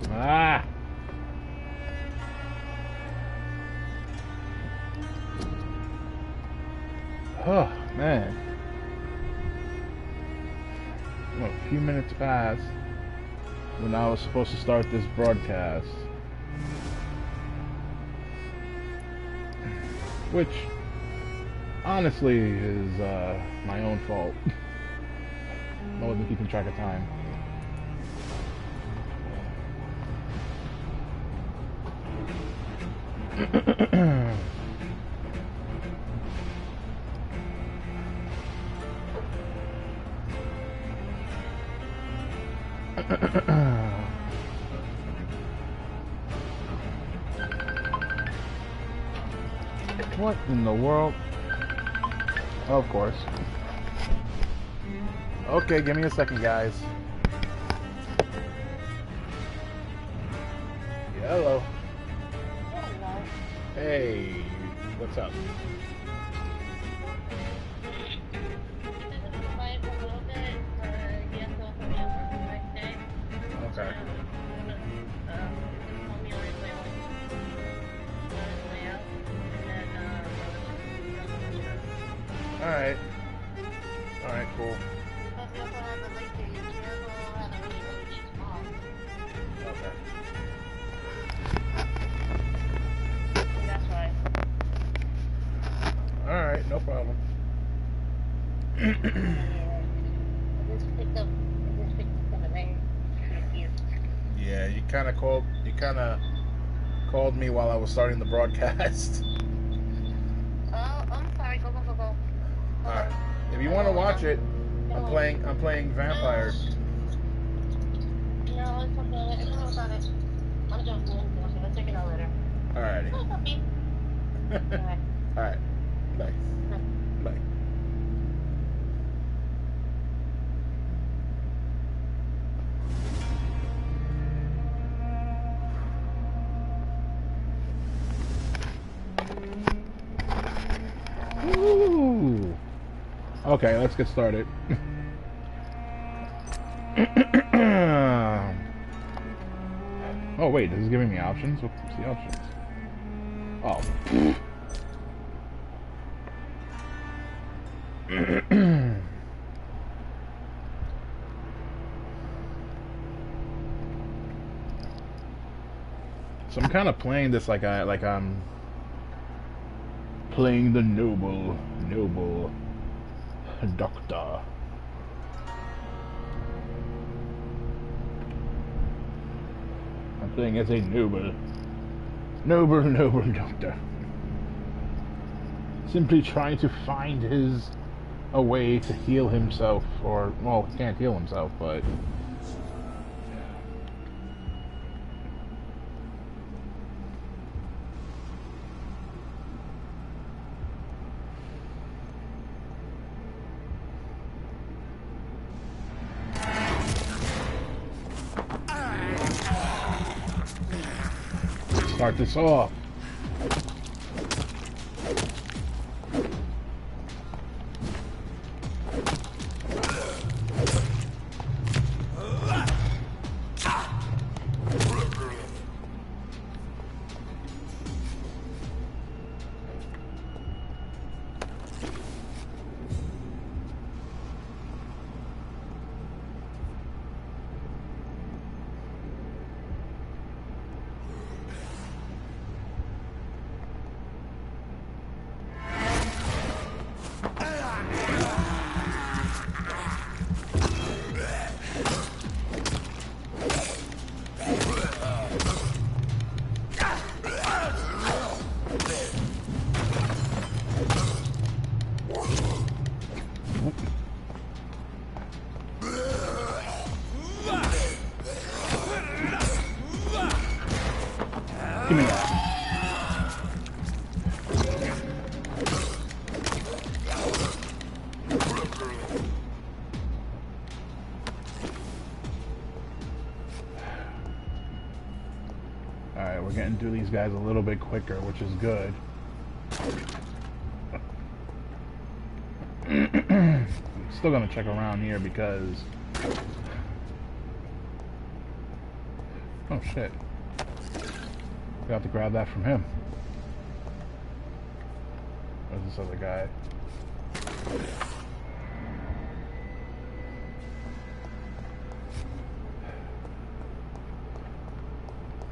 Ah! Oh, man. Well, a few minutes passed when I was supposed to start this broadcast. Which, honestly, is my own fault. I wasn't keeping track of time. What in the world? Of course. Okay, give me a second, guys. Hello. Hello. Hey, what's up? Okay. Alright. Alright, cool. Okay. That's right. Alright, no problem. I just picked up the name. Yeah, you kinda called me while I was starting the broadcast. Oh, I'm sorry. Go. Alright. If you wanna watch it, I'm playing Vampyr. No, it's okay. I know about it. I'm joking. I'll check it out later. Alrighty. Oh, puppy. Alright. Alright. Nice. Bye. Ooh. Okay, let's get started. Oh wait, this is giving me options? What's the options? Oh. So I'm kind of playing this like I'm playing the noble doctor. I'm playing as a noble doctor. Simply trying to find a way to heal himself, or, well, he can't heal himself, but... Start this off. Give me that. Alright, we're getting through these guys a little bit quicker, which is good. Still gonna check around here because... Oh, Oh shit. We have to grab that from him. Where's this other guy?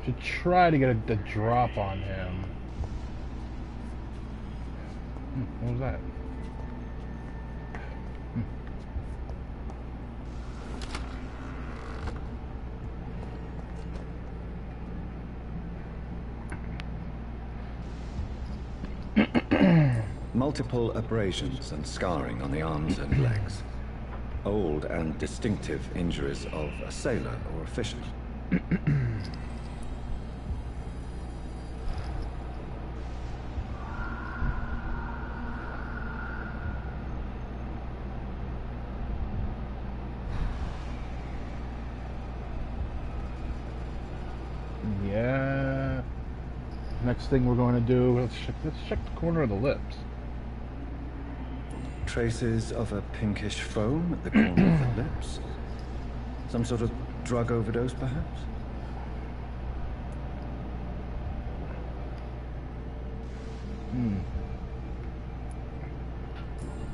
Should try to get the drop on him. What was that? Multiple abrasions and scarring on the arms and legs. Old and distinctive injuries of a sailor or a fisherman. Yeah. Next thing we're going to do, let's check the corner of the lips. Traces of a pinkish foam at the corner of the lips. Some sort of drug overdose, perhaps?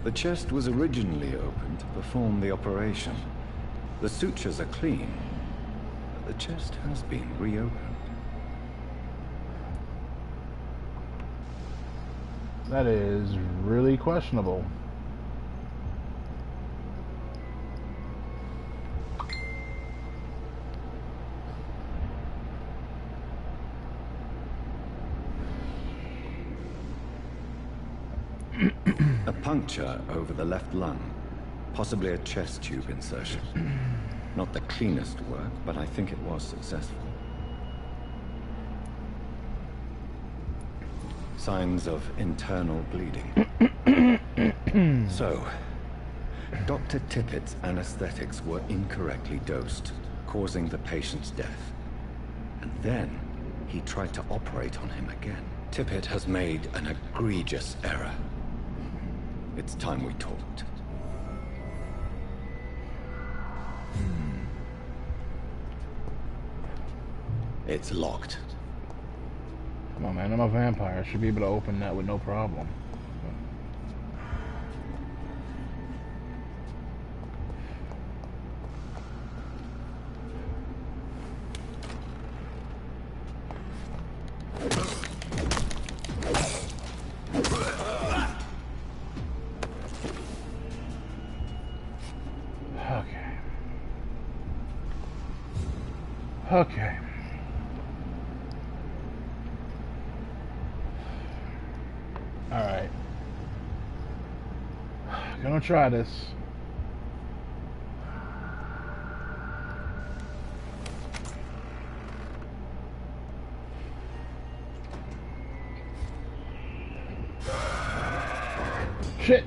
The chest was originally opened to perform the operation. The sutures are clean, but the chest has been reopened. That is really questionable. A puncture over the left lung, possibly a chest tube insertion. Not the cleanest work, but I think it was successful. Signs of internal bleeding. So, Dr. Tippett's anesthetics were incorrectly dosed, causing the patient's death. And then, he tried to operate on him again. Tippett has made an egregious error. It's time we talked. It's locked. Come on, man, I'm a vampire. I should be able to open that with no problem. Okay. Alright. Gonna try this. Shit!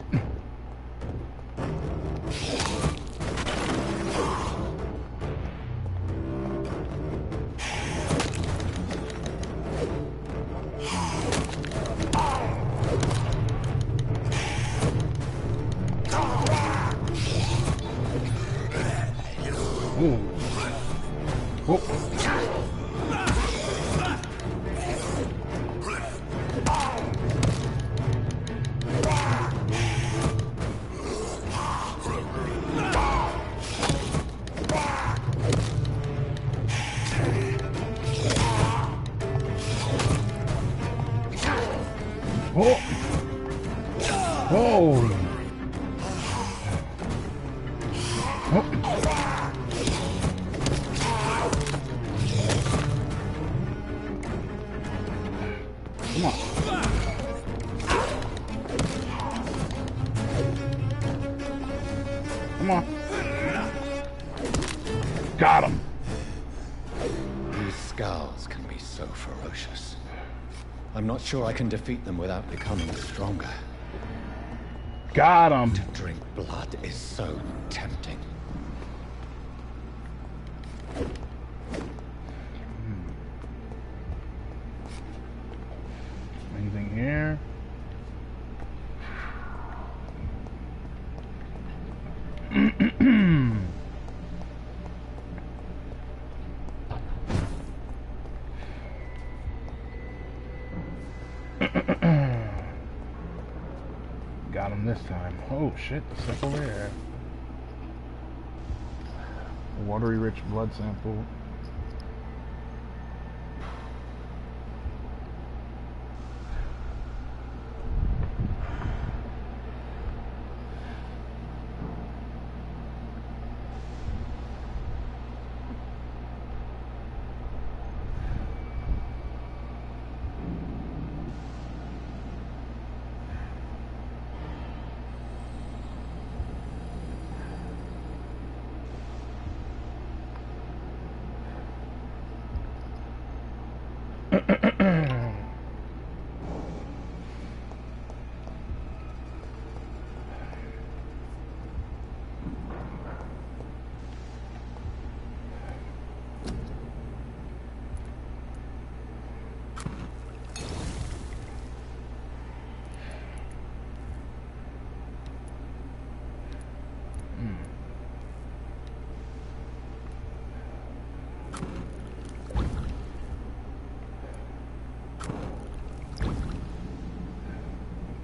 Got him. These scowls can be so ferocious. I'm not sure I can defeat them without becoming stronger. Got him. To drink blood is so tempting. Anything here? this time? Oh shit, the stuff over here. Watery rich blood sample.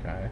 Okay.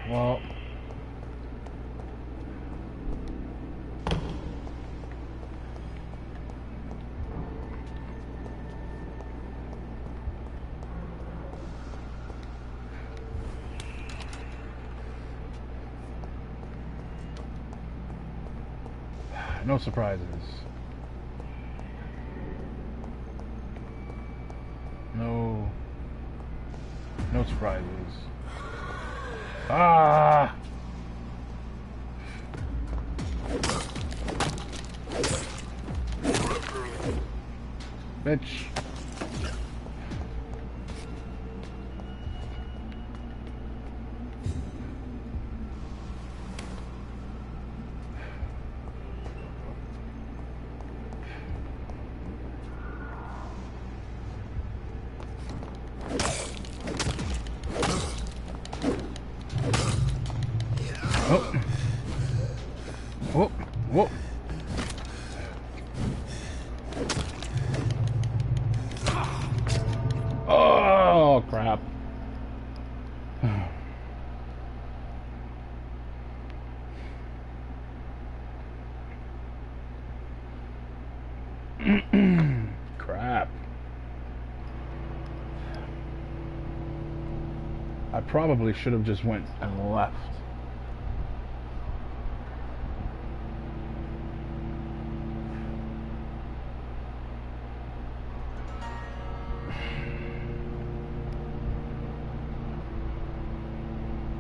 Well. No surprises. No surprises. Ah! Bitch. Oh. Whoop. Whoop. Oh, crap. Crap. I probably should have just went and left.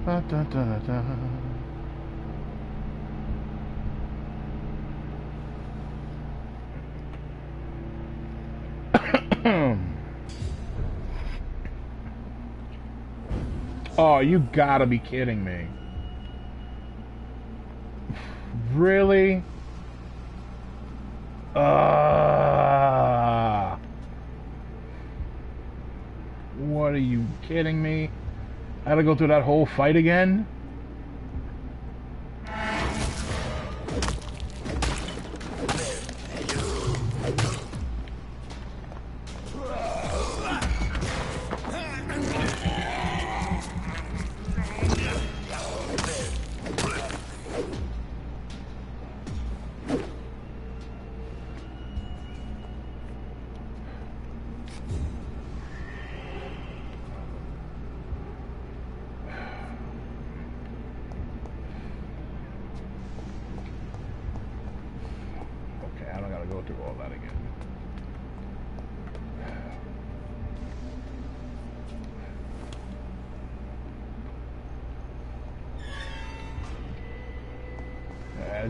Da, da, da, da. Oh, you gotta be kidding me. Really? What are you kidding me? I had to go through that whole fight again?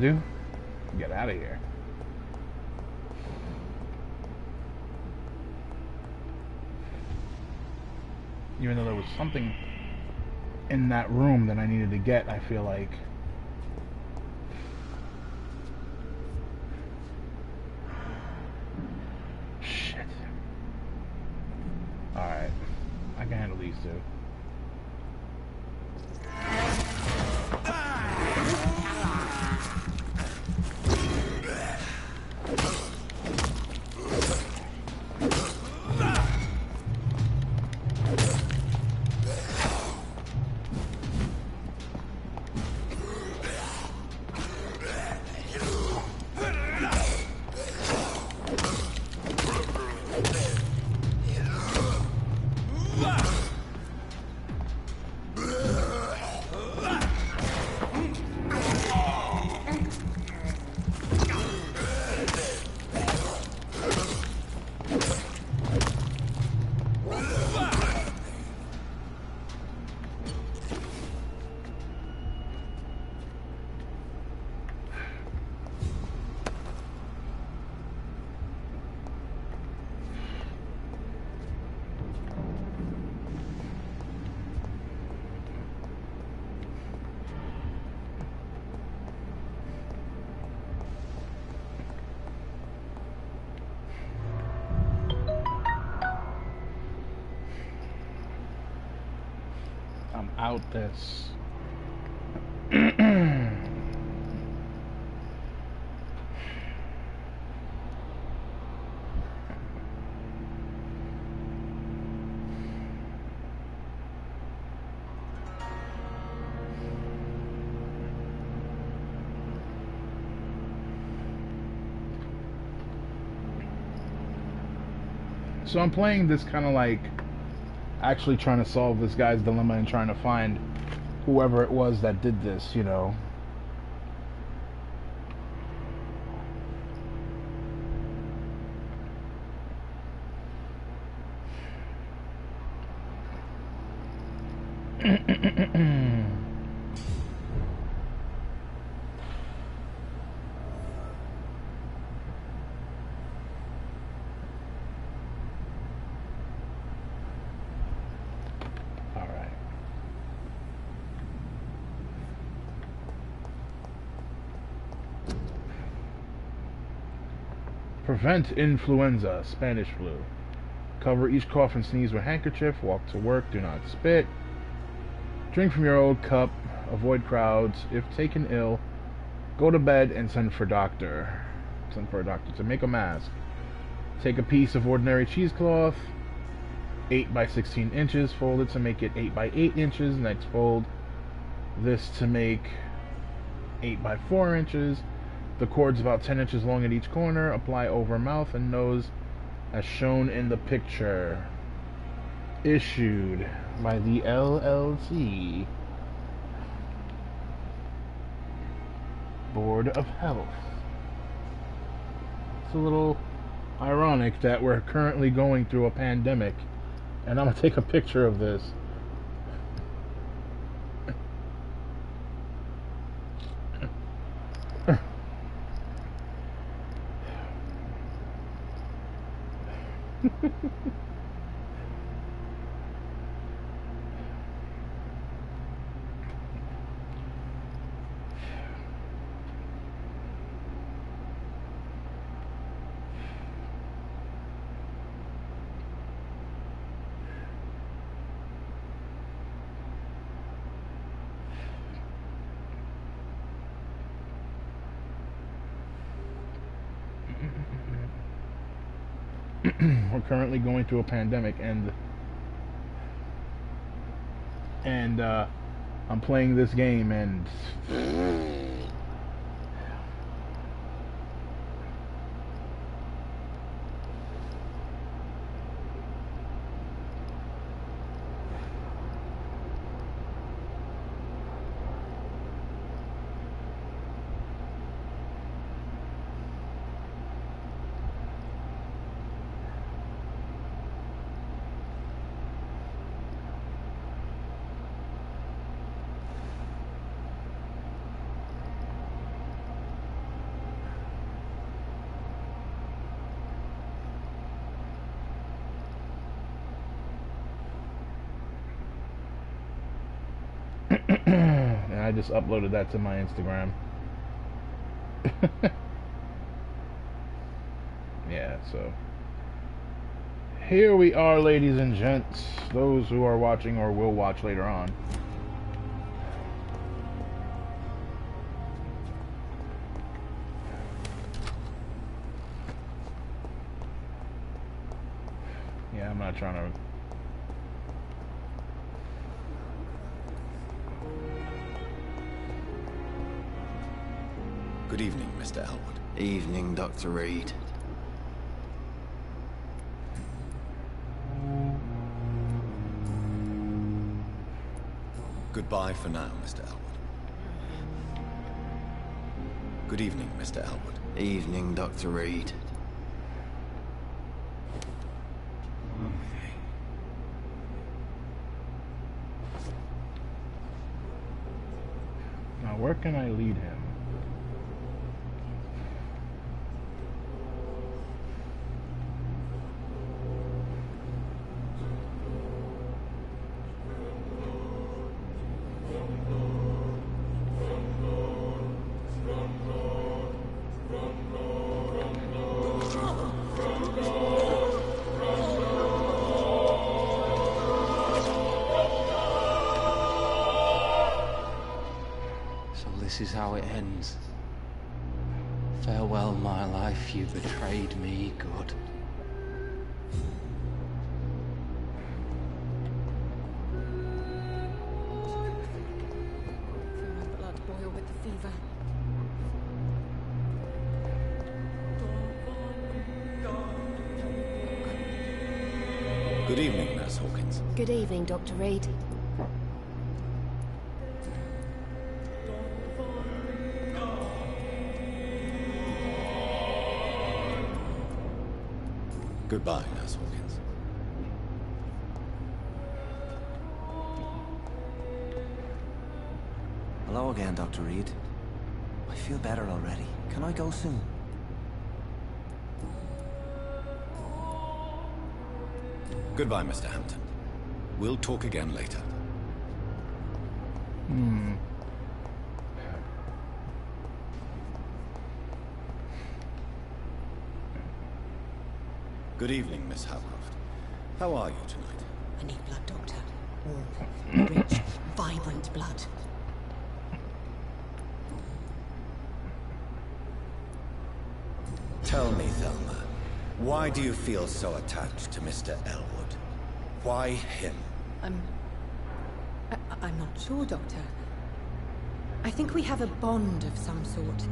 do? Get out of here. Even though there was something in that room that I needed to get, I feel like. Shit. Alright. I can handle these two. I'm out this. So I'm playing this kind of like actually trying to solve this guy's dilemma and trying to find whoever it was that did this, you know. Prevent influenza, Spanish flu. Cover each cough and sneeze with handkerchief. Walk to work. Do not spit. Drink from your old cup. Avoid crowds. If taken ill, go to bed and send for a doctor. To make a mask. Take a piece of ordinary cheesecloth, 8 by 16 inches. Fold it to make it 8 by 8 inches. Next fold this to make 8 by 4 inches. The cord's about 10 inches long at each corner. Apply over mouth and nose as shown in the picture. Issued by the LLC. Board of Health. It's a little ironic that we're currently going through a pandemic, and I'm going to take a picture of this. We're currently going through a pandemic, and I'm playing this game, and And I just uploaded that to my Instagram. Yeah, so here we are, ladies and gents, those who are watching or will watch later on. Yeah, I'm not trying to... Good evening, Mr. Elwood. Evening, Dr. Reed. Goodbye for now, Mr. Elwood. Good evening, Mr. Elwood. Evening, Dr. Reed. Now, where can I lead him? This is how it ends. Farewell, my life, you betrayed me, good. Feel my blood boil with the fever. Good evening, Nurse Hawkins. Good evening, Dr. Reed. Goodbye, Nurse Hawkins. Hello again, Dr. Reed. I feel better already. Can I go soon? Goodbye, Mr. Hampton. We'll talk again later. Good evening, Miss Howcroft. How are you tonight? I need blood, Doctor. Warm, rich, vibrant blood. Tell me, Thelma, why do you feel so attached to Mr. Elwood? Why him? I'm not sure, Doctor. I think we have a bond of some sort.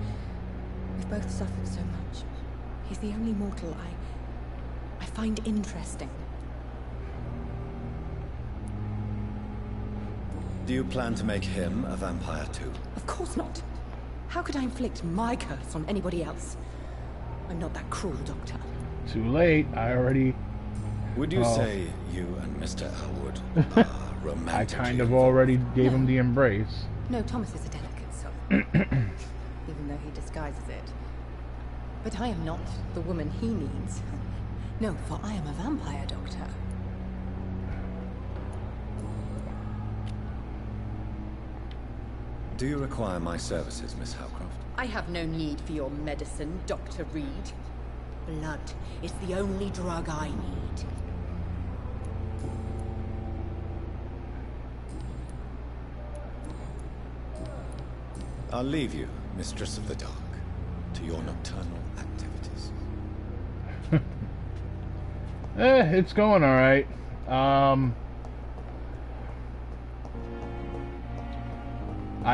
We've both suffered so much. He's the only mortal I find interesting. Do you plan to make him a vampire too? Of course not. How could I inflict my curse on anybody else? I'm not that cruel, Doctor. Too late. I already... Would you say you and Mr. Elwood are romantic? I kind of already gave him the embrace. No, Thomas is a delicate soul. Even though he disguises it. But I am not the woman he needs. No, for I am a vampire, Doctor. Do you require my services, Miss Howcroft? I have no need for your medicine, Dr. Reed. Blood is the only drug I need. I'll leave you, Mistress of the Dark, to your nocturnal activities. It's going alright. I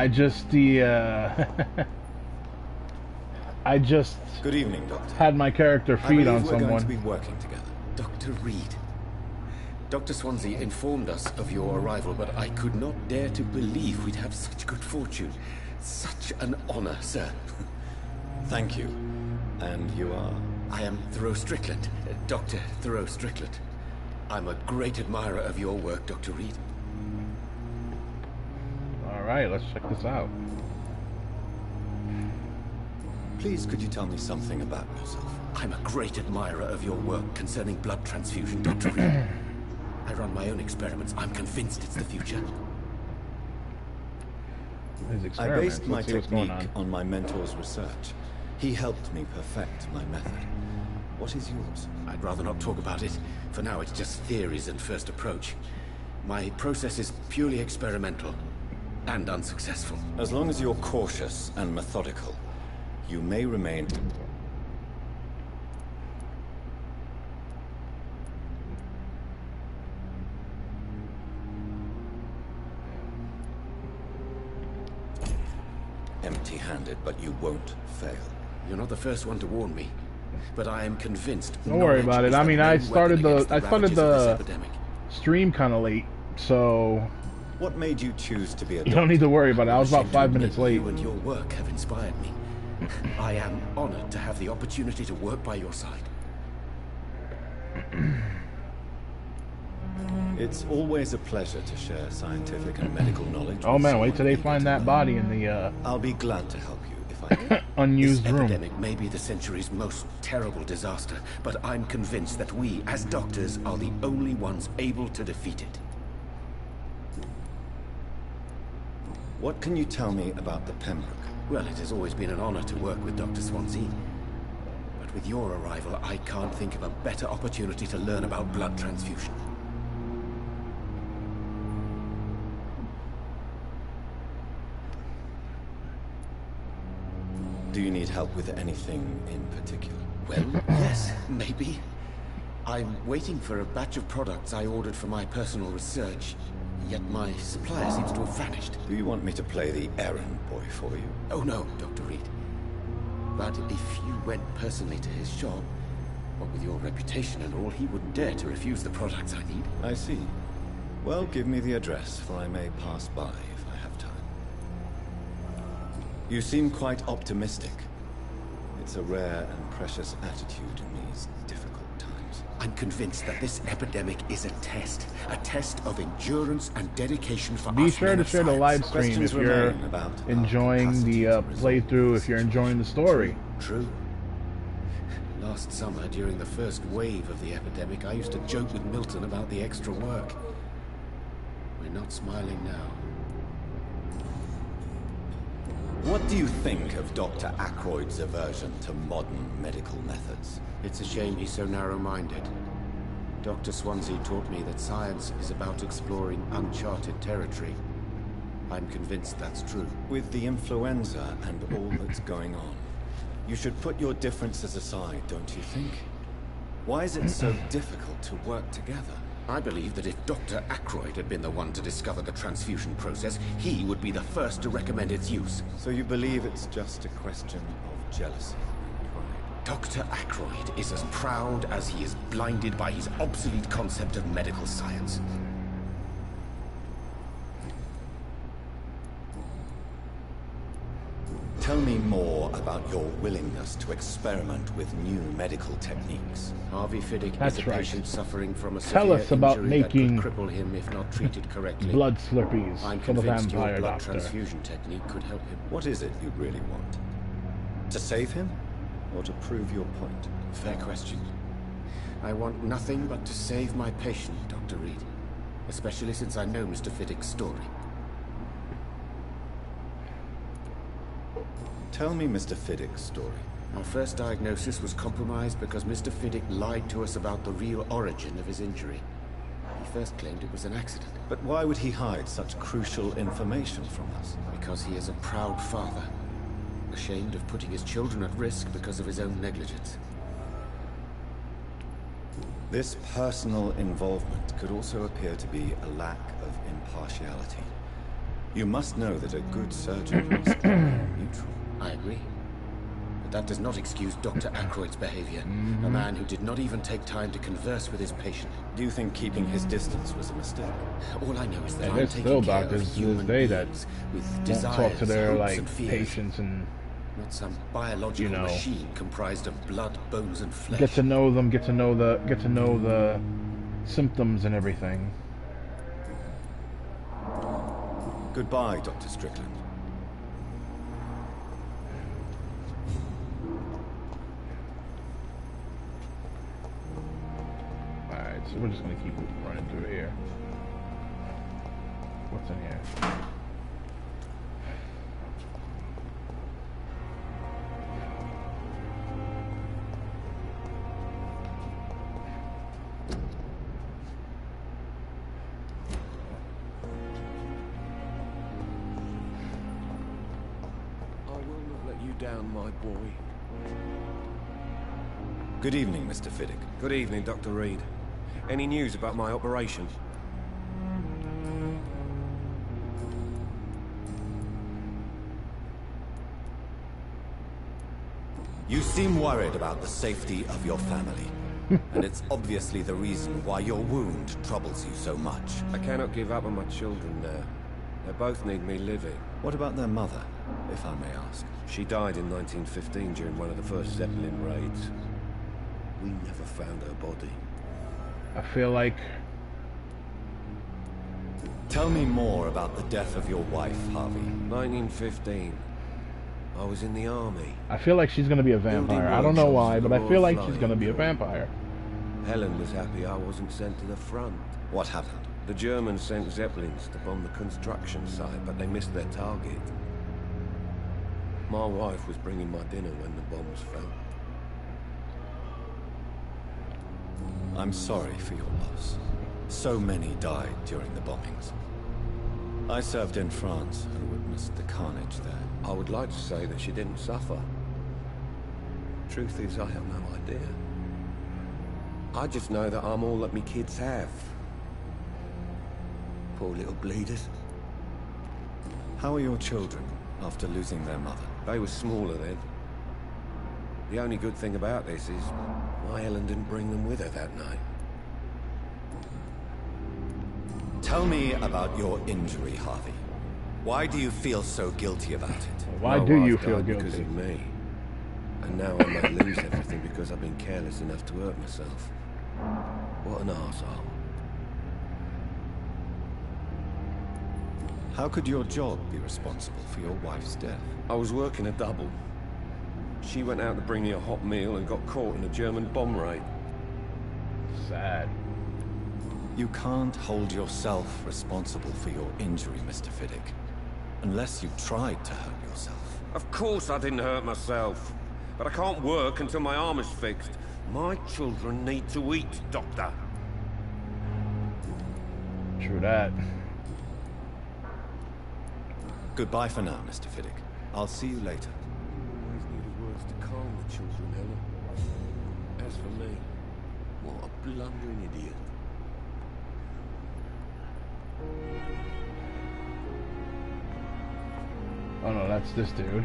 just Good evening, Doctor. had my character feed on we're going someone. to be working together. Dr. Reed. Dr. Swansea informed us of your arrival, but I could not dare to believe we'd have such good fortune. Such an honor, sir. Thank you. And you are? I am Thoreau Strickland, Dr. Thoreau Strickland. I'm a great admirer of your work, Dr. Reed. Alright, let's check this out. Please, could you tell me something about yourself? I'm a great admirer of your work concerning blood transfusion, Dr. Reed. I run my own experiments. I'm convinced it's the future. his I experiments. based my Let's see what's going technique on my mentor's research. He helped me perfect my method. What is yours? I'd rather not talk about it. For now, it's just theories and first approach. My process is purely experimental and unsuccessful. As long as you're cautious and methodical, you may remain... empty-handed, but you won't fail. You're not the first one to warn me, but I am convinced. Don't worry about it. I mean, I started the stream kind of late, so What made you choose to be a you don't need to worry about it. I was about 5 minutes late. You and your work have inspired me. I am honored to have the opportunity to work by your side. It's always a pleasure to share scientific and medical knowledge. Oh man, wait till they find that body in the I'll be glad to help you if I can. unused This room. epidemic may be the century's most terrible disaster, but I'm convinced that we, as doctors, are the only ones able to defeat it. What can you tell me about the Pembroke? Well, it has always been an honor to work with Dr. Swansea. But with your arrival, I can't think of a better opportunity to learn about blood transfusion. Do you need help with anything in particular? Well, yes, maybe. I'm waiting for a batch of products I ordered for my personal research, yet my supplier seems to have vanished. Do you want me to play the errand boy for you? Oh no, Dr. Reed. But if you went personally to his shop, what with your reputation and all, he wouldn't dare to refuse the products I need. I see. Well, give me the address, for I may pass by if I have time. You seem quite optimistic. It's a rare and precious attitude in these difficult times. I'm convinced that this epidemic is a test of endurance and dedication for Be us sure men to of share the science. live stream Questions if you're remain about our enjoying the capacity to playthrough, if you're enjoying the story. True. Last summer, during the first wave of the epidemic, I used to joke with Milton about the extra work. We're not smiling now. What do you think of Dr. Ackroyd's aversion to modern medical methods? It's a shame he's so narrow-minded. Dr. Swansea taught me that science is about exploring uncharted territory. I'm convinced that's true. With the influenza and all that's going on, you should put your differences aside, don't you think? Why is it so difficult to work together? I believe that if Dr. Ackroyd had been the one to discover the transfusion process, he would be the first to recommend its use. So you believe it's just a question of jealousy and pride? Dr. Ackroyd is as proud as he is blinded by his obsolete concept of medical science. Tell me more about your willingness to experiment with new medical techniques. Harvey Fiddick That's is a right. patient suffering from a Tell severe us about injury that making could cripple him if not treated correctly. Blood slurpees I'm for the convinced your vampire blood doctor. transfusion technique could help him. What is it you really want? To save him? Or to prove your point? Fair question. I want nothing but to save my patient, Dr. Reed. Especially since I know Mr. Fiddick's story. Tell me Mr. Fiddick's story. Our first diagnosis was compromised because Mr. Fiddick lied to us about the real origin of his injury. He first claimed it was an accident. But why would he hide such crucial information from us? Because he is a proud father. Ashamed of putting his children at risk because of his own negligence. This personal involvement could also appear to be a lack of impartiality. You must know that a good surgeon must be neutral. I agree. But that does not excuse Dr. Ackroyd's behavior. A man who did not even take time to converse with his patient. Do you think keeping his distance was a mistake? All I know is that Yeah, I'm there's taking still care doctors of to human this day that beings with Won't desires, talk to their hopes, like and fears. patients and Not some biological you know, machine comprised of blood, bones, and flesh. get to know them, get to know the symptoms and everything. Goodbye, Dr. Strickland. Alright, so we're just gonna keep running through here. What's in here? down, my boy. Good evening, Mr. Fiddick. Good evening, Dr. Reed. Any news about my operation? You seem worried about the safety of your family. And it's obviously the reason why your wound troubles you so much. I cannot give up on my children now. They both need me living. What about their mother, if I may ask? She died in 1915 during one of the first Zeppelin raids. We never found her body. I feel like... Tell me more about the death of your wife, Harvey. 1915. I was in the army. I feel like she's gonna be a vampire. I don't know why, but I feel like she's gonna be a vampire. Helen was happy I wasn't sent to the front. What happened? The Germans sent Zeppelins to bomb the construction site, but they missed their target. My wife was bringing my dinner when the bombs fell. I'm sorry for your loss. So many died during the bombings. I served in France and witnessed the carnage there. I would like to say that she didn't suffer. Truth is, I have no idea. I just know that I'm all that me kids have. Poor little bleeders. How are your children after losing their mother? They were smaller then. The only good thing about this is my Helen didn't bring them with her that night. Tell me about your injury, Harvey. Why do you feel so guilty about it? Why My do wife you feel died guilty? because of me. And now I may lose everything because I've been careless enough to hurt myself. What an arsehole. How could your job be responsible for your wife's death? I was working a double. She went out to bring me a hot meal and got caught in a German bomb raid. Sad. You can't hold yourself responsible for your injury, Mr. Fiddick. Unless you tried to hurt yourself. Of course I didn't hurt myself. But I can't work until my arm is fixed. My children need to eat, Doctor. True that. Goodbye for now, Mr. Fiddick. I'll see you later. Always needed words to calm the children, Helen. As for me, what a blundering idiot. Oh no, that's this dude.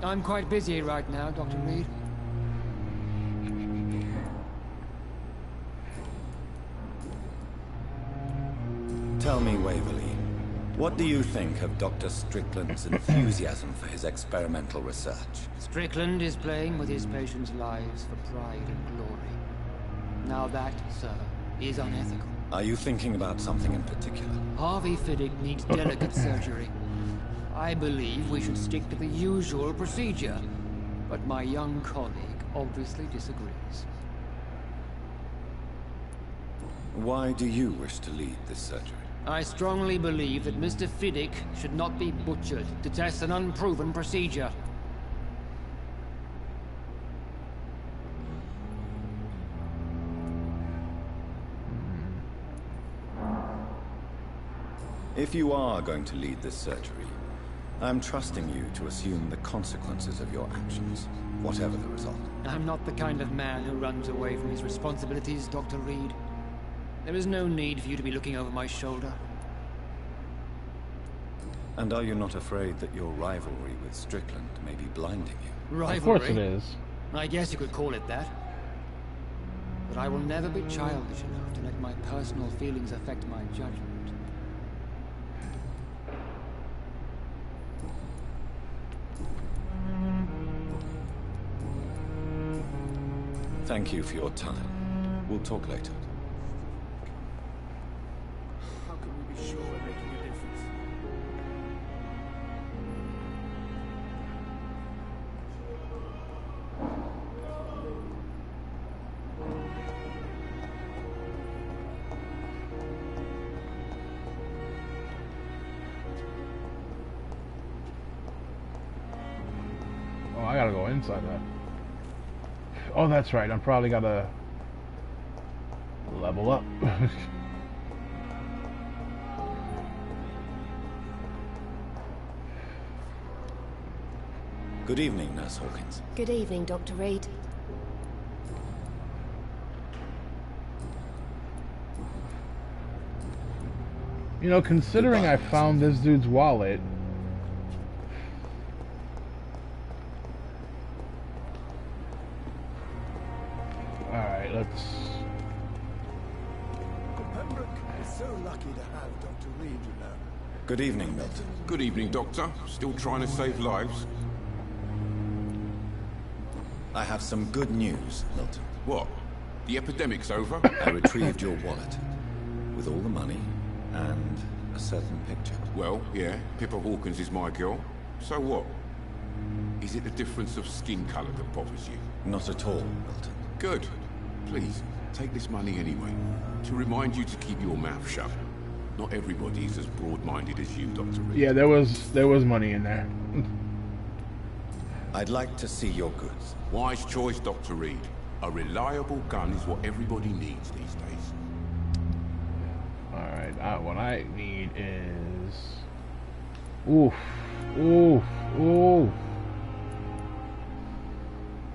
I'm quite busy right now, Dr. Reed. Tell me, Waverly, what do you think of Dr. Strickland's enthusiasm for his experimental research? Strickland is playing with his patients' lives for pride and glory. Now that, sir, is unethical. Are you thinking about something in particular? Harvey Fiddick needs delicate surgery. I believe we should stick to the usual procedure, but my young colleague obviously disagrees. Why do you wish to lead this surgery? I strongly believe that Mr. Fiddick should not be butchered to test an unproven procedure. If you are going to lead this surgery, I'm trusting you to assume the consequences of your actions, whatever the result. I'm not the kind of man who runs away from his responsibilities, Dr. Reed. There is no need for you to be looking over my shoulder. And are you not afraid that your rivalry with Strickland may be blinding you? Rivalry? Of course it is. I guess you could call it that. But I will never be childish enough to let my personal feelings affect my judgment. Thank you for your time. We'll talk later. How can we be sure we're making a difference? Oh, I gotta go inside that. Oh, that's right. I'm probably gotta level up. Good evening, Nurse Hawkins. Good evening, Dr. Reed. You know, considering I found this dude's wallet... Alright, let's... Pembroke is so lucky to have Dr. Reed, you know. Good evening, Milton. Good evening, Doctor. Still trying to save lives? I have some good news, Milton. What? The epidemic's over? I retrieved your wallet. With all the money and a certain picture. Well, yeah, Pippa Hawkins is my girl. So what? Is it the difference of skin colour that bothers you? Not at all, Milton. Good. Please, take this money anyway. To remind you to keep your mouth shut. Not everybody is as broad-minded as you, Dr. Reed. Yeah, there was money in there. I'd like to see your goods. Wise choice, Dr. Reed. A reliable gun is what everybody needs these days. Alright, what I need is... Oof. Oof. Oof.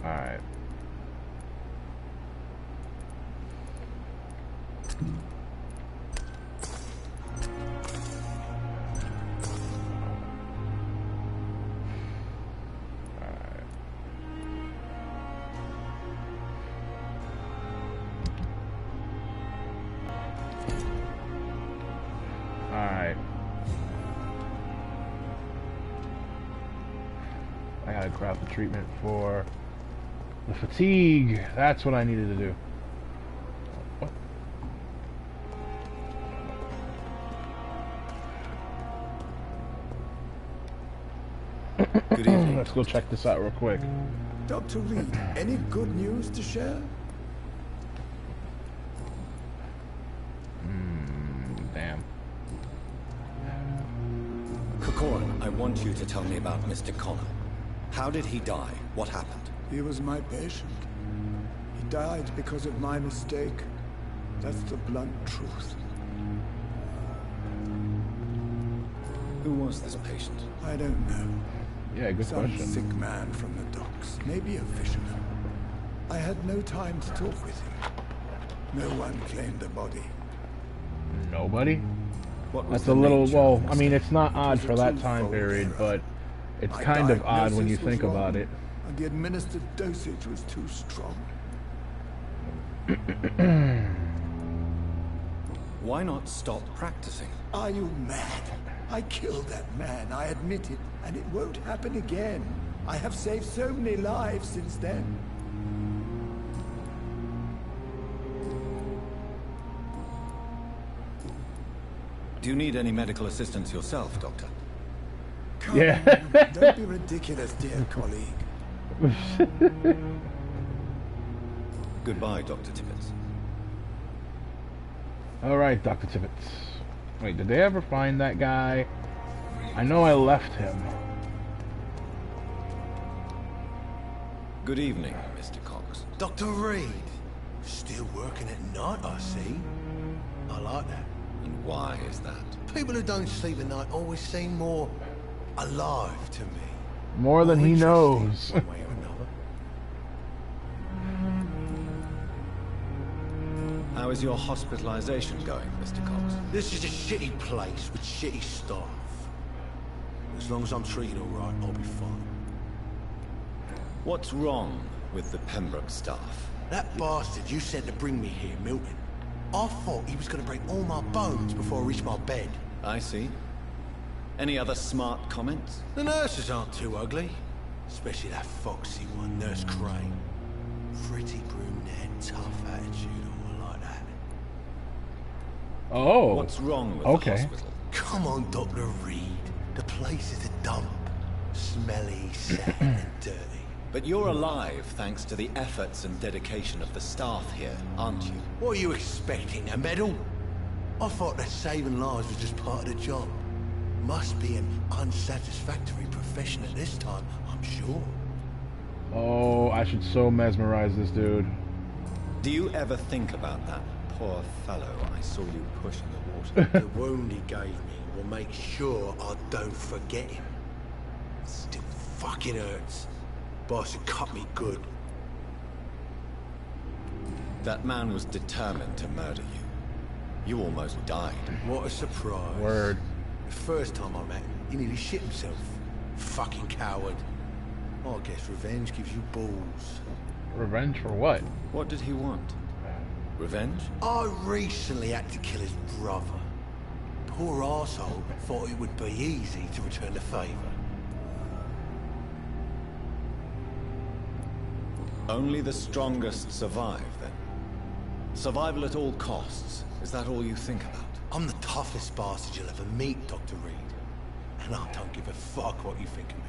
Alright. Alright. I gotta grab the treatment for the fatigue. That's what I needed to do. What? Good evening. Let's go check this out real quick. Dr. Reed, any good news to share? Damn. Corcoran, I want you to tell me about Mr. Connor. How did he die? What happened? He was my patient. He died because of my mistake. That's the blunt truth. Who was this patient? I don't know. Yeah, good Some question. sick man from the docks. Maybe a fisherman. I had no time to talk with him. No one claimed the body. Nobody? What was That's the a little, nature well, of the I mean, it's not It odd was a for that time twofold period, error. but it's My kind of odd when you diagnosis was think about wrong, it. And the administered dosage was too strong. Why not stop practicing? Are you mad? I killed that man, I admit it, and it won't happen again. I have saved so many lives since then. Do you need any medical assistance yourself, Doctor? Come Yeah. on, don't be ridiculous, dear colleague. Goodbye, Dr. Tippett. Alright, Dr. Tippett. Wait, did they ever find that guy? I know I left him. Good evening, Mr. Cox. Dr. Reed. Still working at night, I see. I like that. And why is that? People who don't sleep at night always seem more alive to me. More than he Interesting, knows. one way or another. How is your hospitalization going, Mr. Cox? This is a shitty place with shitty staff. As long as I'm treated all right, I'll be fine. What's wrong with the Pembroke staff? That bastard you sent to bring me here, Milton. I thought he was going to break all my bones before I reached my bed. I see. Any other smart comments? The nurses aren't too ugly. Especially that foxy one, Nurse Crane. Pretty brunette, tough attitude, all like that. Oh. What's wrong with okay. the hospital? Come on, Dr. Reed. The place is a dump. Smelly, sad, and dirty. But you're alive thanks to the efforts and dedication of the staff here, aren't you? What are you expecting, a medal? I thought that saving lives was just part of the job. Must be an unsatisfactory profession at this time, I'm sure. Oh, I should so mesmerize this dude. Do you ever think about that poor fellow I saw you push in the water? The wound he gave me will make sure I don't forget him. Still fucking hurts. Boss had cut me good. That man was determined to murder you. You almost died. What a surprise. Word. The first time I met him, he nearly shit himself. Fucking coward. I guess revenge gives you balls. Revenge for what? What did he want? Revenge? I recently had to kill his brother. Poor arsehole thought it would be easy to return the favour. Only the strongest survive, then? Survival at all costs. Is that all you think about? I'm the toughest bastard you'll ever meet, Dr. Reed. And I don't give a fuck what you think of me.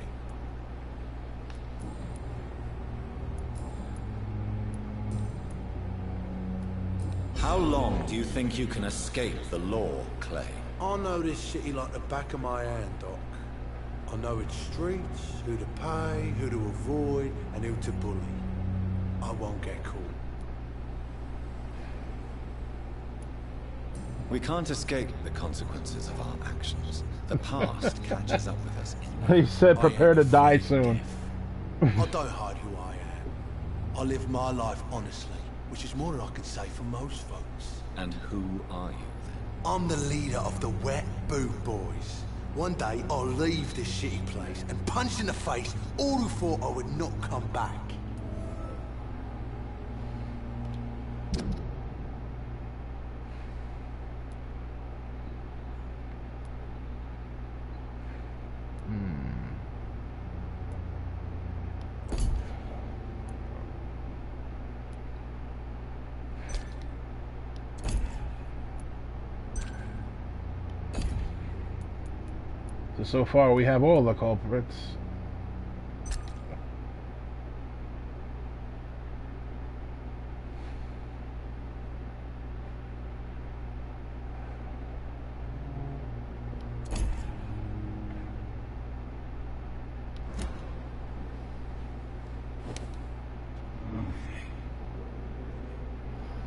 How long do you think you can escape the law, Clay? I know this city like the back of my hand, Doc. I know its streets, who to pay, who to avoid, and who to bully. I won't get caught. We can't escape the consequences of our actions. The past catches up with us. He said prepare to die soon. I don't hide who I am. I live my life honestly, which is more than I can say for most folks. And who are you, then? I'm the leader of the Wet Boot Boys. One day, I'll leave this shitty place and punch in the face all who thought I would not come back. So far, we have all the culprits.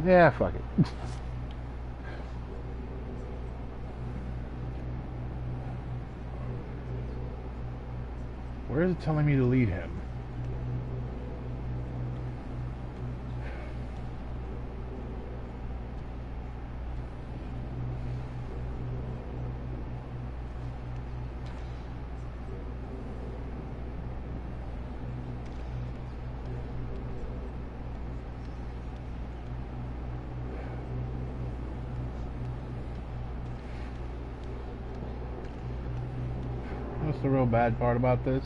Yeah, fuck it. Where is it telling me to lead him? What's the real bad part about this?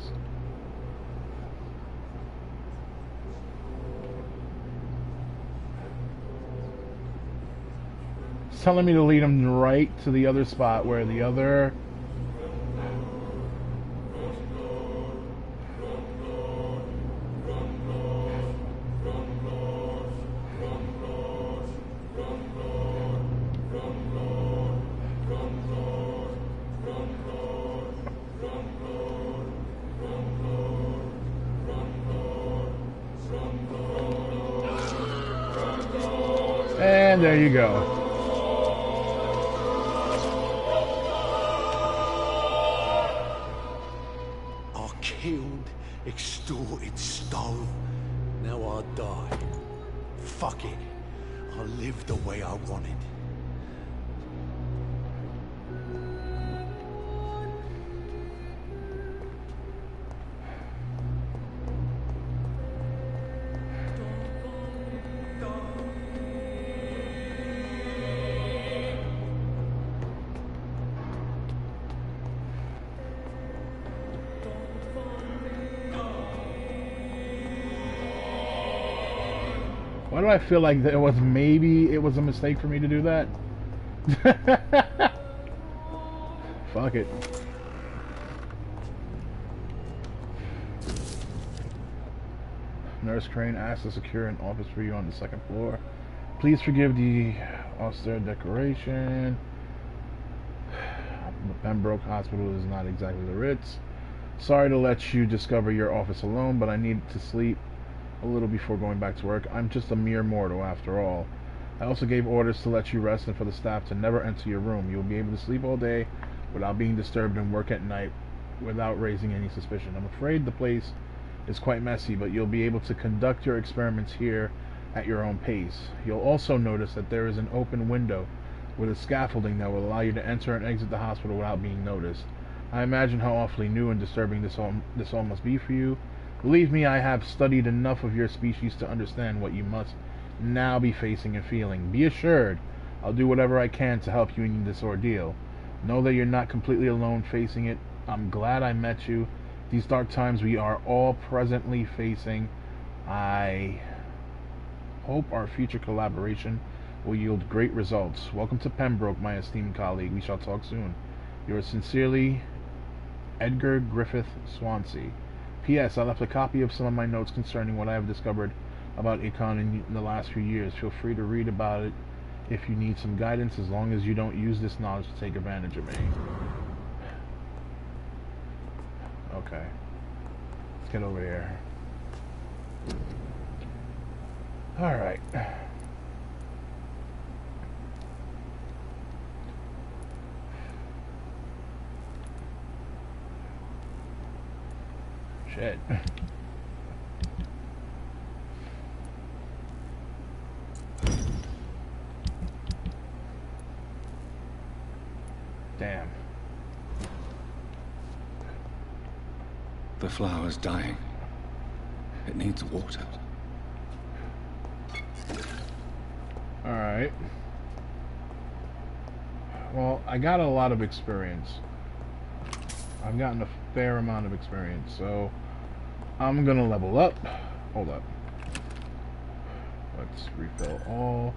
It's telling me to lead him right to the other spot where the other... And there you go. I killed, extorted, stole. Now I die. Fuck it. I live the way I wanted. Why do I feel like it was a mistake for me to do that? Fuck it. Nurse Crane asked to secure an office for you on the second floor. Please forgive the austere decoration. The Pembroke Hospital is not exactly the Ritz. Sorry to let you discover your office alone, but I need to sleep a little before going back to work. I'm just a mere mortal after all. I also gave orders to let you rest and for the staff to never enter your room. You'll be able to sleep all day without being disturbed and work at night without raising any suspicion. I'm afraid the place is quite messy, but you'll be able to conduct your experiments here at your own pace. You'll also notice that there is an open window with a scaffolding that will allow you to enter and exit the hospital without being noticed. I imagine how awfully new and disturbing this all must be for you. Believe me, I have studied enough of your species to understand what you must now be facing and feeling. Be assured, I'll do whatever I can to help you in this ordeal. Know that you're not completely alone facing it. I'm glad I met you. These dark times we are all presently facing, I hope our future collaboration will yield great results. Welcome to Pembroke, my esteemed colleague. We shall talk soon. Yours sincerely, Edgar Griffith Swansea. P.S. I left a copy of some of my notes concerning what I have discovered about Icon in the last few years. Feel free to read about it if you need some guidance, as long as you don't use this knowledge to take advantage of me. Okay. Let's get over here. Alright. Shit. Damn. The flower's dying. It needs water. Alright. Well, I got a lot of experience. I've gotten a fair amount of experience, so I'm gonna level up. Hold up. Let's refill all.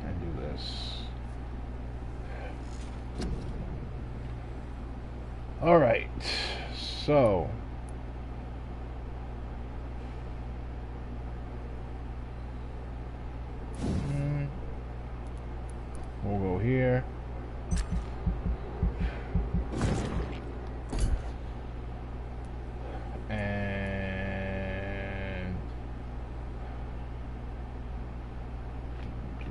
And do this. Alright. So. We'll go here. And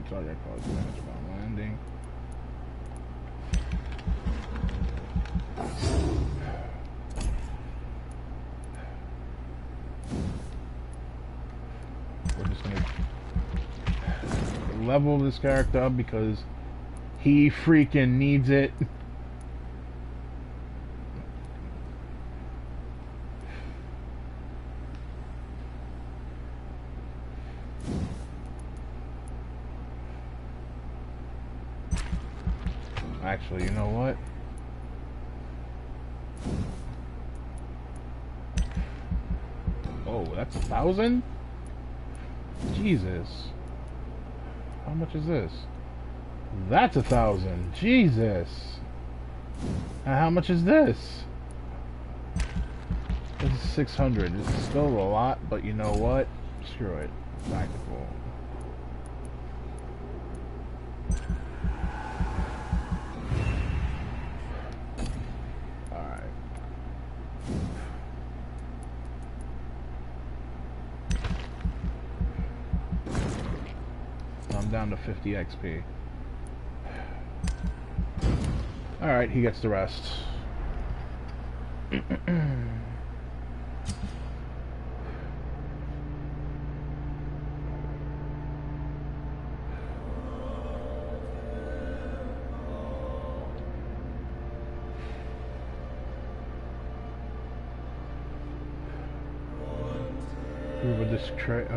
target cause damage upon landing. We're just gonna level this character up because he freaking needs it. Actually, you know what? Oh, that's 1,000? Jesus. How much is this? That's 1,000. Jesus. And how much is this? This is 600. This is still a lot, but you know what? Screw it. Tactical. Alright. I'm down to 50 XP. Alright, he gets the rest.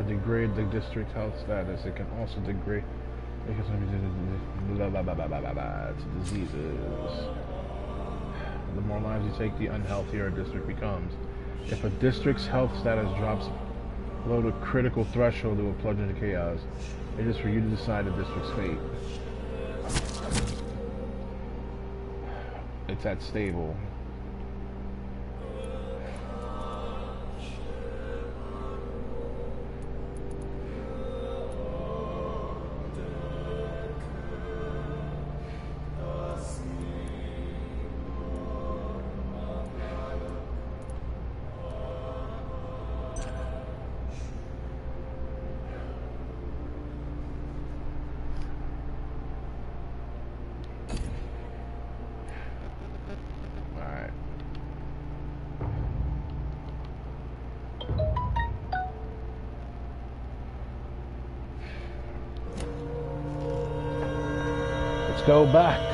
Degrade the district health status. It can also degrade diseases. The more lives you take, the unhealthier a district becomes. If a district's health status drops below the critical threshold, it will plunge into chaos. It is for you to decide the district's fate. It's at stable. Let's go back.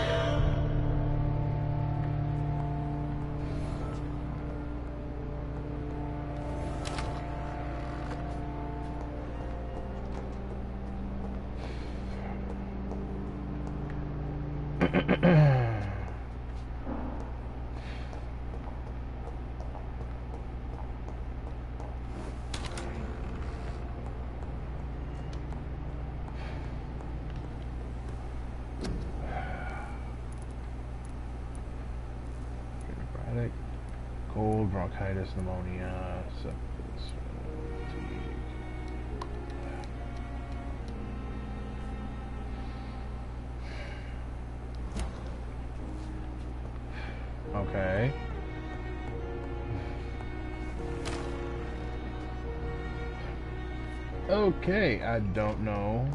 Cold, bronchitis, pneumonia, sepsis, fatigue. Okay. Okay, I don't know.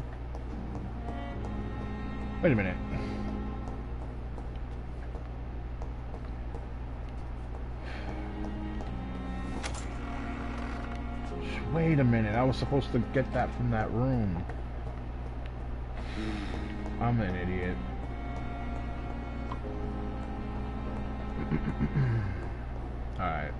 Wait a minute. Wait a minute, I was supposed to get that from that room. I'm an idiot. Alright.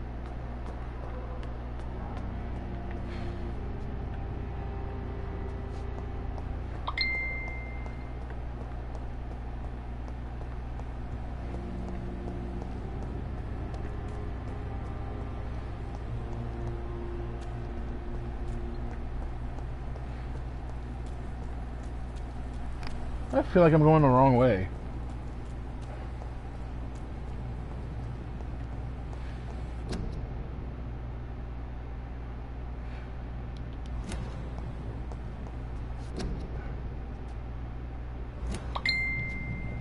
I feel like I'm going the wrong way.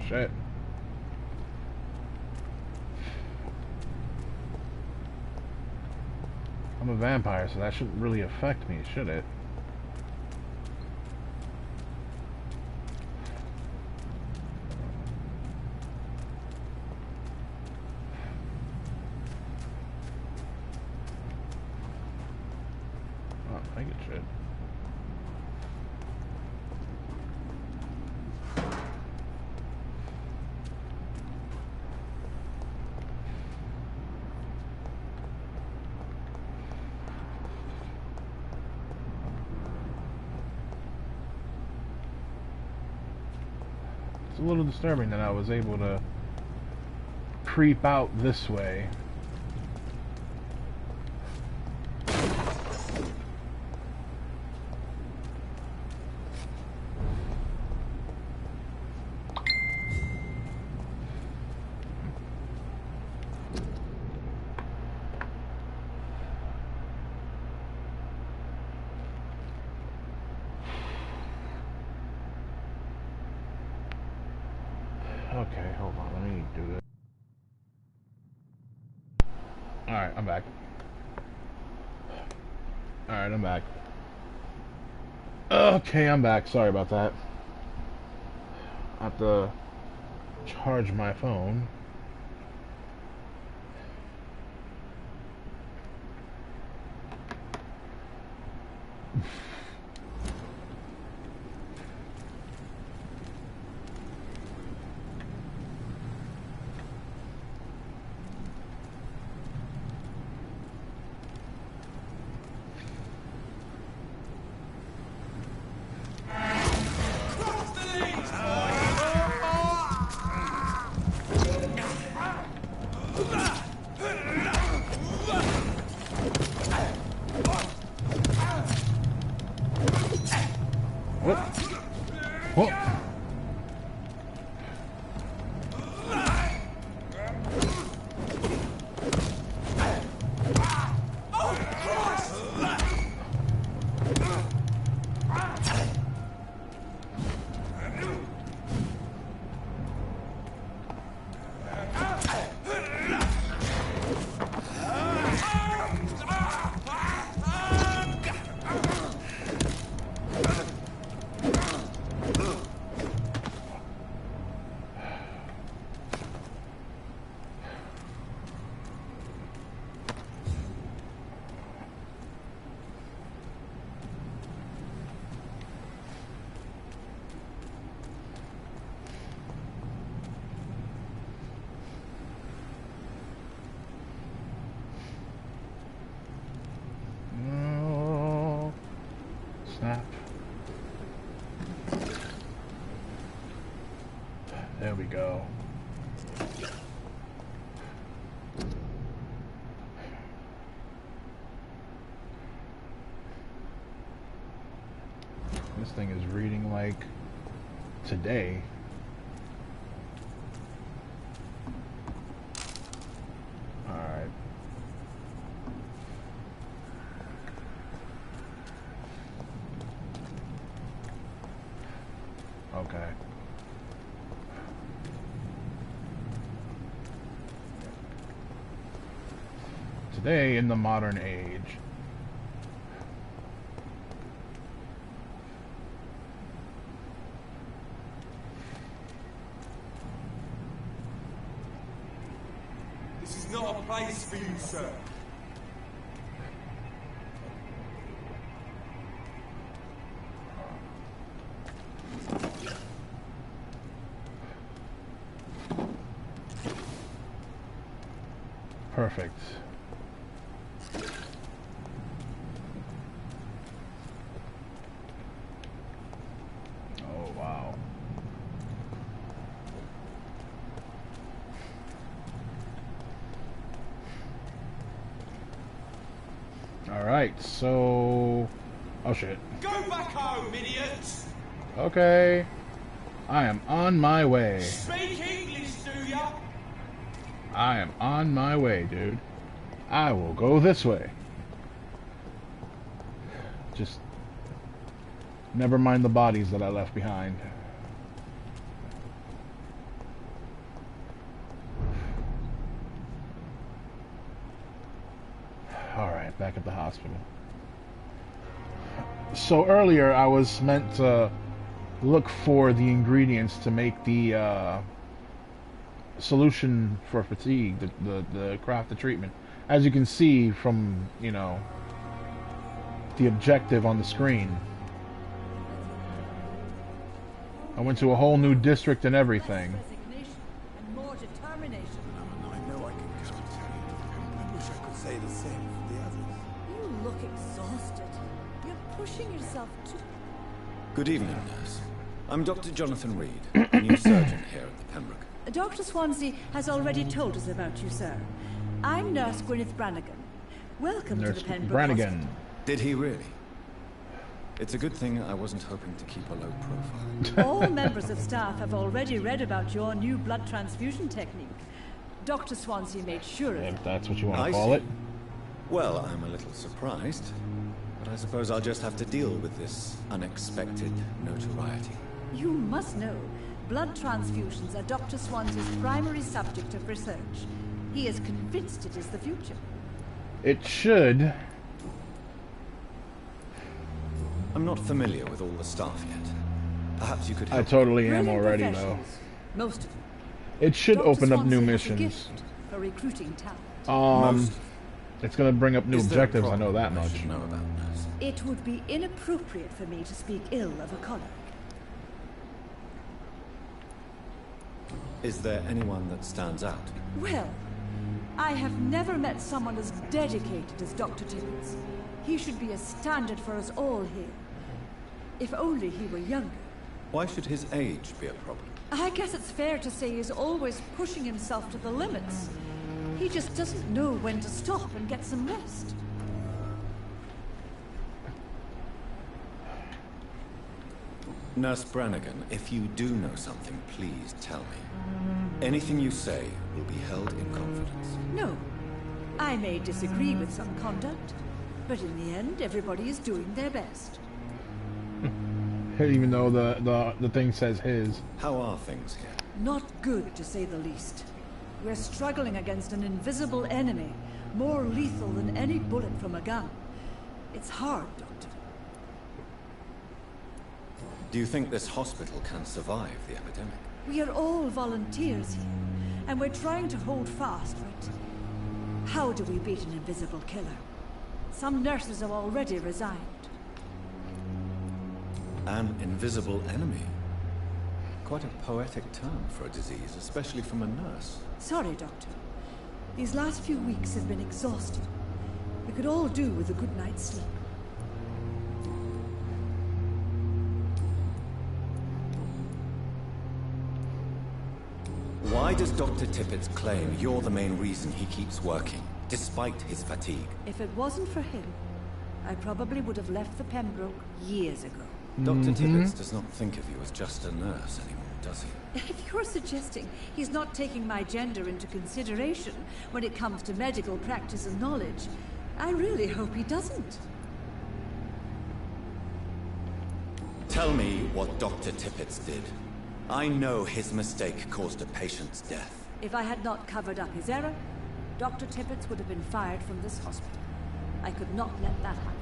Shit. I'm a vampire, so that shouldn't really affect me, should it? I think it should. It's a little disturbing that I was able to creep out this way. Okay, hold on, let me do this. Alright, I'm back. Alright, I'm back. Okay, I'm back. Sorry about that. I have to charge my phone. snap. There we go. This thing is reading like today. Alright. Okay. Today in the modern age. This is not a place for you, sir. Perfect. Oh, wow. Alright, so... Oh, shit. Go back home, idiots! Okay. I am on my way. Speak English, do ya? I am on my way, dude. I will go this way. Just... never mind the bodies that I left behind. Alright, back at the hospital. So earlier I was meant to look for the ingredients to make the solution for fatigue, the crafted treatment. As you can see from, you know, the objective on the screen. I went to a whole new district and everything. And more determination. I know I can count. I wish I could say the same for the others. You look exhausted. You're pushing yourself too. Good evening, nurse. I'm Dr. Jonathan Reed, a new surgeon here at the Pembroke. Dr. Swansea has already told us about you, sir. I'm Nurse Gwyneth Brannigan. Welcome to the Pembroke Brannigan. Hospital. Did he really? It's a good thing I wasn't hoping to keep a low profile. All members of staff have already read about your new blood transfusion technique. Dr. Swansea made sure of it. If that's what you want to call it. Well, I'm a little surprised, but I suppose I'll just have to deal with this unexpected notoriety. You must know, blood transfusions are Dr. Swansea's primary subject of research. He is convinced it is the future. It should. I'm not familiar with all the staff yet. Perhaps you could help. I totally am Brilliant already, though. professionals, most of them. It should Dr. open up new Swansea has a missions. gift for recruiting talent. It's going to bring up new Is there a objectives, I know that problem I much. should know about, nurse? It would be inappropriate for me to speak ill of a colleague. Is there anyone that stands out? Well, I have never met someone as dedicated as Dr. Tippins. He should be a standard for us all here. If only he were younger. Why should his age be a problem? I guess it's fair to say he's always pushing himself to the limits. He just doesn't know when to stop and get some rest. Nurse Brannigan, if you do know something, please tell me. Anything you say will be held in confidence. No. I may disagree with some conduct, but in the end, everybody is doing their best. Even though the thing says his. How are things here? Not good, to say the least. We're struggling against an invisible enemy, more lethal than any bullet from a gun. It's hard, Doctor. Do you think this hospital can survive the epidemic? We are all volunteers here, and we're trying to hold fast, but how do we beat an invisible killer? Some nurses have already resigned. An invisible enemy? Quite a poetic term for a disease, especially from a nurse. Sorry, Doctor. These last few weeks have been exhausting. We could all do with a good night's sleep. Why does Dr. Tippett's claim you're the main reason he keeps working, despite his fatigue? If it wasn't for him, I probably would have left the Pembroke years ago. Dr. Tippett does not think of you as just a nurse anymore, does he? If you're suggesting he's not taking my gender into consideration when it comes to medical practice and knowledge, I really hope he doesn't. Tell me what Dr. Tippett did. I know his mistake caused a patient's death. If I had not covered up his error, Dr. Tippett would have been fired from this hospital. I could not let that happen.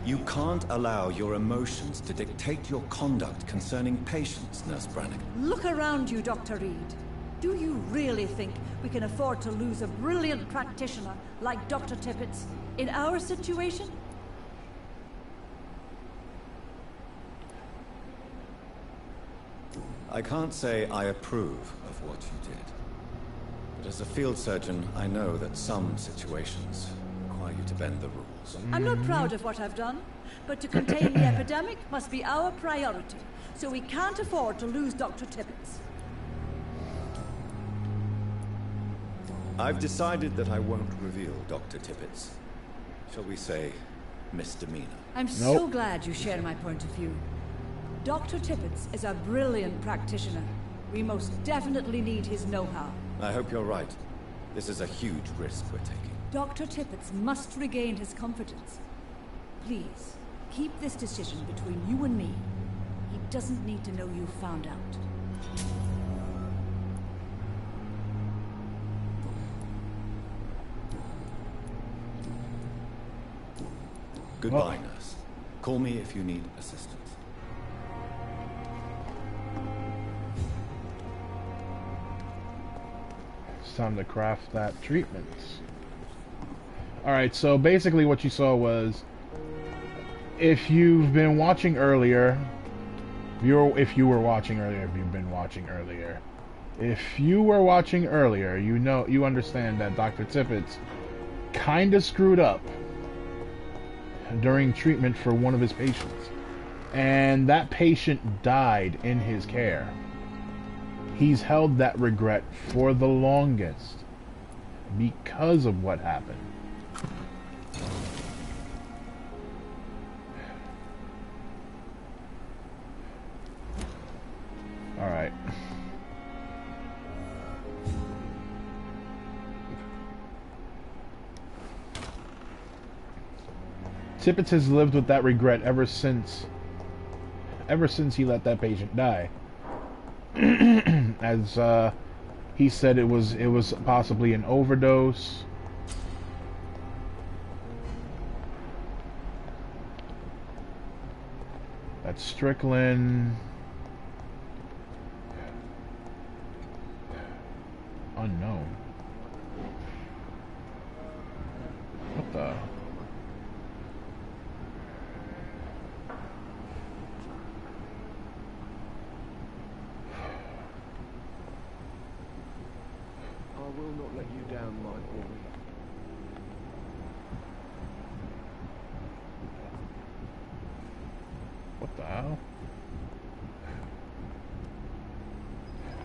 You can't allow your emotions to dictate your conduct concerning patients, Nurse Brannigan. Look around you, Dr. Reed. Do you really think we can afford to lose a brilliant practitioner like Dr. Tippett's in our situation? I can't say I approve of what you did. But as a field surgeon, I know that some situations require you to bend the rules. I'm not proud of what I've done, but to contain the epidemic must be our priority, so we can't afford to lose Dr. Tippett's. I've decided that I won't reveal Dr. Tippett's, shall we say, misdemeanor. I'm so glad you share my point of view. Dr. Tippett's is a brilliant practitioner. We most definitely need his know-how. I hope you're right. This is a huge risk we're taking. Dr. Tippett's must regain his confidence. Please, keep this decision between you and me. He doesn't need to know you found out. Goodbye, nurse. Call me if you need assistance. It's time to craft that treatment. Alright, so basically what you saw was, if you've been watching earlier, if you were watching earlier, you understand that Dr. Tippett's kinda screwed up during treatment for one of his patients. And that patient died in his care. He's held that regret for the longest because of what happened. Alright. Tippett has lived with that regret ever since he let that patient die. As he said, it was possibly an overdose. That's Strickland. Unknown. What the? I will not let you down, my boy. What the hell?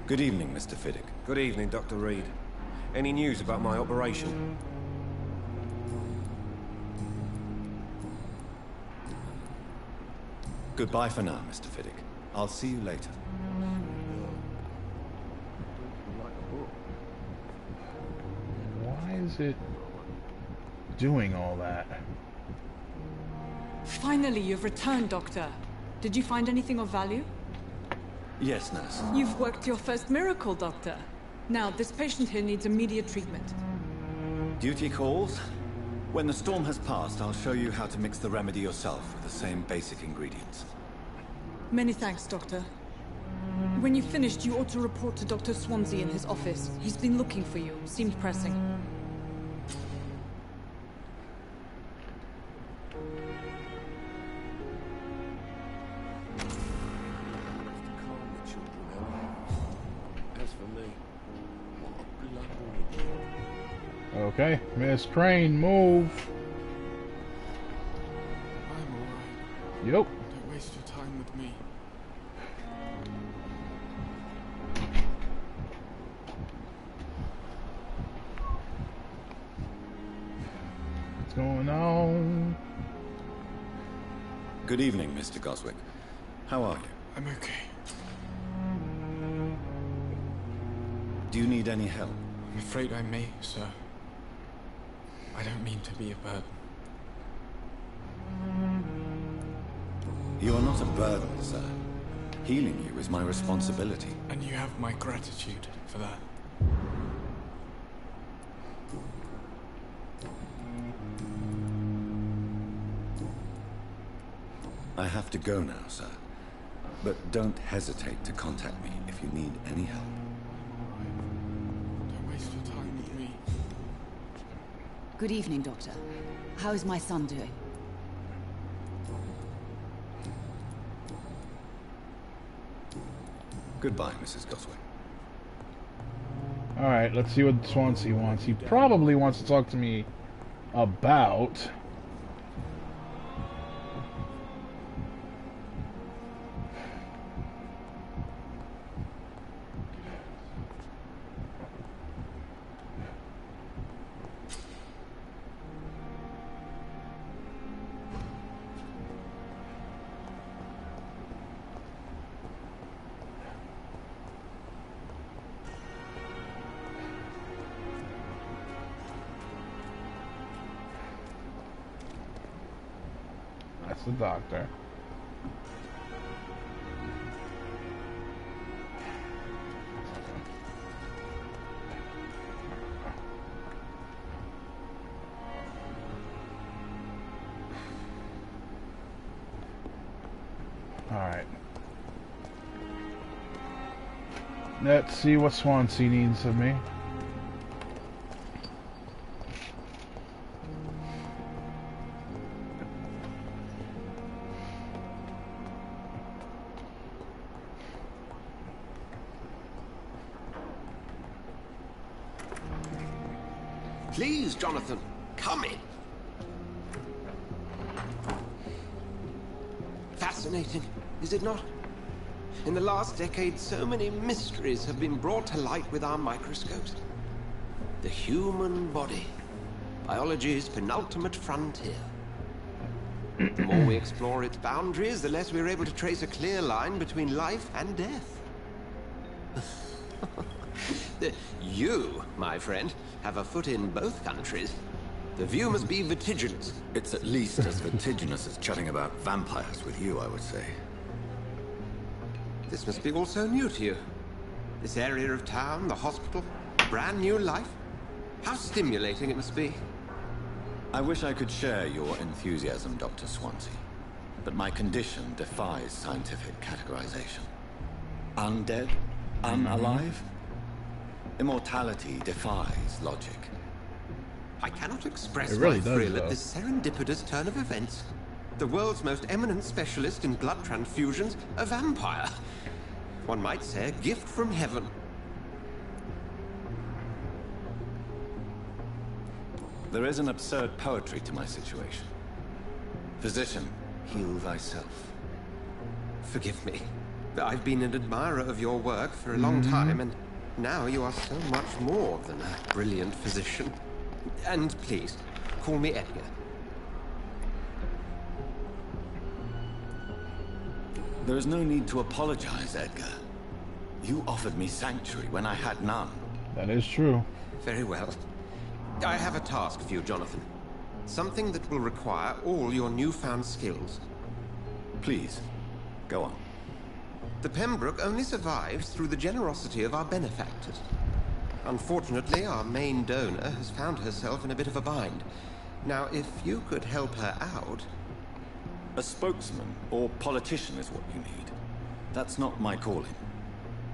Good evening, Mr. Fiddick. Good evening, Dr. Reed. Any news about my operation? Goodbye for now, Mr. Fiddick. I'll see you later. Why is it doing all that? Finally, you've returned, Doctor. Did you find anything of value? Yes, nurse. You've worked your first miracle, Doctor. Now, this patient here needs immediate treatment. Duty calls. When the storm has passed, I'll show you how to mix the remedy yourself with the same basic ingredients. Many thanks, Doctor. When you've finished, you ought to report to Dr. Swansea in his office. He's been looking for you. Seemed pressing. As for me, what a bloody idiot. Okay, Miss Crane, move. I'm alright. Yep. Don't waste your time with me. Good evening, Mr. Goswick. How are you? I'm okay. Do you need any help? I'm afraid I may, sir. I don't mean to be a burden. You are not a burden, sir. Healing you is my responsibility. And you have my gratitude for that. I have to go now, sir. But don't hesitate to contact me if you need any help. Don't waste your time with me. Good evening, Doctor. How is my son doing? Goodbye, Mrs. Goswick. Alright, let's see what Swansea wants. He probably wants to talk to me about... That's the doctor. Alright. Let's see what Swansea needs of me. Please, Jonathan, come in. Fascinating, is it not? In the last decade, so many mysteries have been brought to light with our microscopes. The human body, biology's penultimate frontier. The more we explore its boundaries, the less we're able to trace a clear line between life and death. You, my friend, have a foot in both countries. The view must be vertiginous. It's at least as vertiginous as chatting about vampires with you, I would say. This must be all so new to you. This area of town, the hospital, brand new life. How stimulating it must be. I wish I could share your enthusiasm, Dr. Swansea. But my condition defies scientific categorization. Undead? Unalive? Immortality defies logic. I cannot express really my thrill at this serendipitous turn of events. The world's most eminent specialist in blood transfusions, a vampire. One might say a gift from heaven. There is an absurd poetry to my situation. Physician, heal thyself. Forgive me. I've been an admirer of your work for a long time, and now you are so much more than a brilliant physician. And please, call me Edgar. There is no need to apologize, Edgar. You offered me sanctuary when I had none. That is true. Very well. I have a task for you, Jonathan. Something that will require all your newfound skills. Please, go on. The Pembroke only survives through the generosity of our benefactors. Unfortunately, our main donor has found herself in a bit of a bind. Now, if you could help her out... A spokesman or politician is what you need. That's not my calling.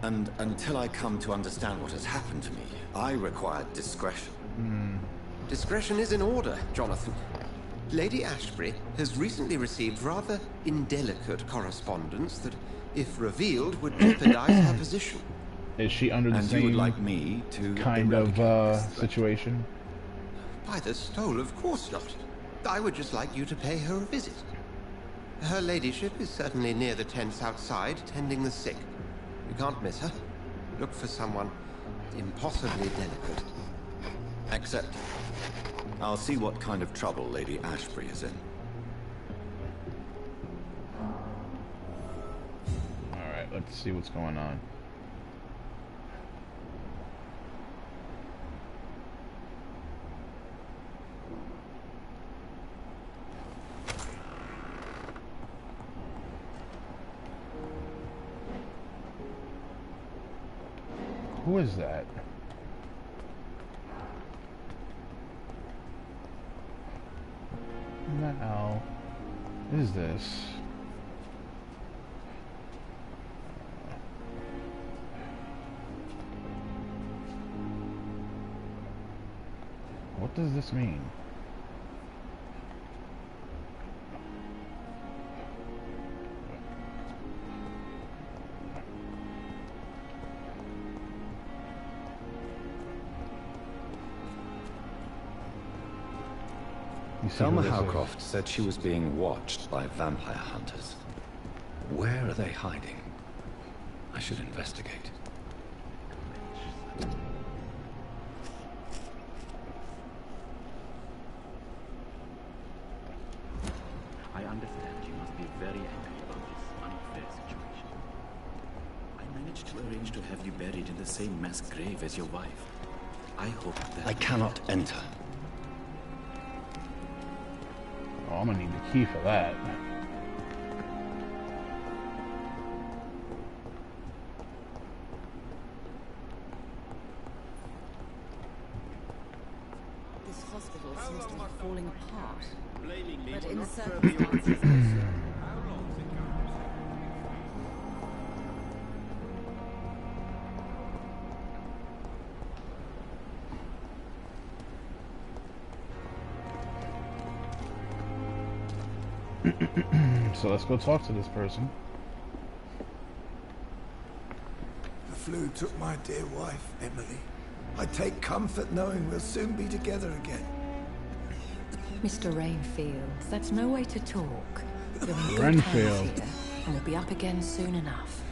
And until I come to understand what has happened to me, I require discretion. Discretion is in order, Jonathan. Lady Ashbury has recently received rather indelicate correspondence that, if revealed, would jeopardize her position. Is she under the and same you would like me to kind of situation? By the stole, of course not. I would just like you to pay her a visit. Her ladyship is certainly near the tents outside, tending the sick. You can't miss her. Look for someone impossibly delicate. Accept. I'll see what kind of trouble Lady Ashbury is in. Let's see what's going on. Who is that? What the hell is this? What does this mean? Selma Howcroft said she was being watched by vampire hunters. Where are they hiding? I should investigate. I understand you must be very angry about this unfair situation. I managed to arrange to have you buried in the same mass grave as your wife. I hope that... I cannot enter. Oh, I'm gonna need the key for that. This hospital seems to be falling apart. But in the circumstances... So let's go talk to this person. The flu took my dear wife, Emily. I take comfort knowing we'll soon be together again. Mr. Rainfield, that's no way to talk. You're in good Renfield. hands here, and we'll be up again soon enough.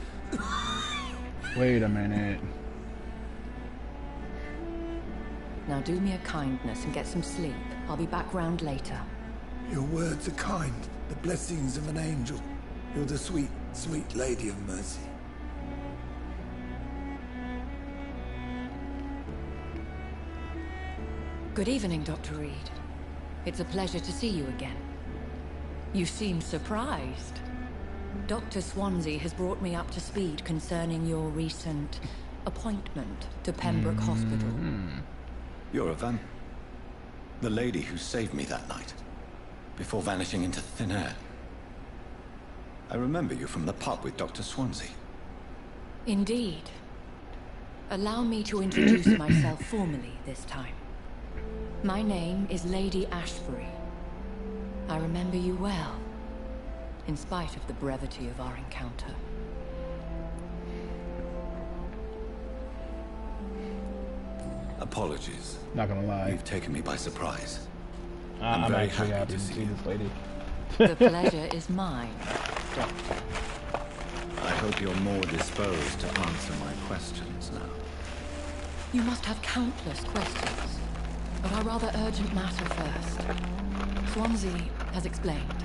Wait a minute. Now do me a kindness and get some sleep. I'll be back round later. Your words are kind, the blessings of an angel. You're the sweet, sweet Lady of Mercy. Good evening, Dr. Reed. It's a pleasure to see you again. You seem surprised. Dr. Swansea has brought me up to speed concerning your recent appointment to Pembroke Hospital. You're a vamp. The lady who saved me that night, before vanishing into thin air. I remember you from the pub with Dr. Swansea. Indeed. Allow me to introduce myself formally this time. My name is Lady Ashbury. I remember you well, in spite of the brevity of our encounter. Apologies. Not gonna lie. You've taken me by surprise. I'm very actually happy to to see this lady. The pleasure is mine, Doctor. I hope you're more disposed to answer my questions now. You must have countless questions, but a rather urgent matter first. Swansea has explained.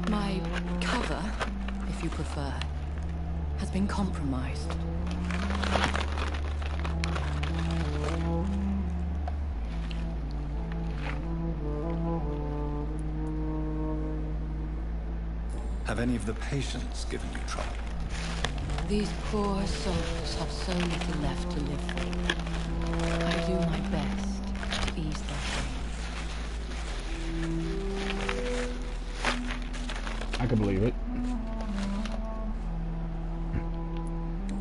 My cover, if you prefer, has been compromised. Have any of the patients given you trouble? These poor souls have so little left to live for. I do my best to ease their pain. I can believe it.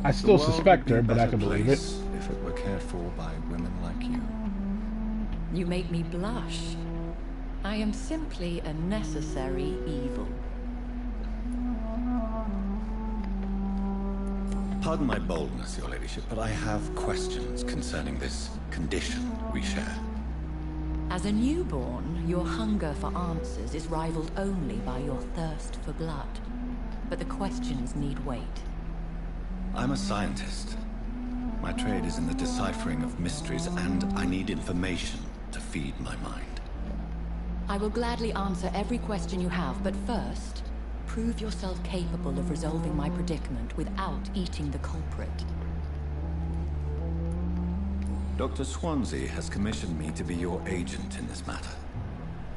I still suspect her, but I can believe it. If it were cared for by women like you. You make me blush. I am simply a necessary evil. Pardon my boldness, Your Ladyship, but I have questions concerning this condition we share. As a newborn, your hunger for answers is rivaled only by your thirst for blood. But the questions need weight. I'm a scientist. My trade is in the deciphering of mysteries, and I need information to feed my mind. I will gladly answer every question you have, but first, prove yourself capable of resolving my predicament without eating the culprit. Dr. Swansea has commissioned me to be your agent in this matter.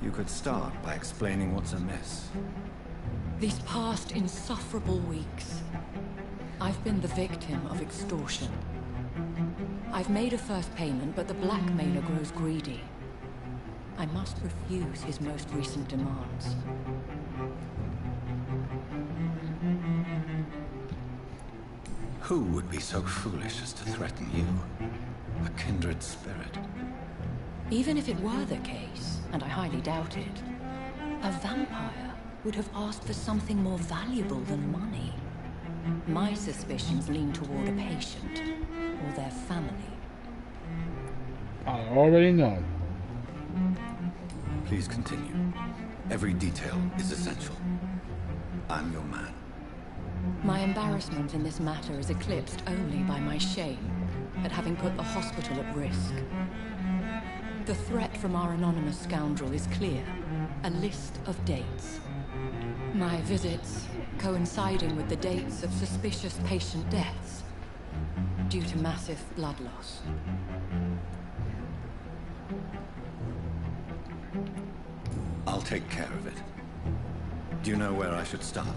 You could start by explaining what's amiss. These past insufferable weeks, I've been the victim of extortion. I've made a first payment, but the blackmailer grows greedy. I must refuse his most recent demands. Who would be so foolish as to threaten you? A kindred spirit. Even if it were the case, and I highly doubt it, a vampire would have asked for something more valuable than money. My suspicions lean toward a patient or their family. I already know. Please continue. Every detail is essential. I'm your man. My embarrassment in this matter is eclipsed only by my shame at having put the hospital at risk. The threat from our anonymous scoundrel is clear. A list of dates. My visits coinciding with the dates of suspicious patient deaths due to massive blood loss. I'll take care of it. Do you know where I should start?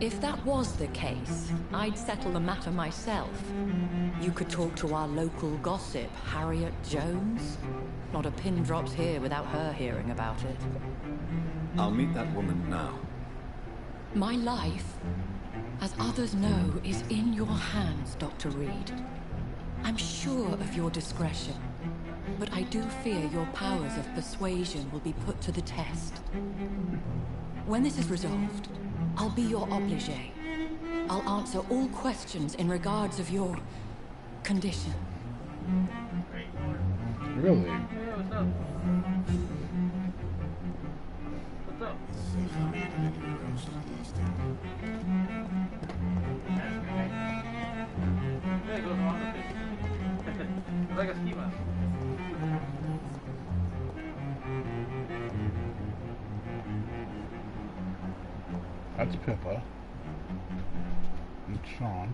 If that was the case, I'd settle the matter myself. You could talk to our local gossip, Harriet Jones. Not a pin drops here without her hearing about it. I'll meet that woman now. My life, as others know, is in your hands, Dr. Reed. I'm sure of your discretion, but I do fear your powers of persuasion will be put to the test. When this is resolved, I'll be your obligé. I'll answer all questions in regards of your condition. Really? That's Pippa. And Sean.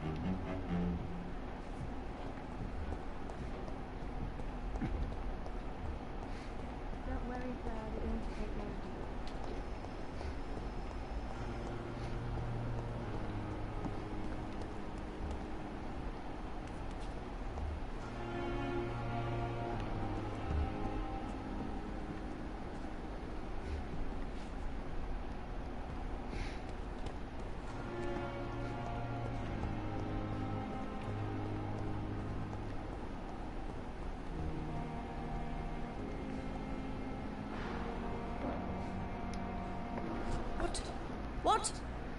Don't worry, sir. It won't take long.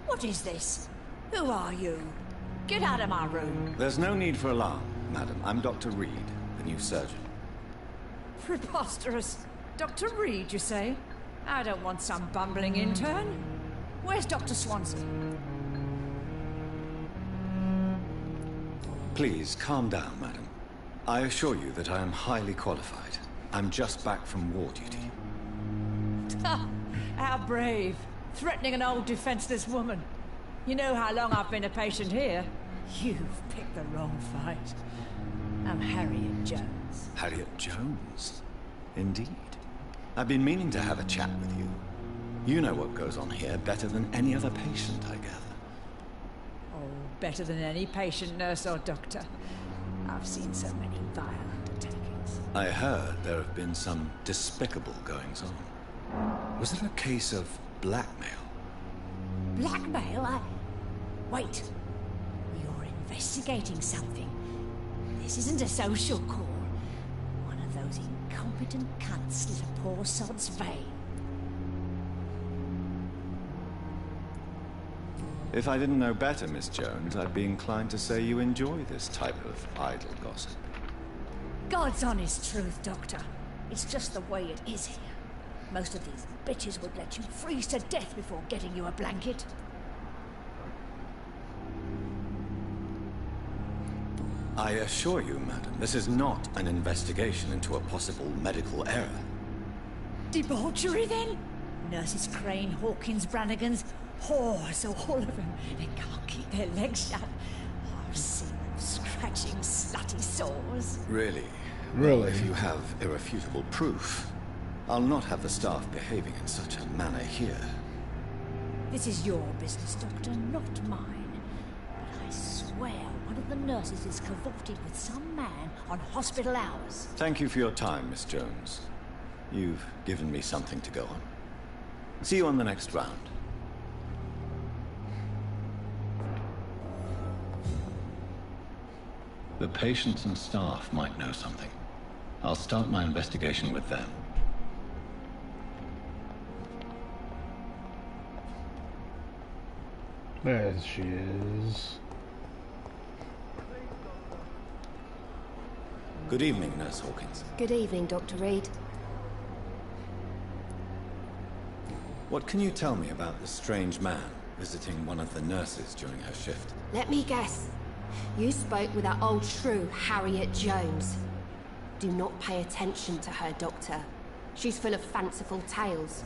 What is this? Who are you? Get out of my room. There's no need for alarm, madam. I'm Dr. Reed, the new surgeon. Preposterous. Dr. Reed, you say? I don't want some bumbling intern. Where's Dr. Swansea? Please, calm down, madam. I assure you that I am highly qualified. I'm just back from war duty. How brave. Threatening an old defenseless woman. You know how long I've been a patient here. You've picked the wrong fight. I'm Harriet Jones. Harriet Jones? Indeed. I've been meaning to have a chat with you. You know what goes on here better than any other patient, I gather. Oh, better than any patient, nurse or doctor. I've seen so many vile undertakings. I heard there have been some despicable goings-on. Was it a case of blackmail? Blackmail? Wait. You're investigating something. This isn't a social call. One of those incompetent cunts slit a poor sod's vein. If I didn't know better, Miss Jones, I'd be inclined to say you enjoy this type of idle gossip. God's honest truth, Doctor. It's just the way it is here. Most of these bitches would let you freeze to death before getting you a blanket. I assure you, madam, this is not an investigation into a possible medical error. Debauchery, then? Nurses Crane, Hawkins, Brannigans, Oh, so all of them, they can't keep their legs shut. I've seen them scratching slutty sores. Really? Really? Well, if you have irrefutable proof, I'll not have the staff behaving in such a manner here. This is your business, Doctor, not mine. But I swear one of the nurses is cavorted with some man on hospital hours. Thank you for your time, Miss Jones. You've given me something to go on. See you on the next round. The patients and staff might know something. I'll start my investigation with them. There she is. Good evening, Nurse Hawkins. Good evening, Dr. Reed. What can you tell me about the strange man visiting one of the nurses during her shift? Let me guess. You spoke with that old shrew, Harriet Jones. Do not pay attention to her, Doctor. She's full of fanciful tales.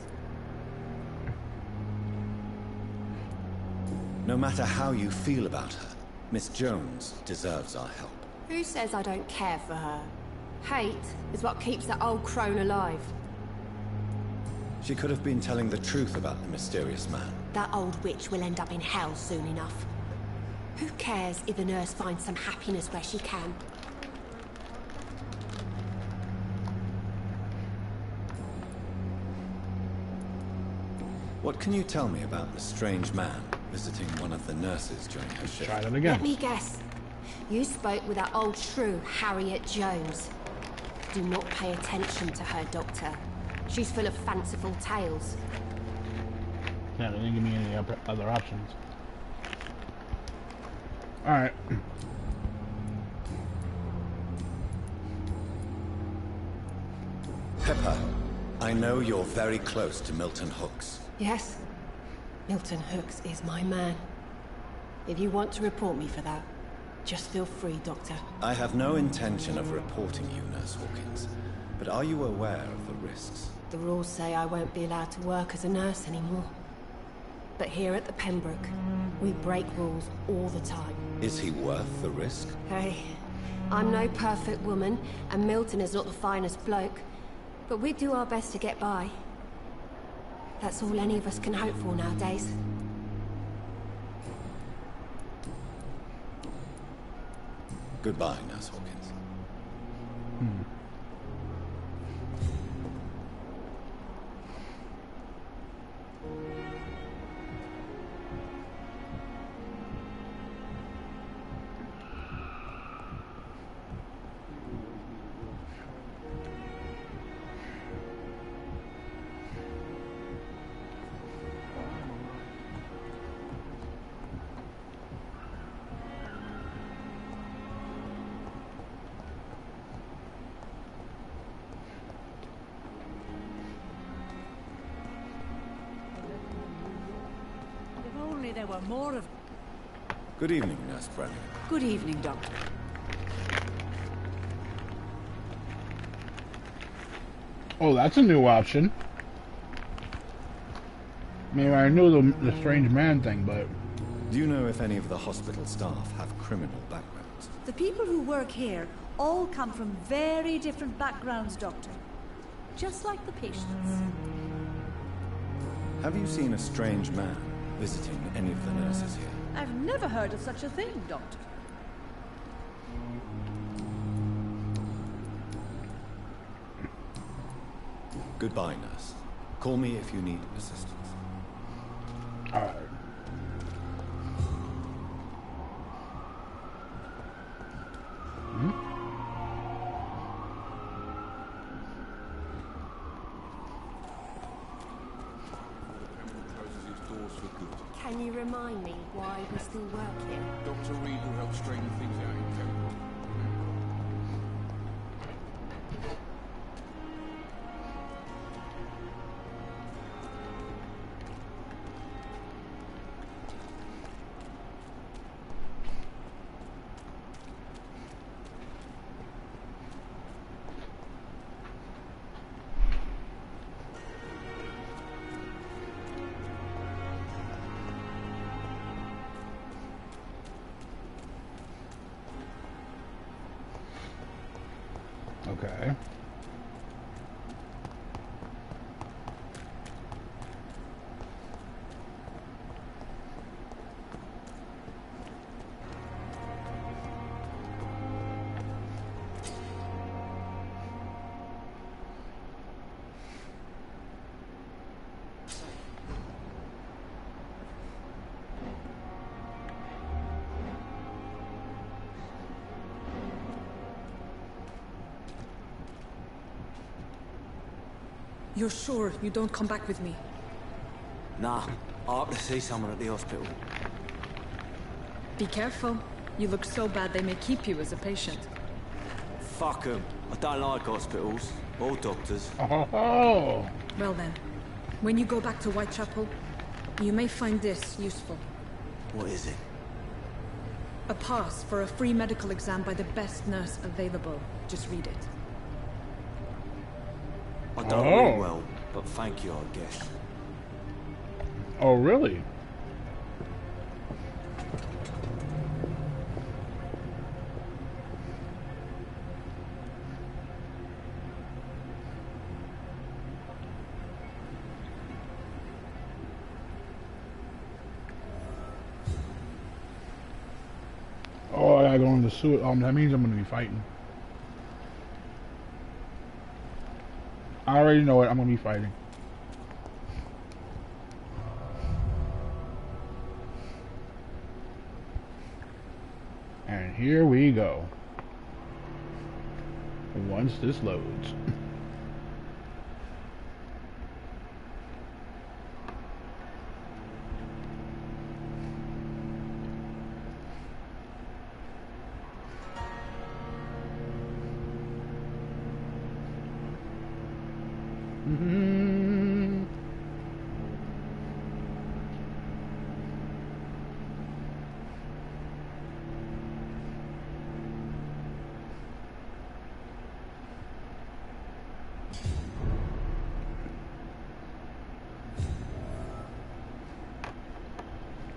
No matter how you feel about her, Miss Jones deserves our help. Who says I don't care for her? Hate is what keeps that old crone alive. She could have been telling the truth about the mysterious man. That old witch will end up in hell soon enough. Who cares if the nurse finds some happiness where she can? What can you tell me about the strange man visiting one of the nurses during her shift? Try that again. Let me guess. You spoke with that old shrew, Harriet Jones. Do not pay attention to her, Doctor. She's full of fanciful tales. Yeah, they didn't give me any other options. Alright. Pepper, I know you're very close to Milton Hooks. Yes? Milton Hooks is my man. If you want to report me for that, just feel free, Doctor. I have no intention of reporting you, Nurse Hawkins. But are you aware of the risks? The rules say I won't be allowed to work as a nurse anymore. But here at the Pembroke, we break rules all the time. Is he worth the risk? Hey, I'm no perfect woman, and Milton is not the finest bloke. But we do our best to get by. That's all any of us can hope for nowadays. Goodbye, Nurse Hawkins. If only there were more of... Good evening, Nurse Brennan. Good evening, Doctor. Oh, that's a new option. I mean, I knew the strange man thing, but... Do you know if any of the hospital staff have criminal backgrounds? The people who work here all come from very different backgrounds, Doctor. Just like the patients. Have you seen a strange man visiting any of the nurses here? I've never heard of such a thing, Doctor. Goodbye, nurse. Call me if you need assistance. Alright. Closes its doors for good. Can you remind me why we still work here? Dr. Reed will help straighten things out in Pembroke. Okay. You're sure you don't come back with me? Nah, I have to see someone at the hospital. Be careful. You look so bad they may keep you as a patient. Fuck 'em. I don't like hospitals. Or doctors. Oh. Well then, when you go back to Whitechapel, you may find this useful. What is it? A pass for a free medical exam by the best nurse available. Just read it. I don't read well, but thank you, I guess. Oh, really? Oh, I gotta go on the suit. That means I'm gonna be fighting. I already know it. I'm gonna be fighting. And here we go. Once this loads.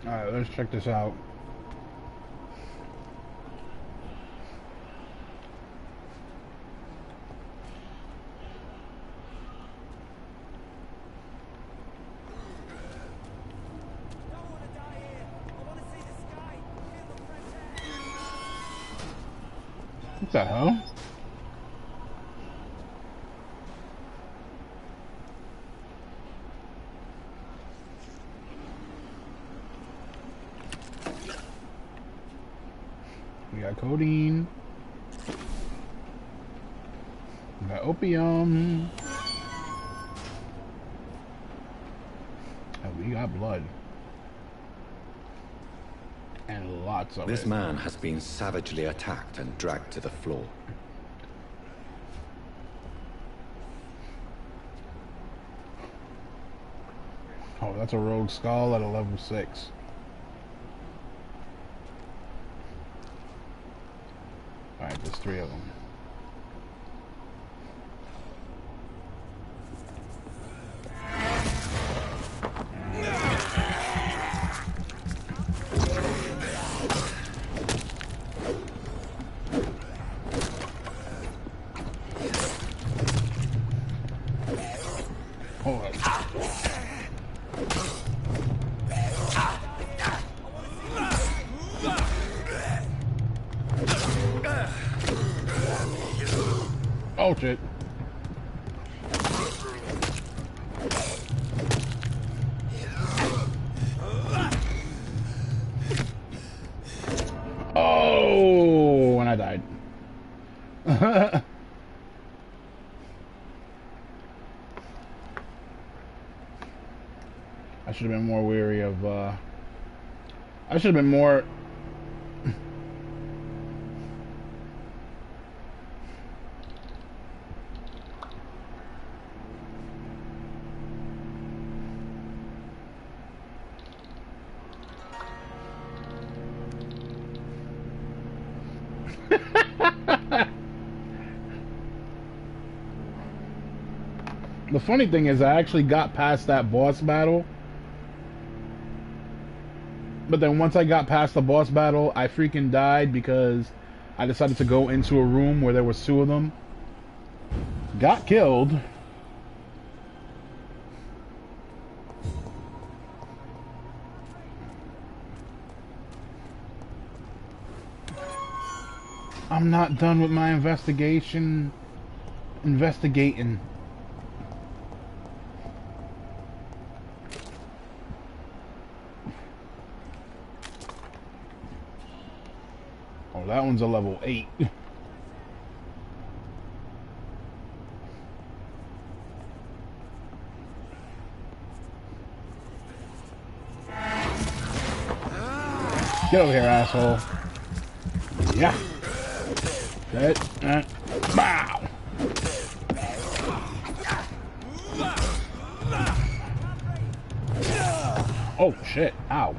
Alright, let's check this out. What the hell? We got codeine. We got opium. And we got blood. And lots of it. This man has been savagely attacked and dragged to the floor. Oh, that's a rogue skull at a level 6. Alright, there's 3 of them. Hold up. Oh shit. Oh, and I died. I should have been more wary of, I should have been more... The funny thing is I actually got past that boss battle. But then once I got past the boss battle, I freaking died because I decided to go into a room where there was 2 of them. got killed. I'm not done with my investigating. Oh, that one's a level 8. Get over here, asshole. Yeah. That. Bow. Oh, shit. Ow.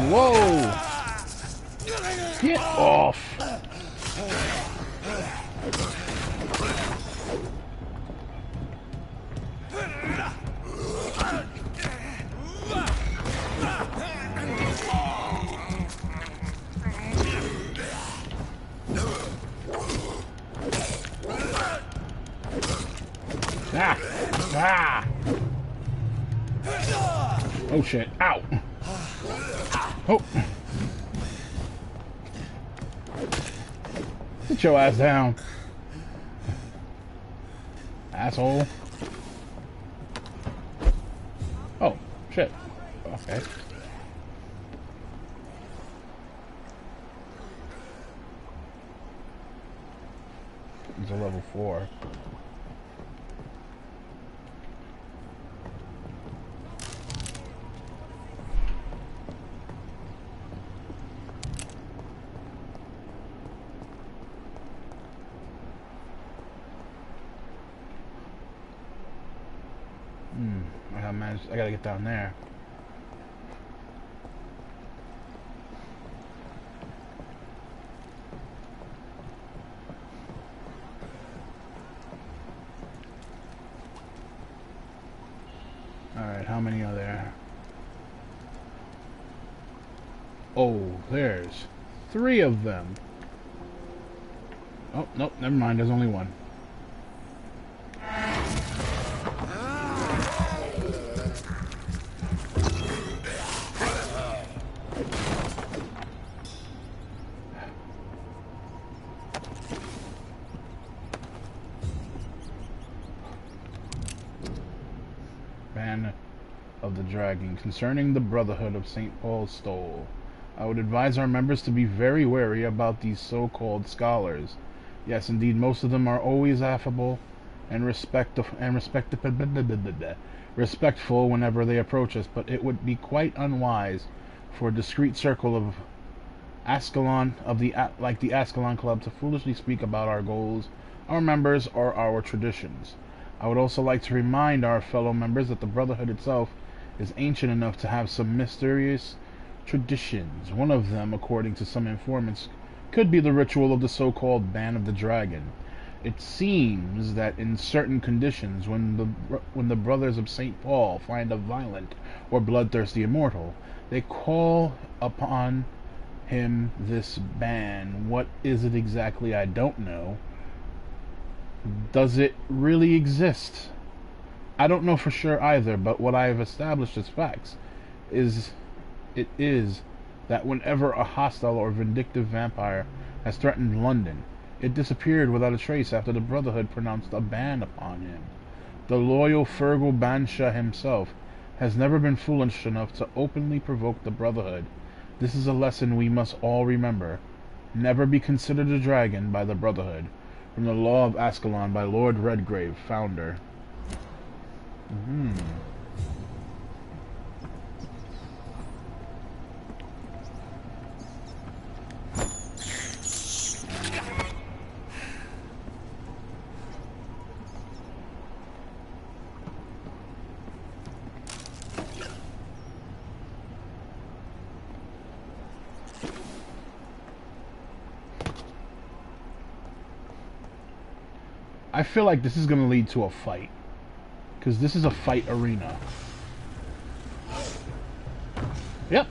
Whoa! Get off! Ah! Ah! Oh shit! Ow! Oh! Sit your ass down, asshole! Oh shit! Okay. He's a level 4. I gotta get down there. Alright, how many are there? Oh, there's 3 of them. Oh, nope, never mind, there's only 1. Of the Dragon. Concerning the Brotherhood of St. Paul's Stole, I would advise our members to be very wary about these so-called scholars. Yes, indeed, most of them are always affable and respectful whenever they approach us, but it would be quite unwise for a discreet circle of Ascalon, like the Ascalon Club, to foolishly speak about our goals, our members, or our traditions. I would also like to remind our fellow members that the Brotherhood itself is ancient enough to have some mysterious traditions. One of them, according to some informants, could be the ritual of the so-called Ban of the Dragon. It seems that in certain conditions, when the brothers of St. Paul find a violent or bloodthirsty immortal, they call upon him this ban. What is it exactly? I don't know. Does it really exist? I don't know for sure either, but what I have established as facts is that whenever a hostile or vindictive vampire has threatened London, it disappeared without a trace after the Brotherhood pronounced a ban upon him. The loyal Fergal Bansha himself has never been foolish enough to openly provoke the Brotherhood. This is a lesson we must all remember. Never be considered a dragon by the Brotherhood. From the Law of Ascalon by Lord Redgrave, founder. I feel like this is going to lead to a fight. Because this is a fight arena. Yep.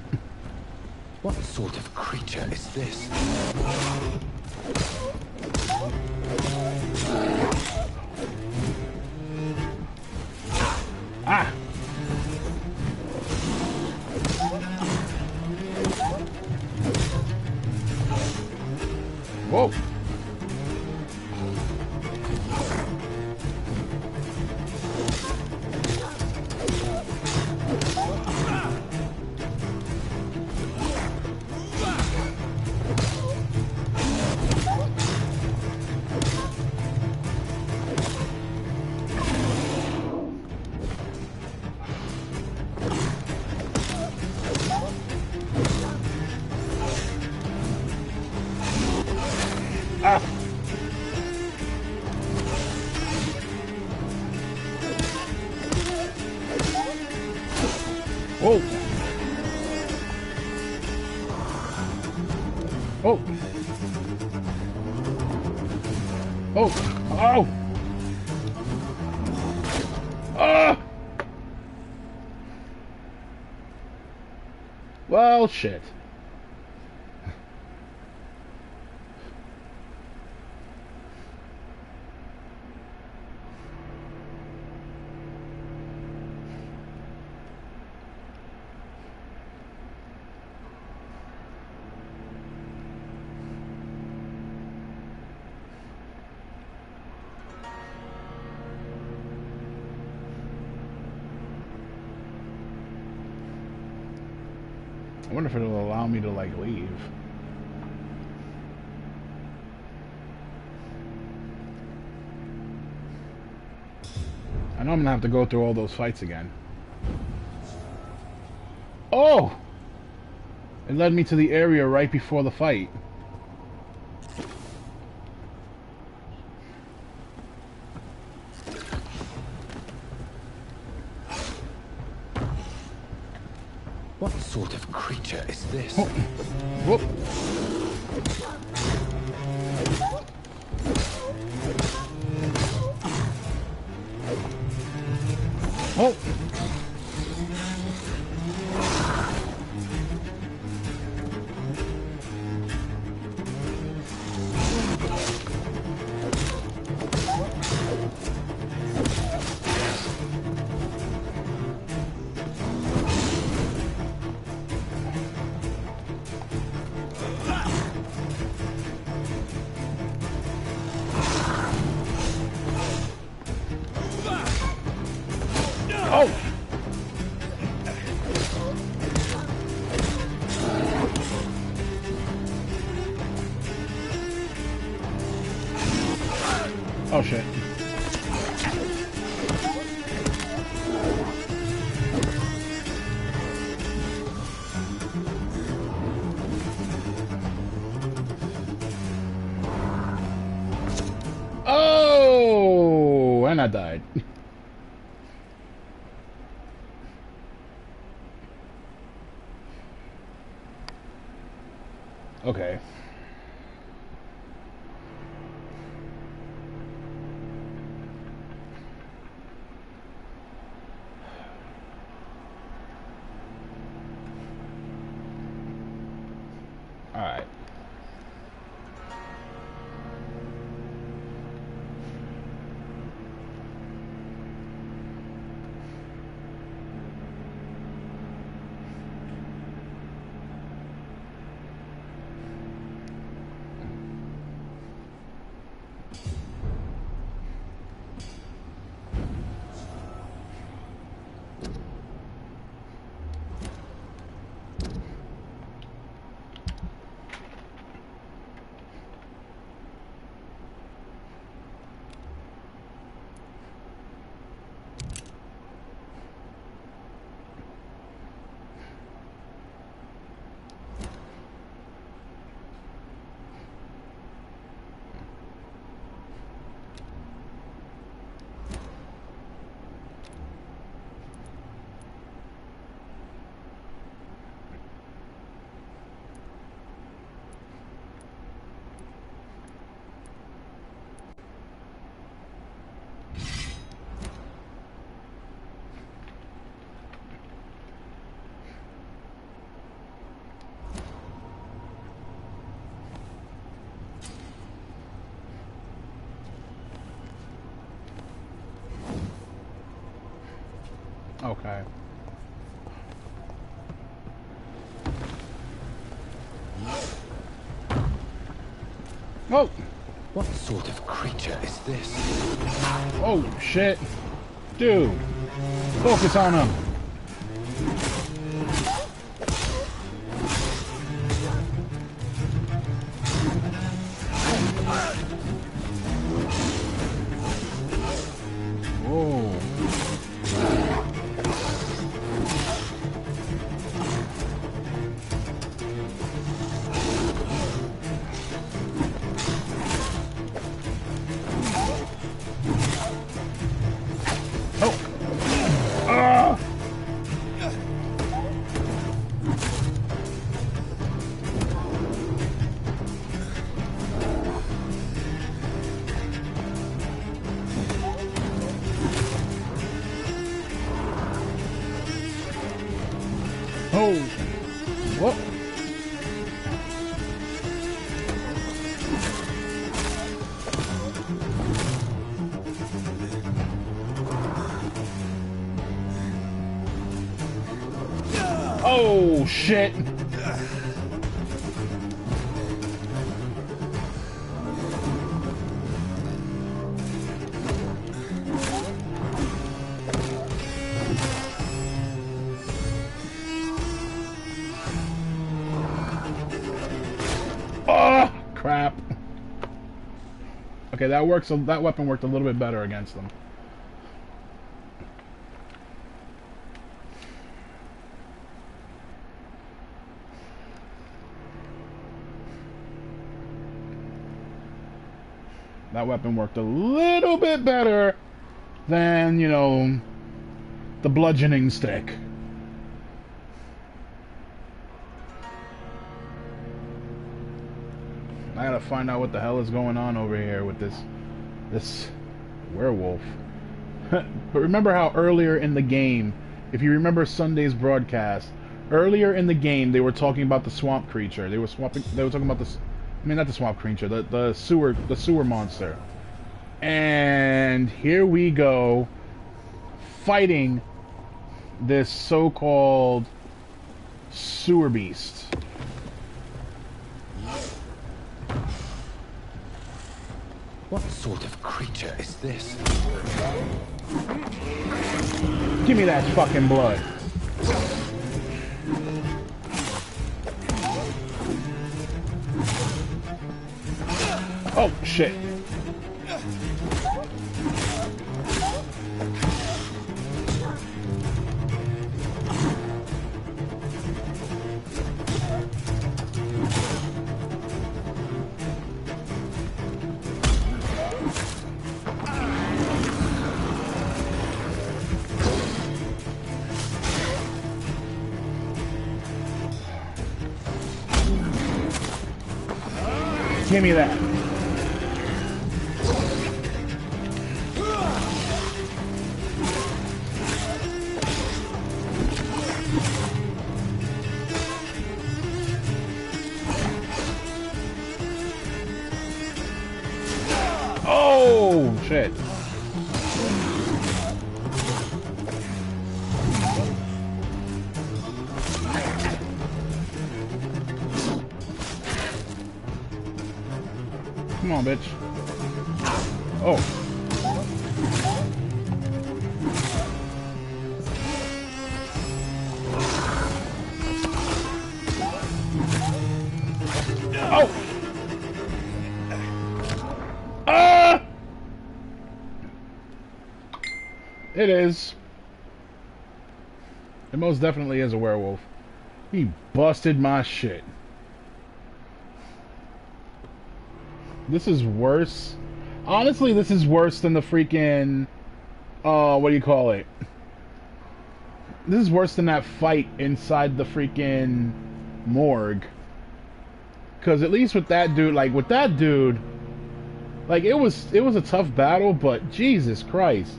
What sort of creature is this? Ah! Whoa! Ah! Whoa! Oh! Oh! Oh! Ah! Well, shit. I wonder if it'll allow me to, like, leave. I know I'm gonna have to go through all those fights again. Oh! It led me to the area right before the fight. What sort of creature is this? Oh. Whoop. Oh. Oh! Oh shit. Oh! And I died. Okay. All right. Okay. Oh! What sort of creature is this? Oh, shit. Dude. Focus on him. Whoa. Oh! What? Oh, shit! Oh, crap. Okay, that works. That weapon worked a little bit better against them. That weapon worked a little bit better than, you know, the bludgeoning stick. I gotta find out what the hell is going on over here with this werewolf. But remember how earlier in the game, if you remember Sunday's broadcast, earlier in the game they were talking about the swamp creature. They were talking about this. I mean, not the swamp creature, the sewer monster. And here we go, fighting this so-called sewer beast. What sort of creature is this? Give me that fucking blood. Oh, shit. Give me that. Oh, shit. Come on, bitch. Oh. Oh! Ah! It is. It most definitely is a werewolf. He busted my shit. This is worse. Honestly, this is worse than the freaking... what do you call it? This is worse than that fight inside the freaking morgue. Because at least with that dude, like, it was a tough battle, but Jesus Christ.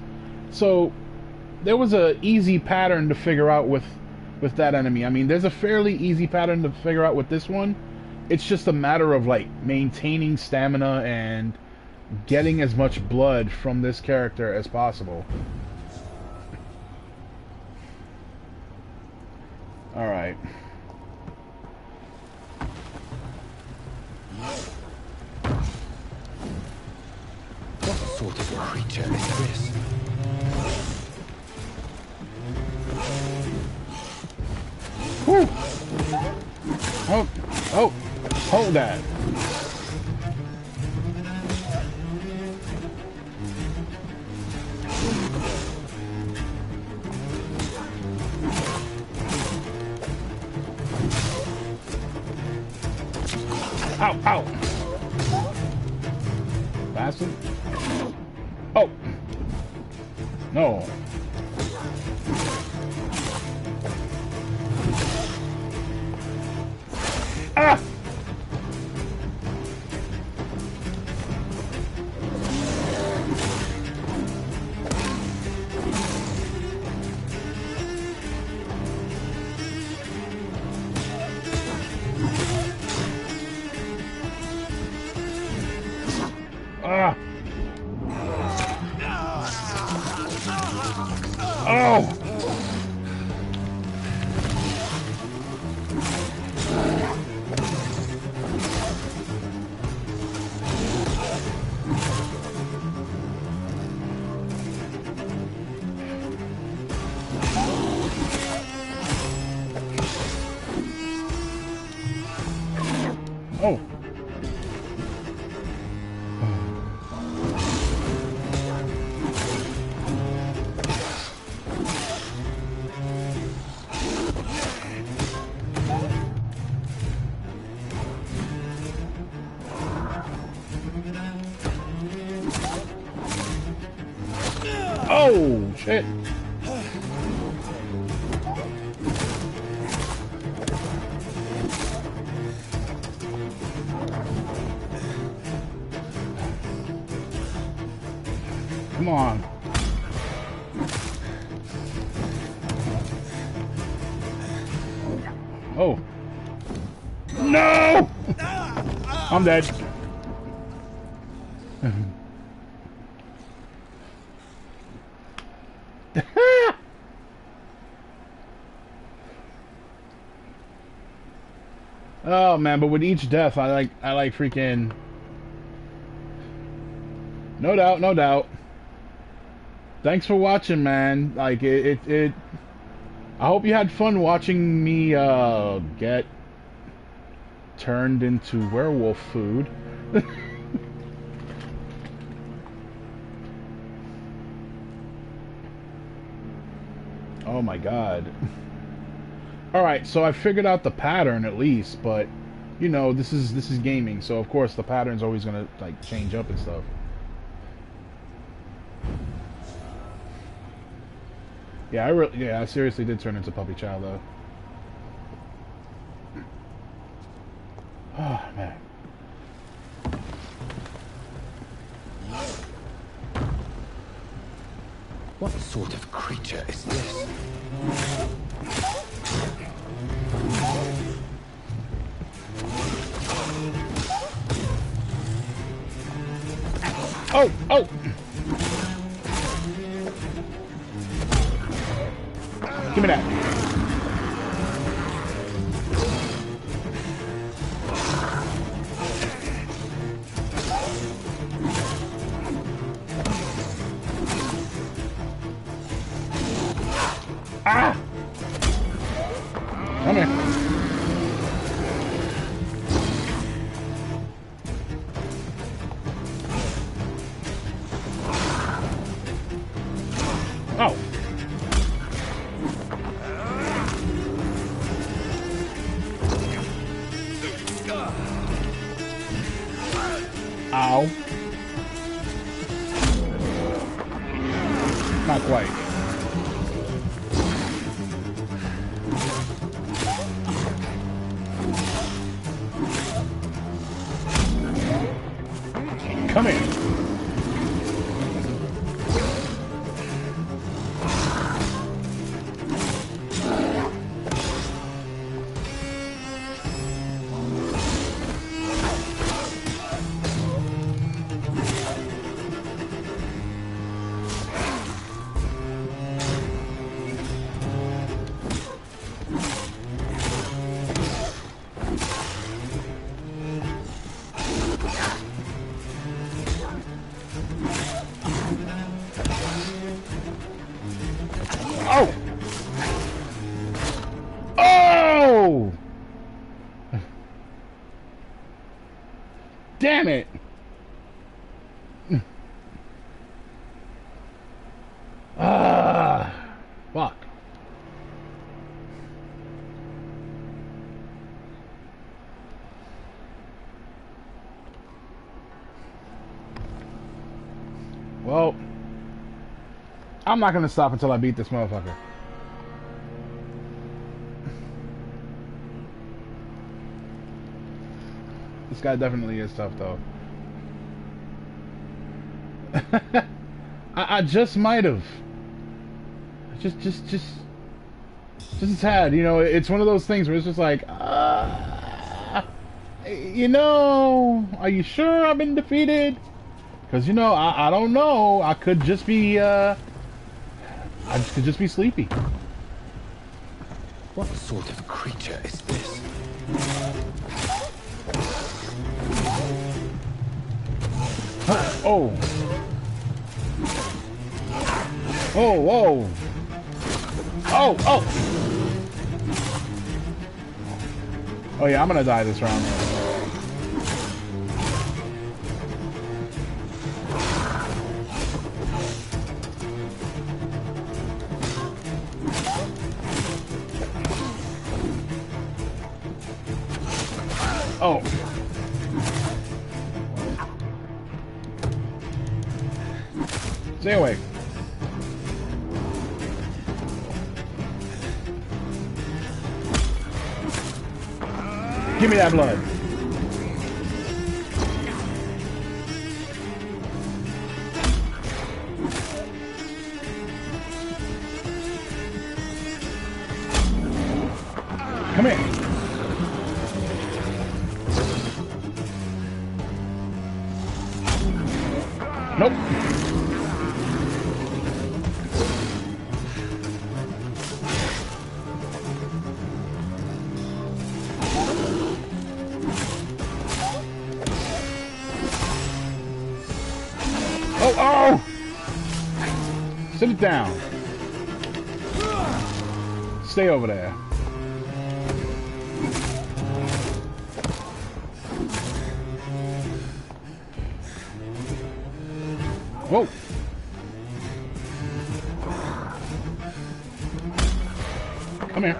So, there was a easy pattern to figure out with that enemy. I mean, there's a fairly easy pattern to figure out with this one. It's just a matter of, like, maintaining stamina and getting as much blood from this character as possible. All right. What sort of creature is this? Whew. Oh, oh, hold that. Ow, ow. Bastard. Oh. No. Ah! Ah! Oh! Oh. Oh, shit. Come on. Oh. No! I'm dead. Oh man, but with each death I like freaking. No doubt, no doubt. Thanks for watching, man. Like it I hope you had fun watching me get turned into werewolf food. Oh my god. Alright, so I figured out the pattern at least, but you know, this is gaming, so of course the pattern's always gonna like change up and stuff. Yeah, I seriously did turn into puppy child though. Oh man. What sort of creature is this? Oh, oh! Give me that. Ah! Come here. Oh. Ow. Not quite. Come here. damn it! Fuck. Well, I'm not gonna stop until I beat this motherfucker. This guy definitely is tough, though. I just might have. Just a tad. You know, it's one of those things where it's just like, you know, are you sure I've been defeated? Because, you know, I don't know. I could just be, I could just be sleepy. What sort of creature is this? Oh. Oh, whoa. Oh, oh. Oh, yeah, I'm gonna die this round. Oh. Stay away. Give me that blood. Come here. Nope. Oh! Sit it down. Stay over there. Whoa! Come here.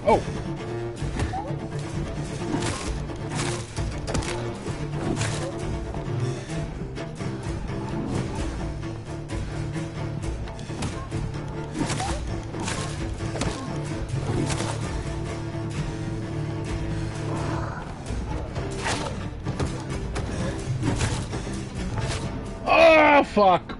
Oh! Oh, fuck.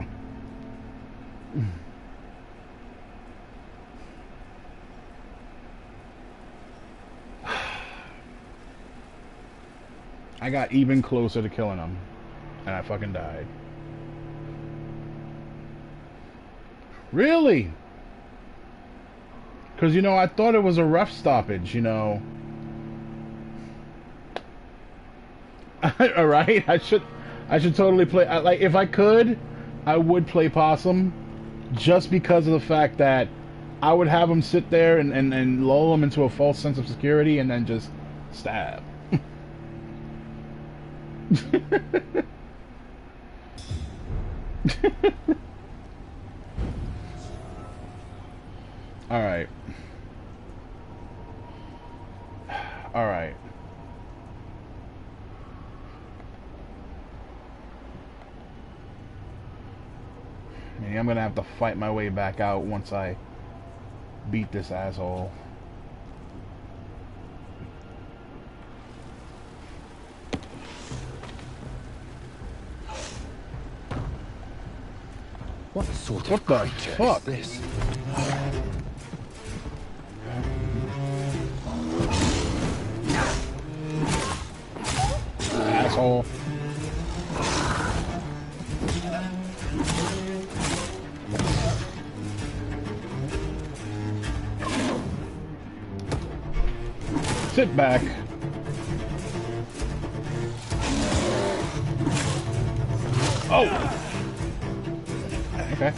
I got even closer to killing him, and I fucking died. Really? Because, you know, I thought it was a rough stoppage, you know. Alright, I should totally play, like, if I could, I would play Possum, just because of the fact that I would have him sit there and lull him into a false sense of security and then just stab. Alright. Alright. Maybe I'm gonna have to fight my way back out once I beat this asshole. What sort of creature is this? Asshole. Sit back. Oh! Okay.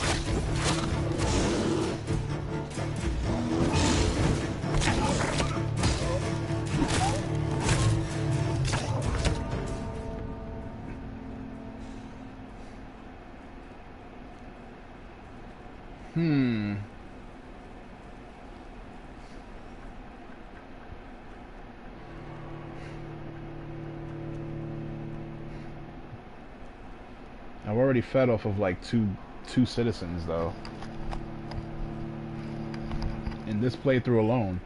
I've already fed off of like two citizens though. In this playthrough alone.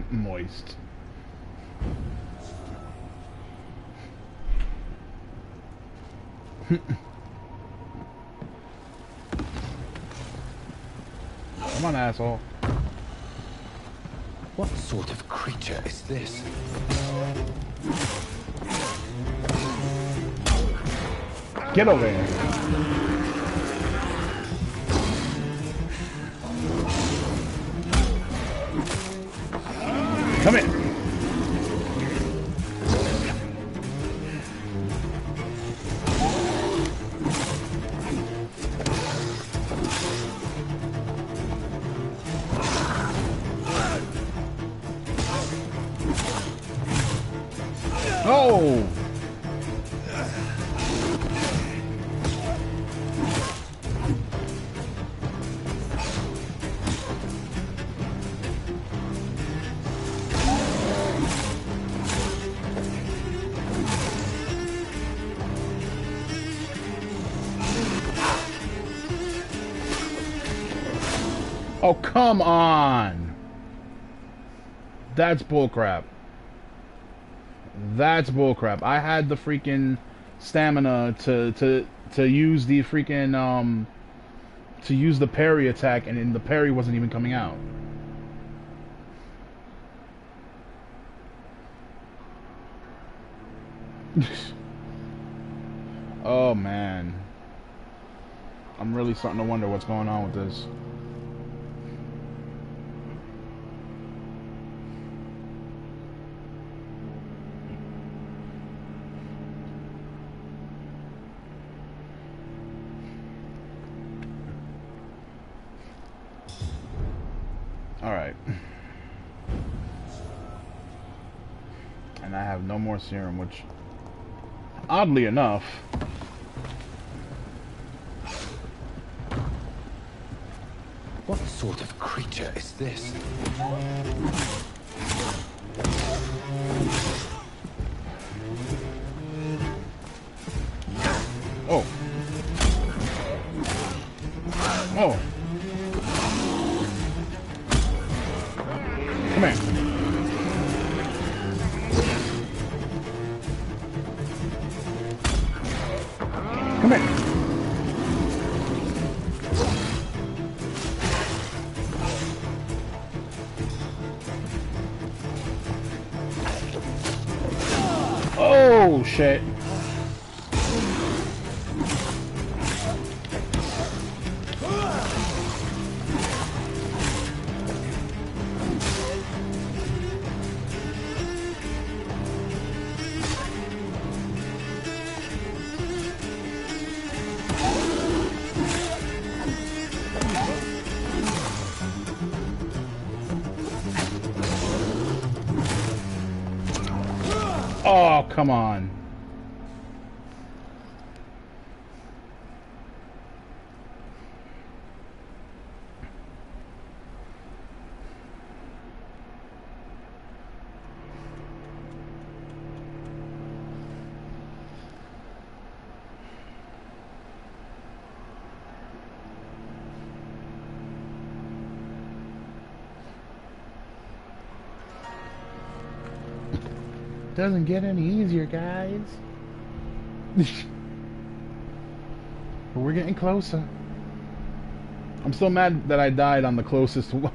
Moist. Come on, asshole. What sort of creature is this? Get over here. Come in. Oh! Oh, come on! That's bullcrap. That's bullcrap. I had the freaking stamina to use the freaking to use the parry attack, and then the parry wasn't even coming out. Oh man, I'm really starting to wonder what's going on with this. Alright. And I have no more serum, which, oddly enough, what sort of creature is this? Oh. Oh. Come here. Come here. Oh, shit. Oh, come on. Doesn't get any easier, guys. But we're getting closer. I'm still mad that I died on the closest one.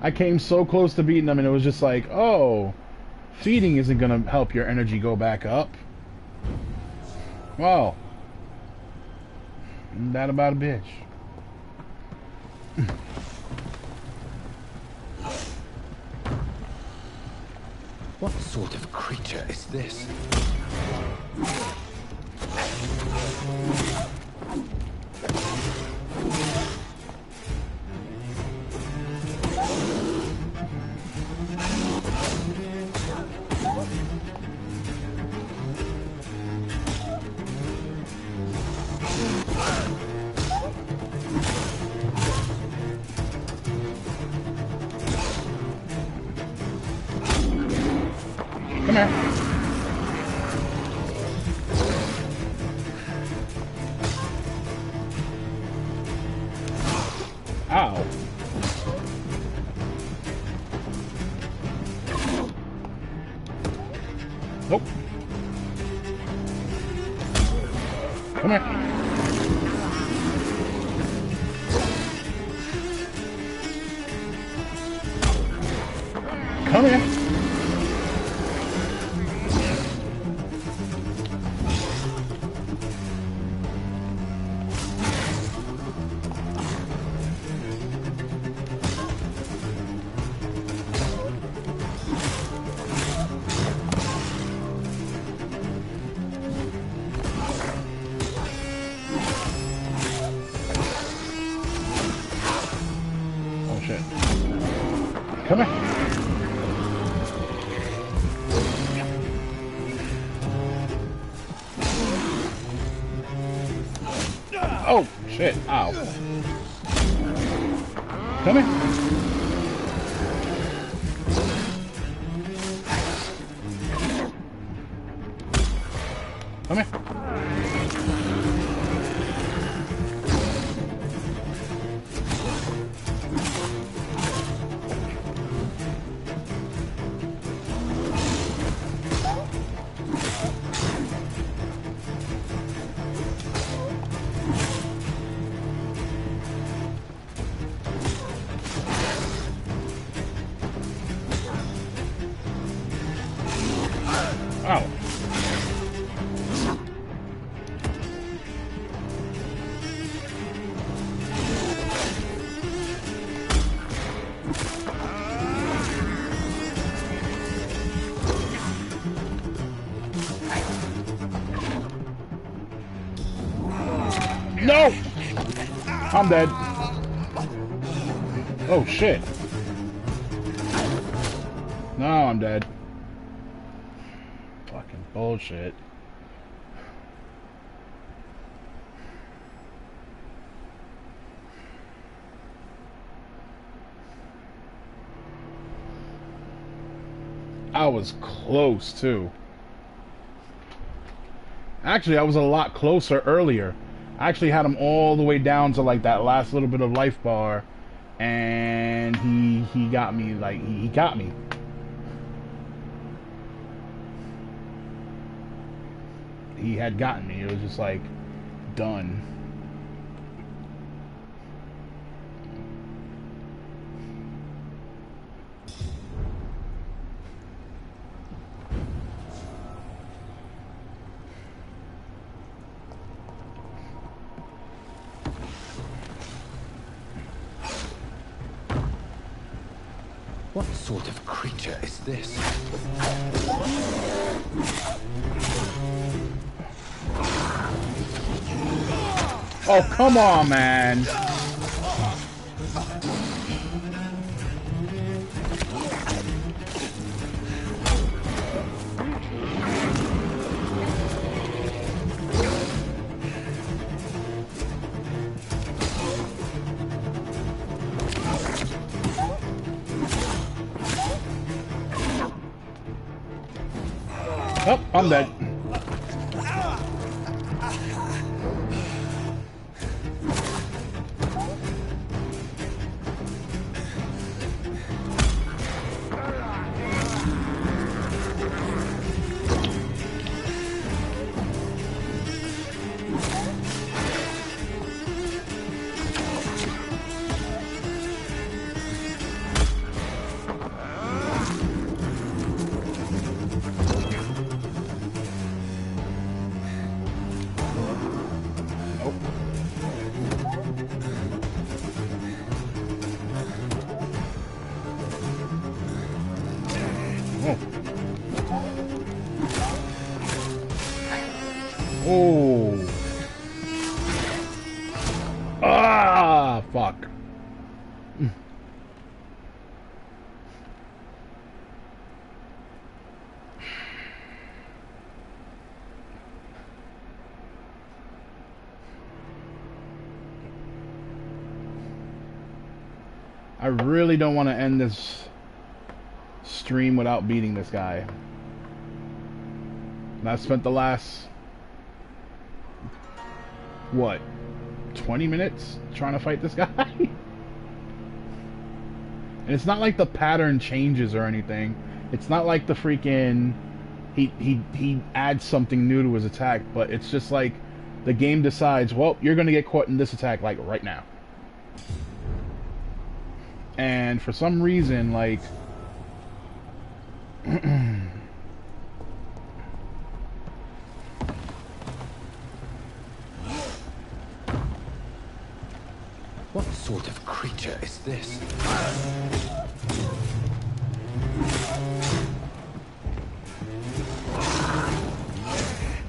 I came so close to beating them, and it was just like, oh, feeding isn't gonna help your energy go back up. Well, that about a bitch. What sort of creature is this? Come here. Ow. Nope. Come here. Come here. Oh shit. Come here. Oh, shit. Ow. Come here. Come here. Ow. No! I'm dead. Oh shit. No, I'm dead. Fucking bullshit. I was close too. Actually, I was a lot closer earlier. I actually had him all the way down to like that last little bit of life bar, and he got me. Like he got me. He had gotten me. It was just like done. What sort of creature is this? Oh, come on, man. Oh, I'm dead. Oh. Ah, fuck. I really don't want to end this stream without beating this guy. And I've spent the last, what, 20 minutes trying to fight this guy? And it's not like the pattern changes or anything. It's not like the freaking he adds something new to his attack, but it's just like the game decides, well, you're gonna get caught in this attack like right now. And for some reason, like what sort of creature is this?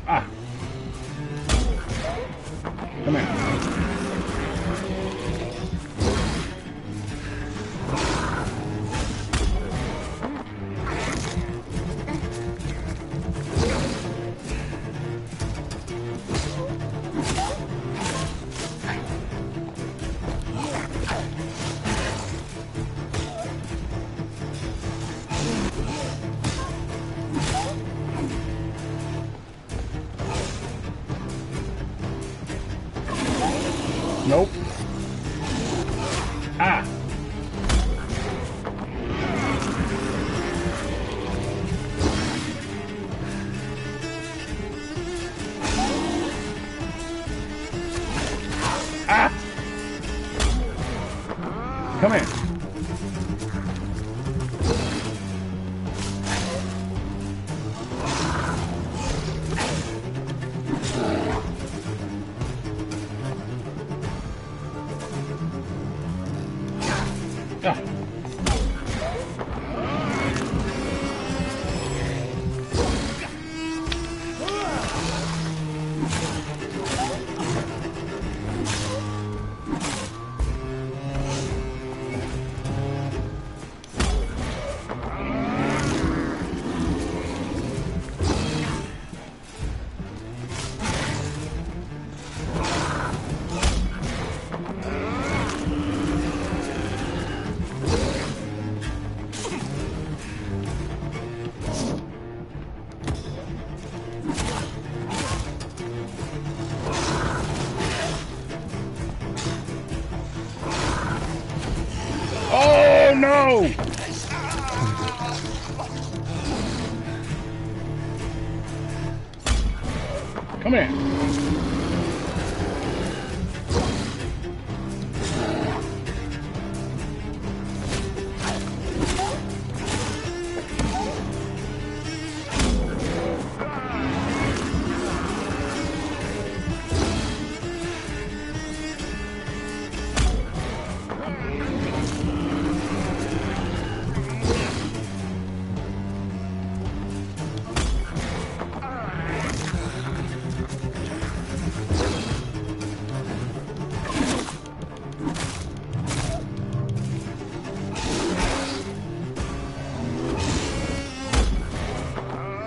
Ah. Come here. Nope. Ah. Ah. Come here. Oh no! Come here.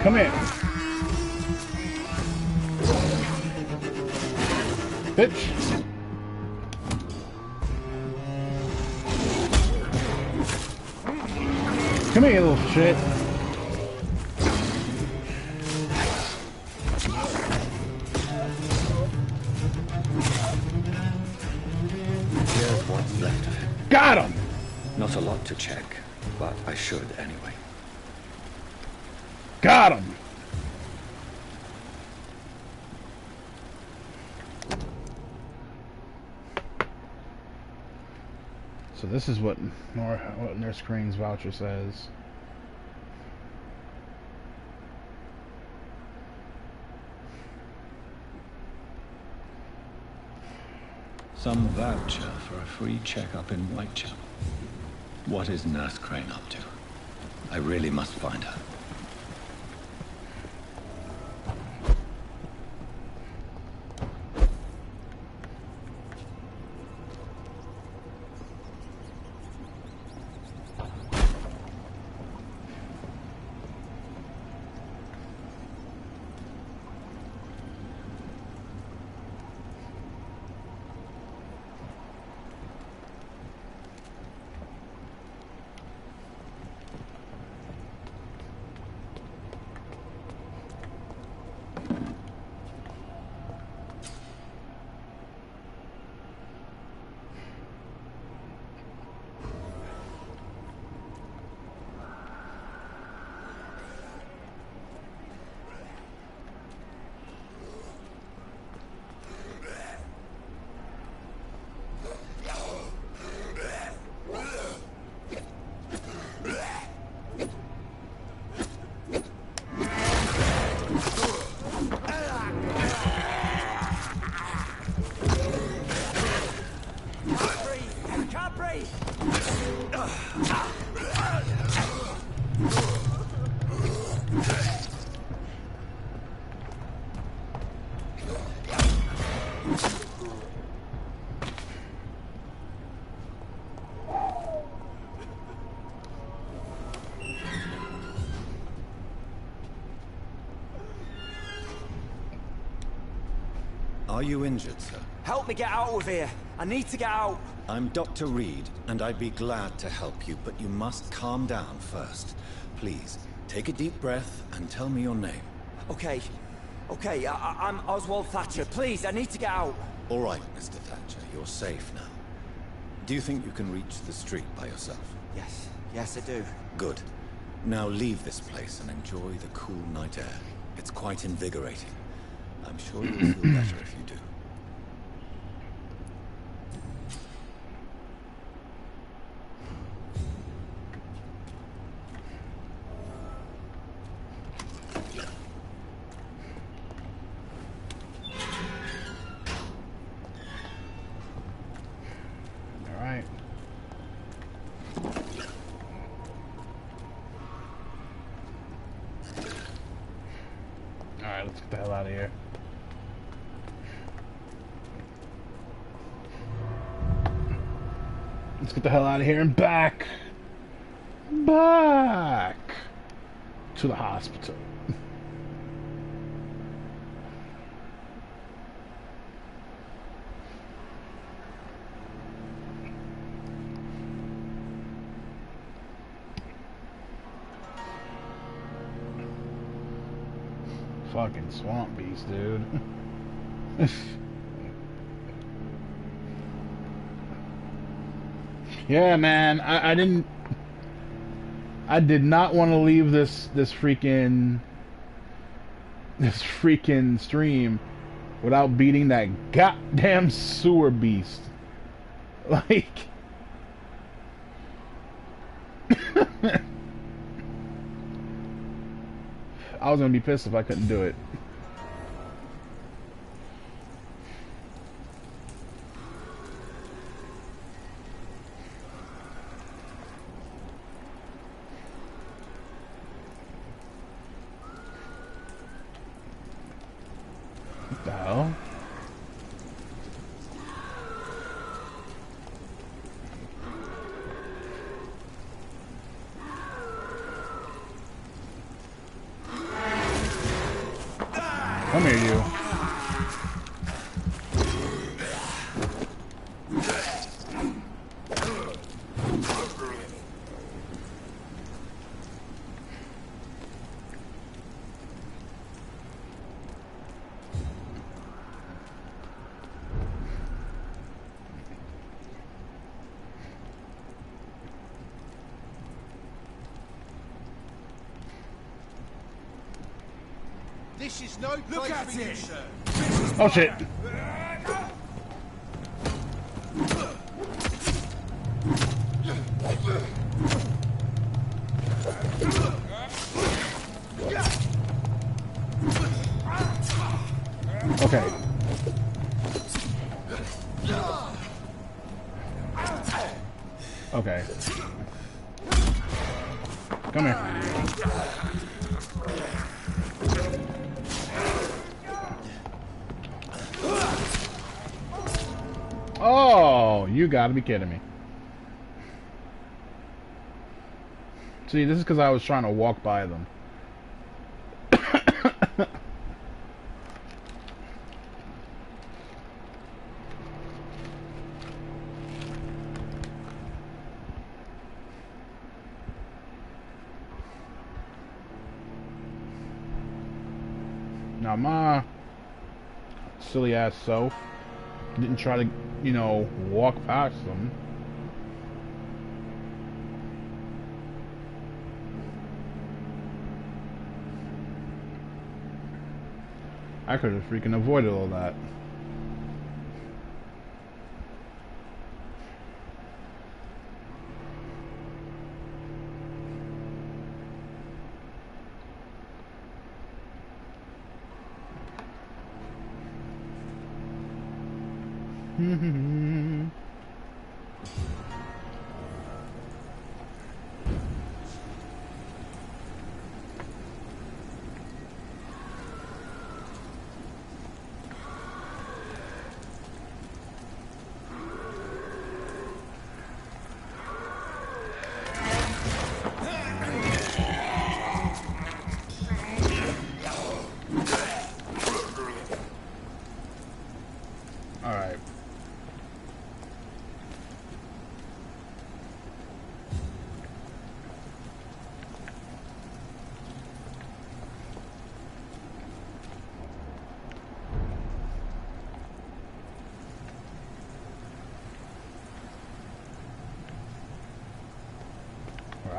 Come here. Bitch. Come here, you little shit. Here's what's left of him. Got him! Not a lot to check, but I should anyway. Got him! So this is what Nurse Crane's voucher says. Some voucher for a free checkup in Whitechapel. What is Nurse Crane up to? I really must find her. Are you injured, sir? Help me get out of here. I need to get out. I'm Dr. Reed, and I'd be glad to help you, but you must calm down first. Please, take a deep breath and tell me your name. Okay. I'm Oswald Thatcher. Please, I need to get out. All right, Mr. Thatcher, you're safe now. Do you think you can reach the street by yourself? Yes, I do. Good. Now leave this place and enjoy the cool night air. It's quite invigorating. I'm sure you'll feel better if you do. Alright, let's get the hell out of here. Let's get the hell out of here and back to the hospital. Fucking swamp beast, dude. Yeah, man, I did not want to leave this freaking stream without beating that goddamn sewer beast. Like I was gonna be pissed if I couldn't do it. What the hell? Come here, you. This is no place for you, sir. Oh shit. Okay. Okay. Come here. Oh, you gotta be kidding me. See, this is because I was trying to walk by them. Now my silly ass self didn't try to, you know, walk past them. I could have freaking avoided all that.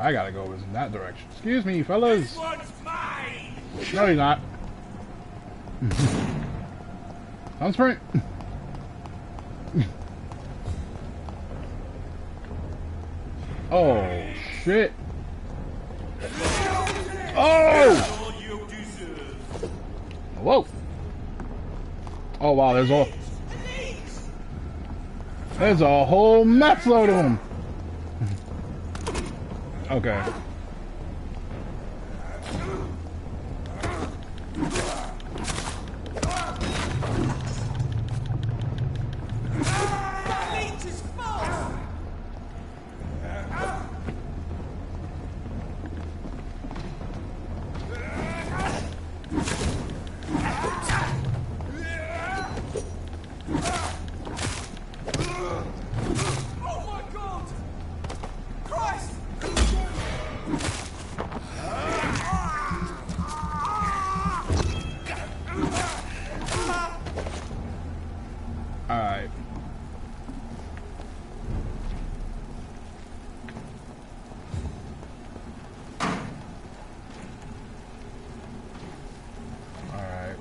I gotta go in that direction. Excuse me, fellas. This one's mine. No, you're not. On sprint. Oh shit. Oh! Whoa! Oh wow, there's a whole mess load of them. Okay. Alright. Alright.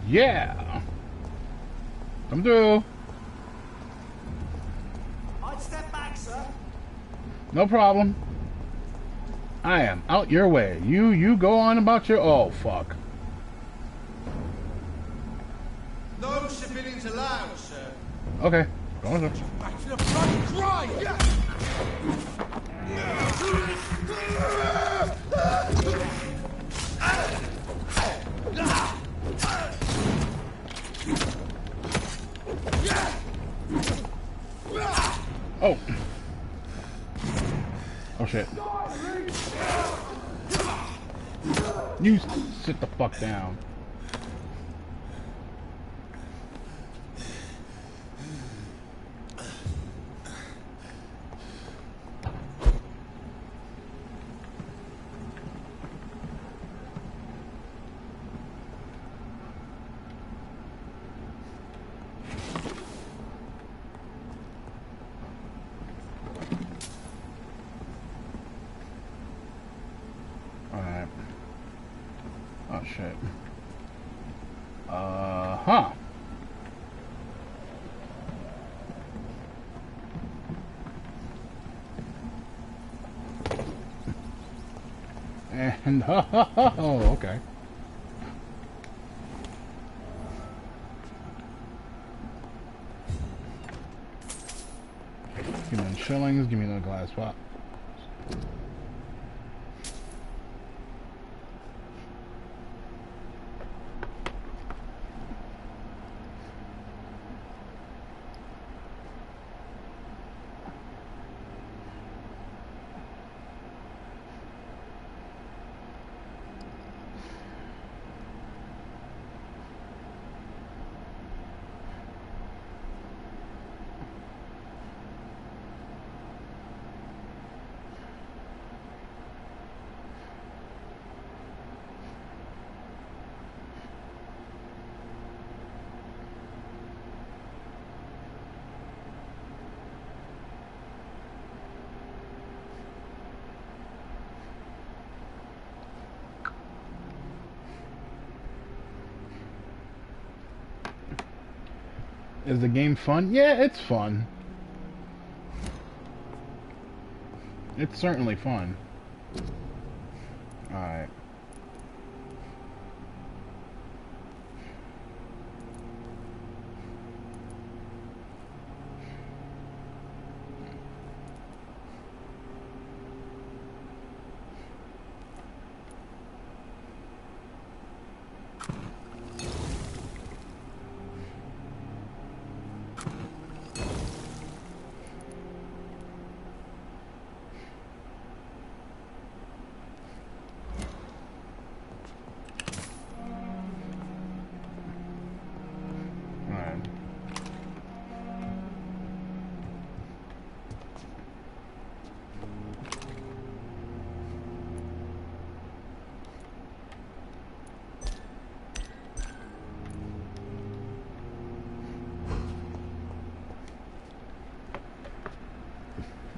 Yeah. Come through. I'd step back, sir. No problem. I am out your way. You go on about your... Oh, fuck. No civilians allowed, sir. Okay. Go on, sir. Back to the front, cry! Oh. Oh shit. You sit the fuck down. Alright. Oh shit. Huh. And oh, okay. Give me the shillings, give me the glass pot. Is the game fun? Yeah, it's fun. It's certainly fun. Alright.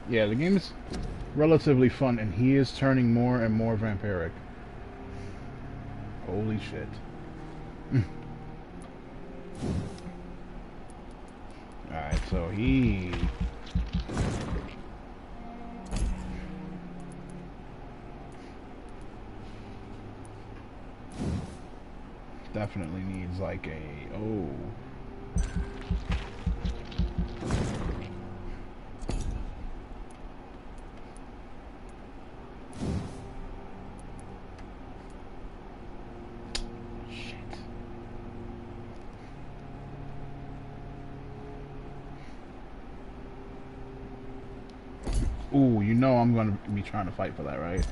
Yeah, the game is relatively fun, and he is turning more and more vampiric. Holy shit. Alright, so he... definitely needs like a... oh... Ooh, you know I'm gonna be trying to fight for that, right?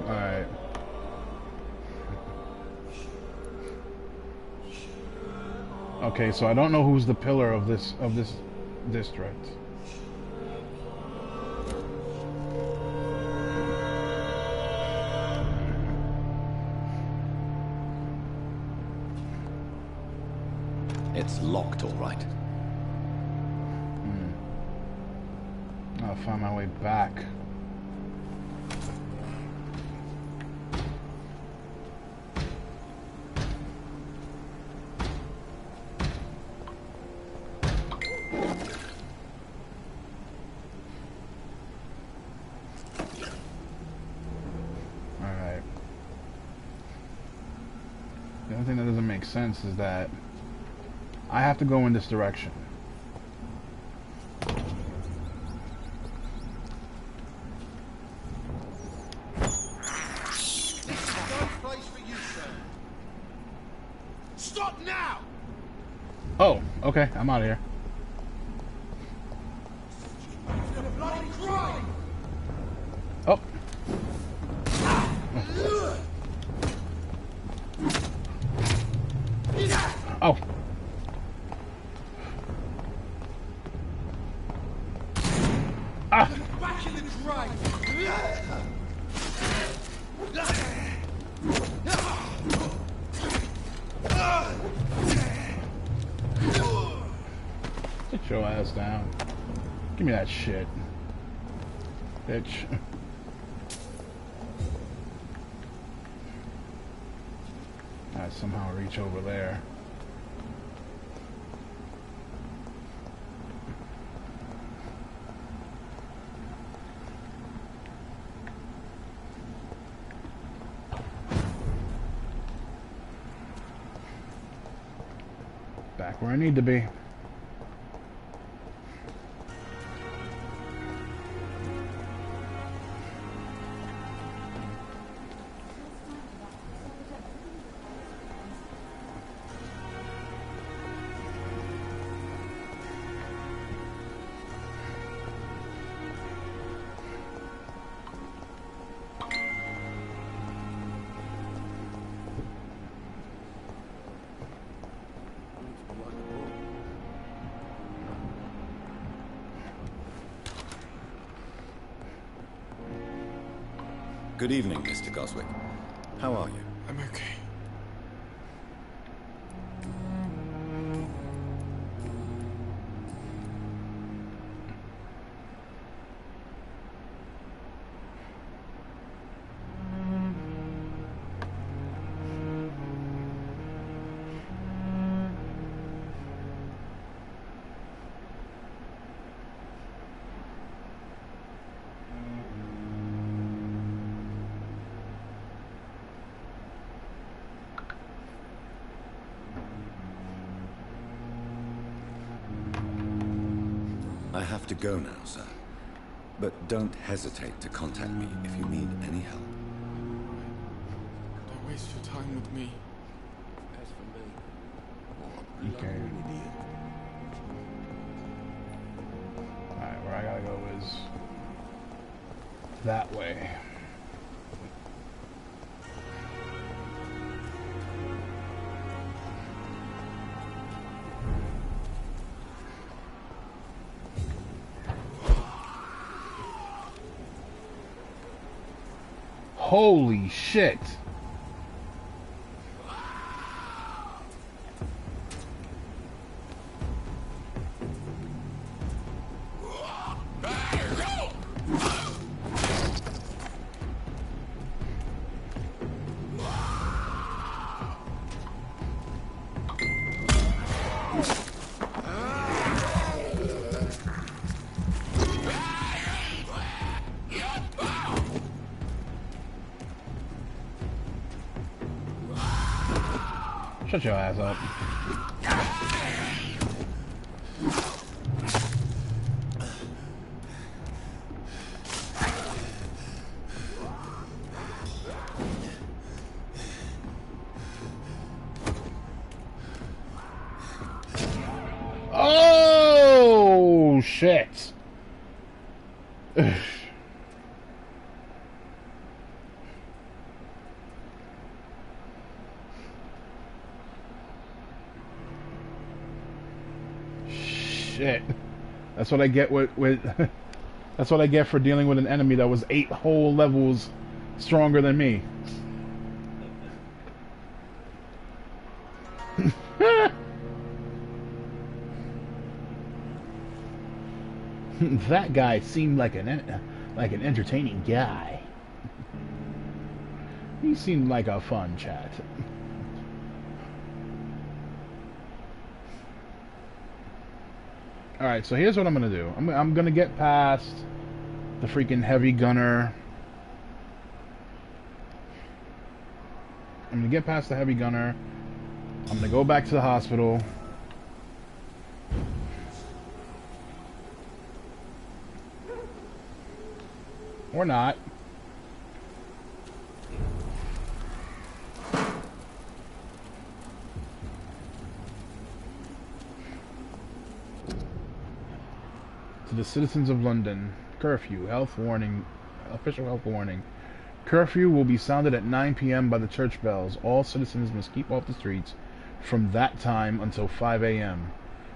Alright. Okay, so I don't know who's the pillar of this district. It's locked, all right. I'll find my way back. The only thing that doesn't make sense is that I have to go in this direction. Stop now! Oh, okay, I'm out of here. Oh. Oh. Ah. Back in the grave. Sit your ass down. Give me that shit, bitch. I somehow reach over there. Back where I need to be. Good evening, Mr. Goswick. How are you? I'm okay. I have to go now, sir. But don't hesitate to contact me if you need any help. Don't waste your time with me. As for me, Okay. Alright, where I gotta go is... that way. Holy shit. Shut your ass up. Oh shit. Shit. That's what I get with that's what I get for dealing with an enemy that was 8 whole levels stronger than me. That guy seemed like an entertaining guy. He seemed like a fun chat. Alright, so here's what I'm gonna do. I'm gonna get past the freaking heavy gunner. I'm gonna get past the heavy gunner. I'm gonna go back to the hospital. Or not. To the citizens of London, curfew, health warning, official health warning. Curfew will be sounded at 9 p.m. by the church bells. All citizens must keep off the streets from that time until 5 a.m.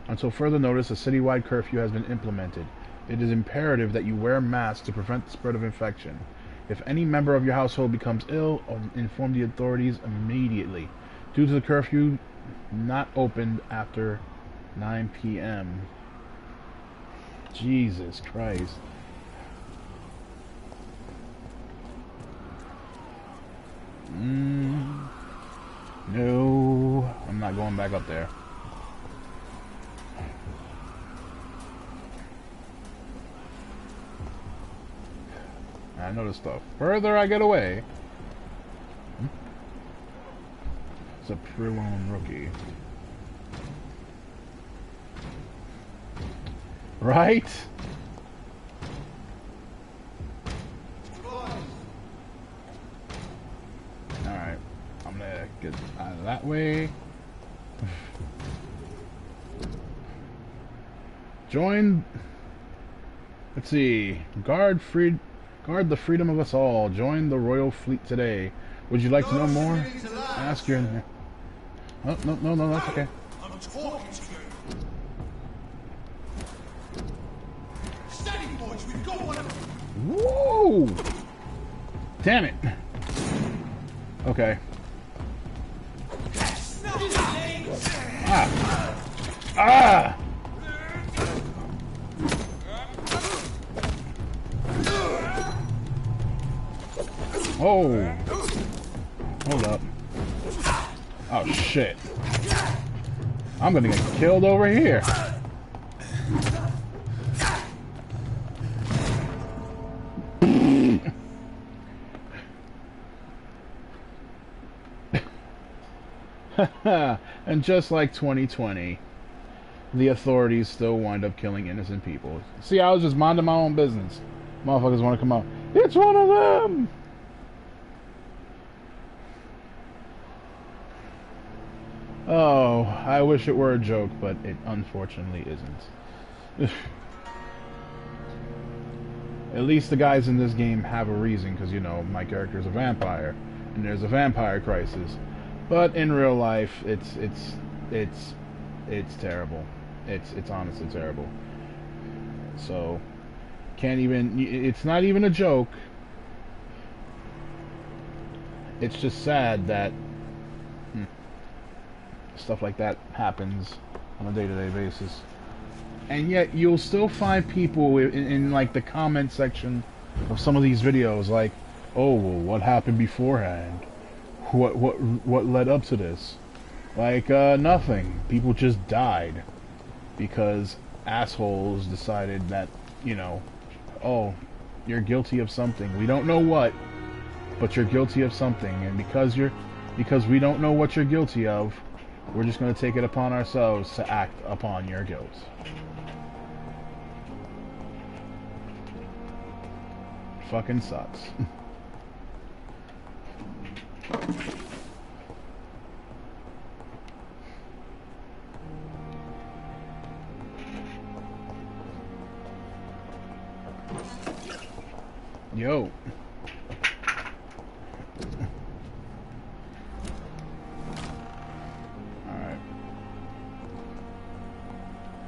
Until further notice, a citywide curfew has been implemented. It is imperative that you wear masks to prevent the spread of infection. If any member of your household becomes ill, inform the authorities immediately. Due to the curfew not opened after 9 p.m. Jesus Christ. No, I'm not going back up there. I noticed the further I get away, it's a Prelone rookie. Right? Alright, I'm gonna get out of that way. Join. Let's see. Guard the freedom of us all. Join the royal fleet today. Would you like to know more? Ask your. Oh, no, that's okay. I'm talking to you. Steady, boys. We've got one of them. Whoa! Damn it. Okay. Ah! Oh! Hold up. Oh shit. I'm gonna get killed over here. And just like 2020, the authorities still wind up killing innocent people. See, I was just minding my own business. Motherfuckers want to come out. It's one of them! Oh, I wish it were a joke, but it unfortunately isn't. At least the guys in this game have a reason, because, you know, my character's a vampire, and there's a vampire crisis. But in real life, it's terrible. It's honestly terrible. So, can't even, it's not even a joke. It's just sad that stuff like that happens on a day-to-day basis. And yet, you'll still find people in like the comment section of some of these videos, like, "Oh, well, what happened beforehand? What led up to this?" Like, nothing. People just died because assholes decided that, you know, "Oh, you're guilty of something. We don't know what, but you're guilty of something, and because we don't know what you're guilty of, we're just going to take it upon ourselves to act upon your guilt." Fucking sucks. Yo. Alright.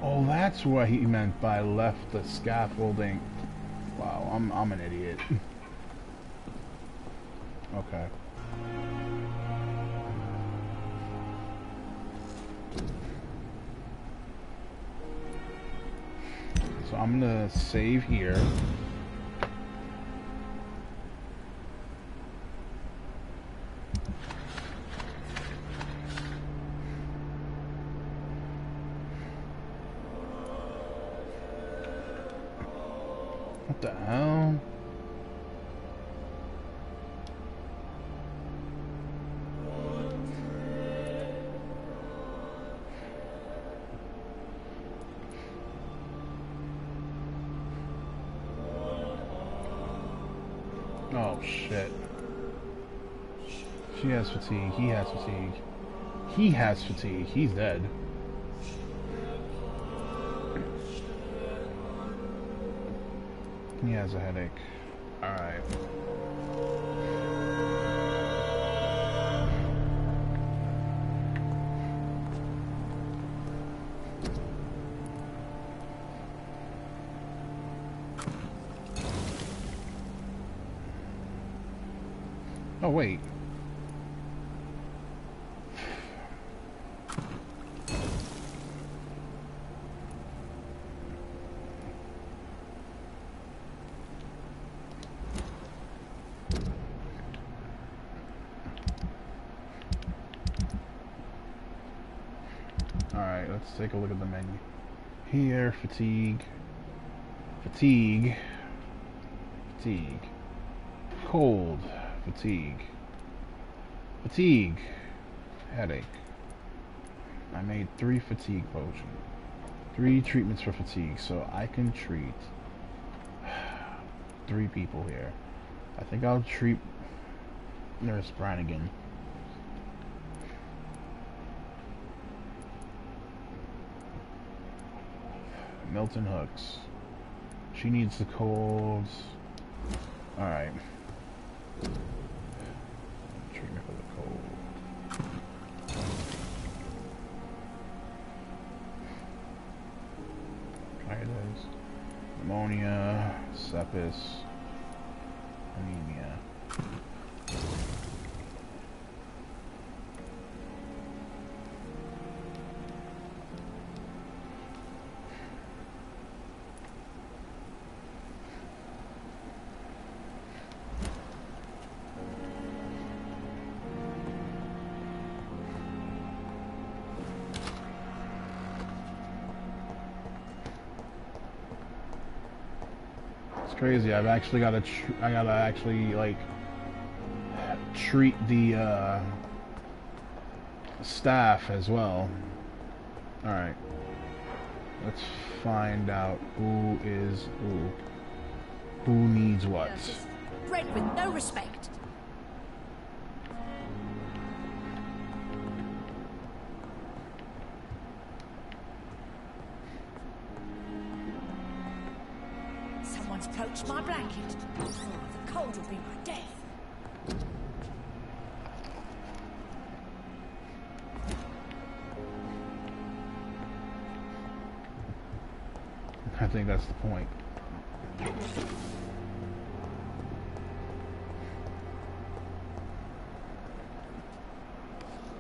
Oh, that's what he meant by left the scaffolding. Wow, I'm an idiot. Okay. So I'm gonna save here. What the hell? Oh shit. She has fatigue. He has fatigue. He has fatigue. He's dead. He has a headache. Alright. Oh, wait. Alright, let's take a look at the menu. Here, fatigue. Fatigue. Fatigue. Cold. Fatigue. Fatigue. Headache. I made 3 fatigue potions. 3 treatments for fatigue, so I can treat 3 people here. I think I'll treat Nurse Brannigan. Milton Hooks. She needs the colds. Alright. Treatment for the cold. Titus. Pneumonia. Sepsis. Anemia. Crazy. I've actually got to. I gotta actually like treat the staff as well. All right. Let's find out who is who. Who needs what? Bred with no respect. Someone's poached my blanket. Oh, the cold will be my death. I think that's the point.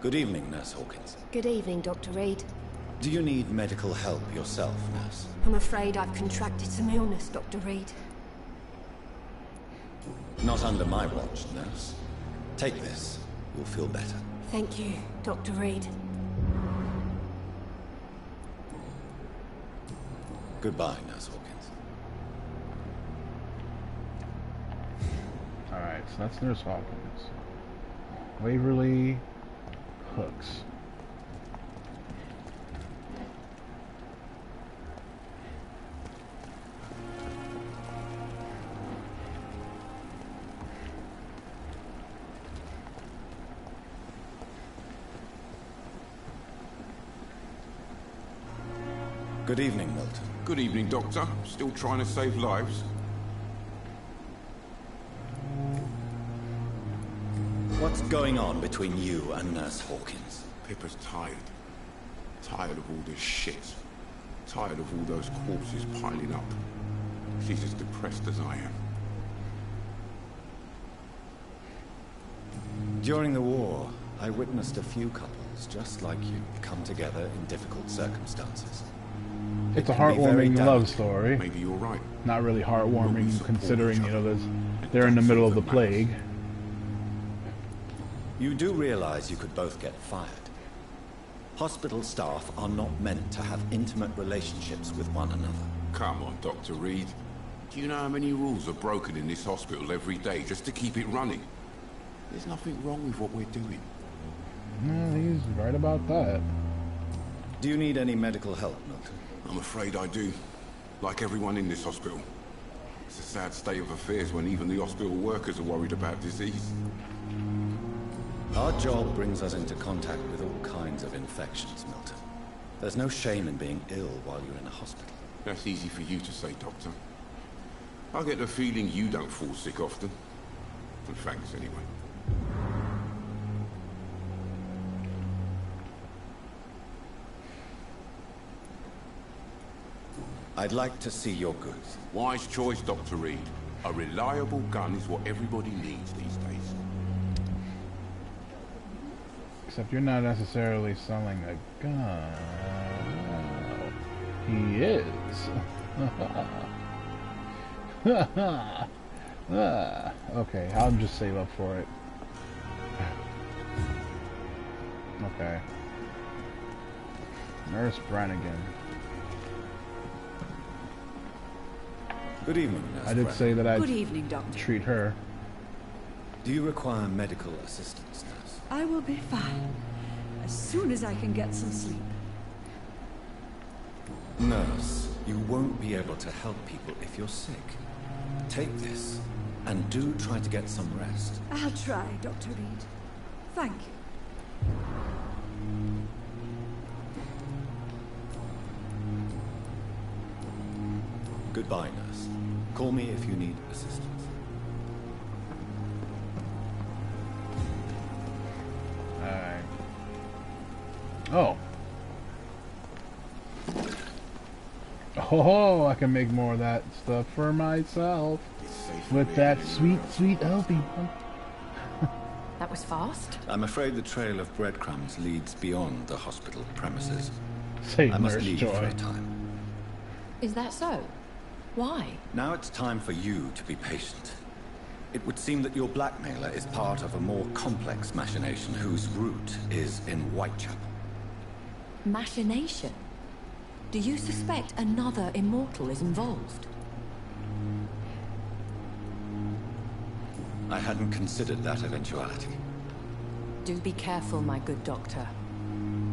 Good evening, Nurse Hawkins. Good evening, Dr. Reed. Do you need medical help yourself, Nurse? I'm afraid I've contracted some illness, Dr. Reed. Not under my watch, Nurse. Take this. You'll feel better. Thank you, Dr. Reed. Goodbye, Nurse Hawkins. Alright, so that's Nurse Hawkins. Waverly Hooks. Good evening, Milton. Good evening, Doctor. Still trying to save lives? What's going on between you and Nurse Hawkins? Pippa's tired. Tired of all this shit. Tired of all those corpses piling up. She's as depressed as I am. During the war, I witnessed a few couples just like you come together in difficult circumstances. It's a heartwarming love story. Maybe you're right. Not really heartwarming considering, you know, they're in the middle of the plague. You do realize you could both get fired. Hospital staff are not meant to have intimate relationships with one another. Come on, Dr. Reed. Do you know how many rules are broken in this hospital every day just to keep it running? There's nothing wrong with what we're doing. No, he's right about that. Do you need any medical help, Milton? I'm afraid I do. Like everyone in this hospital. It's a sad state of affairs when even the hospital workers are worried about disease. Our job brings us into contact with all kinds of infections, Milton. There's no shame in being ill while you're in a hospital. That's easy for you to say, Doctor. I get the feeling you don't fall sick often. And thanks anyway. I'd like to see your goods. Wise choice, Dr. Reed. A reliable gun is what everybody needs these days. Except you're not necessarily selling a gun. He is. Okay, I'll just save up for it. Okay. Nurse Brannigan. Good evening, Nurse I did say that I'd Good evening, Doctor. treat her. Do you require medical assistance, Nurse? I will be fine as soon as I can get some sleep. Nurse, you won't be able to help people if you're sick. Take this, and do try to get some rest. I'll try, Dr. Reed. Thank you. Goodbye, Nurse. Call me if you need assistance. Alright. Oh. Oh, I can make more of that stuff for myself. With that sweet, sweet opium. That was fast. I'm afraid the trail of breadcrumbs leads beyond the hospital premises. Say, I must Nurse leave Joy. for a time. Is that so? Why? Now it's time for you to be patient. It would seem that your blackmailer is part of a more complex machination whose root is in Whitechapel. Machination? Do you suspect another immortal is involved? I hadn't considered that eventuality. Do be careful, my good doctor.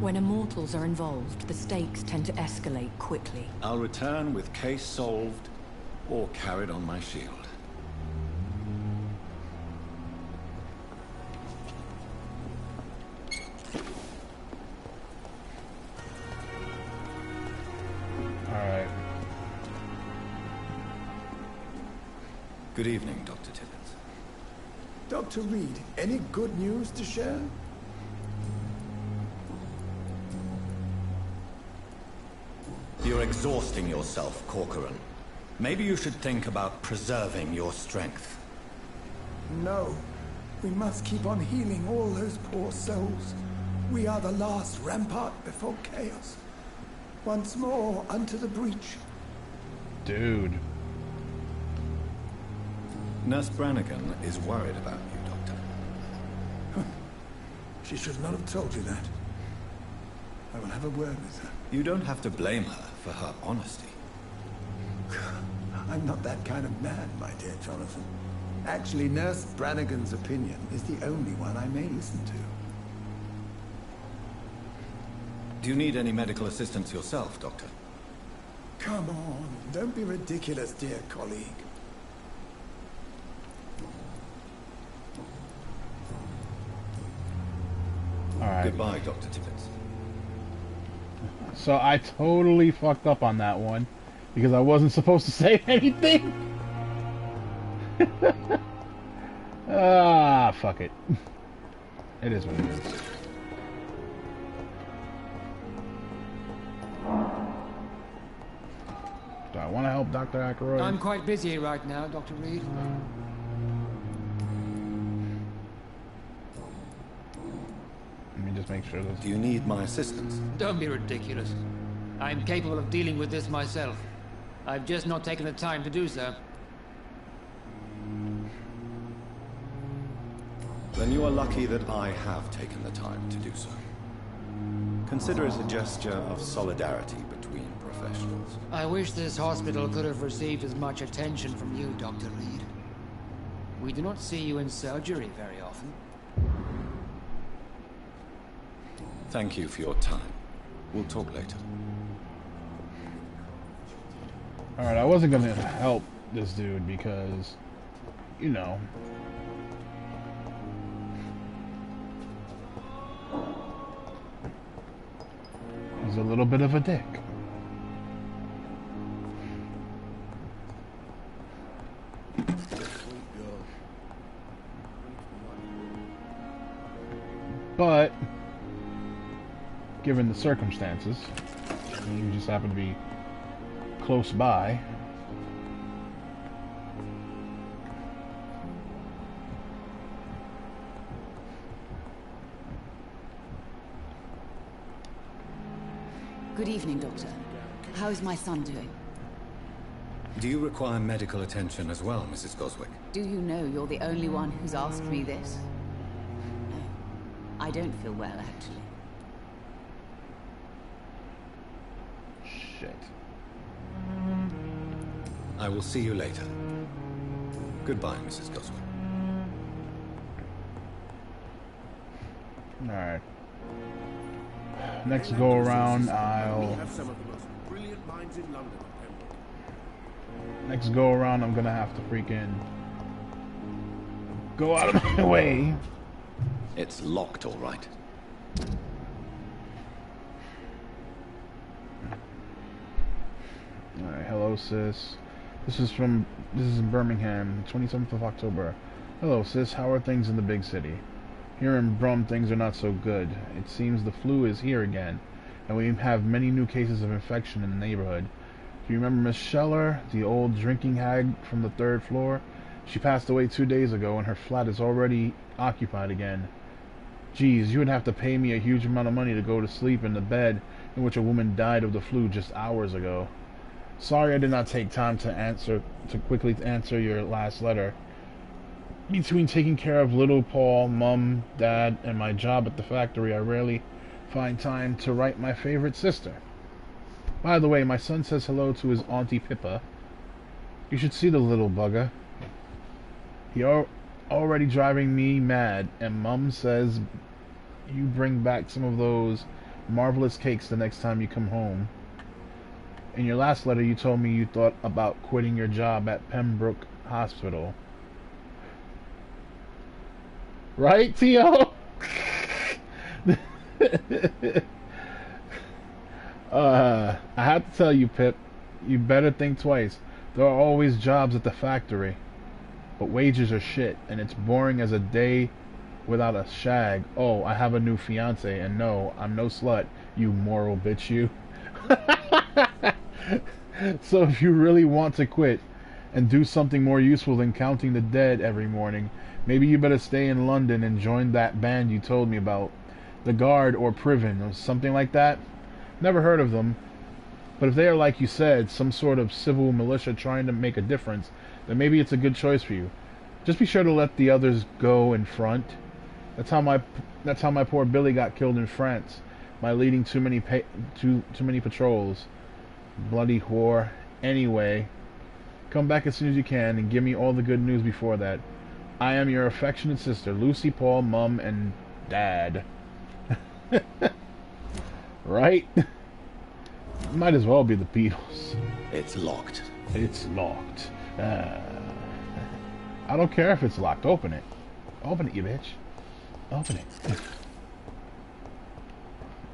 When immortals are involved, the stakes tend to escalate quickly. I'll return with case solved or carried on my shield. Alright. Good evening, Dr. Tippett. Dr. Reed, any good news to share? You're exhausting yourself, Corcoran. Maybe you should think about preserving your strength. No. We must keep on healing all those poor souls. We are the last rampart before chaos. Once more, unto the breach. Dude. Nurse Brannigan is worried about you, Doctor. She should not have told you that. I will have a word with her. You don't have to blame her for her honesty. I'm not that kind of man, my dear Jonathan. Actually, Nurse Brannigan's opinion is the only one I may listen to. Do you need any medical assistance yourself, Doctor? Come on, don't be ridiculous, dear colleague. Alright. Goodbye, Dr. Tippett. So I totally fucked up on that one because I wasn't supposed to say anything. Ah, fuck it. It is what it is. Do I want to help Dr. Aykroyd? I'm quite busy right now, Dr. Reed. Let me just make sure this... Do you need my assistance? Don't be ridiculous. I'm capable of dealing with this myself. I've just not taken the time to do so. Then you are lucky that I have taken the time to do so. Consider it a gesture of solidarity between professionals. I wish this hospital could have received as much attention from you, Dr. Reed. We do not see you in surgery very often. Thank you for your time. We'll talk later. Alright, I wasn't gonna help this dude because, you know. He's a little bit of a dick. But, given the circumstances, you just happen to be close by. Good evening, Doctor. How is my son doing? Do you require medical attention as well, Mrs. Goswick? Do you know you're the only one who's asked me this? No. I don't feel well, actually. Shit. I will see you later. Goodbye, Mrs. Goswick. Alright. Next go around, I'll... Next go around, I'm gonna have to freaking... go out of my way. It's locked, all right. Alright, hello, sis. This is in Birmingham, 27th of October. Hello, sis. How are things in the big city? Here in Brum, things are not so good. It seems the flu is here again, and we have many new cases of infection in the neighborhood. Do you remember Miss Scheller, the old drinking hag from the 3rd floor? She passed away 2 days ago, and her flat is already occupied again. Geez, you would have to pay me a huge amount of money to go to sleep in the bed in which a woman died of the flu just hours ago. Sorry I did not take time to quickly answer your last letter. Between taking care of little Paul, Mum, Dad, and my job at the factory, I rarely find time to write my favorite sister. By the way, my son says hello to his Auntie Pippa. You should see the little bugger. He already driving me mad, and Mum says you bring back some of those marvelous cakes the next time you come home. In your last letter, you told me you thought about quitting your job at Pembroke Hospital. Right, Tio? I have to tell you, Pip, you better think twice. There are always jobs at the factory. but wages are shit, and it's boring as a day without a shag. Oh, I have a new fiance, and no, I'm no slut, you moral bitch, you. So if you really want to quit and do something more useful than counting the dead every morning, maybe you better stay in London and join that band you told me about. The Guard or Priven or something like that. Never heard of them. But if they are, like you said, some sort of civil militia trying to make a difference, then maybe it's a good choice for you. Just be sure to let the others go in front. That's how my poor Billy got killed in France, by leading too many patrols. Bloody whore. Anyway, come back as soon as you can and give me all the good news before that. I am your affectionate sister, Lucy, Paul, Mum, and Dad. Right? Might as well be the Beatles. It's locked. It's locked. I don't care if it's locked. Open it. Open it, you bitch. Open it.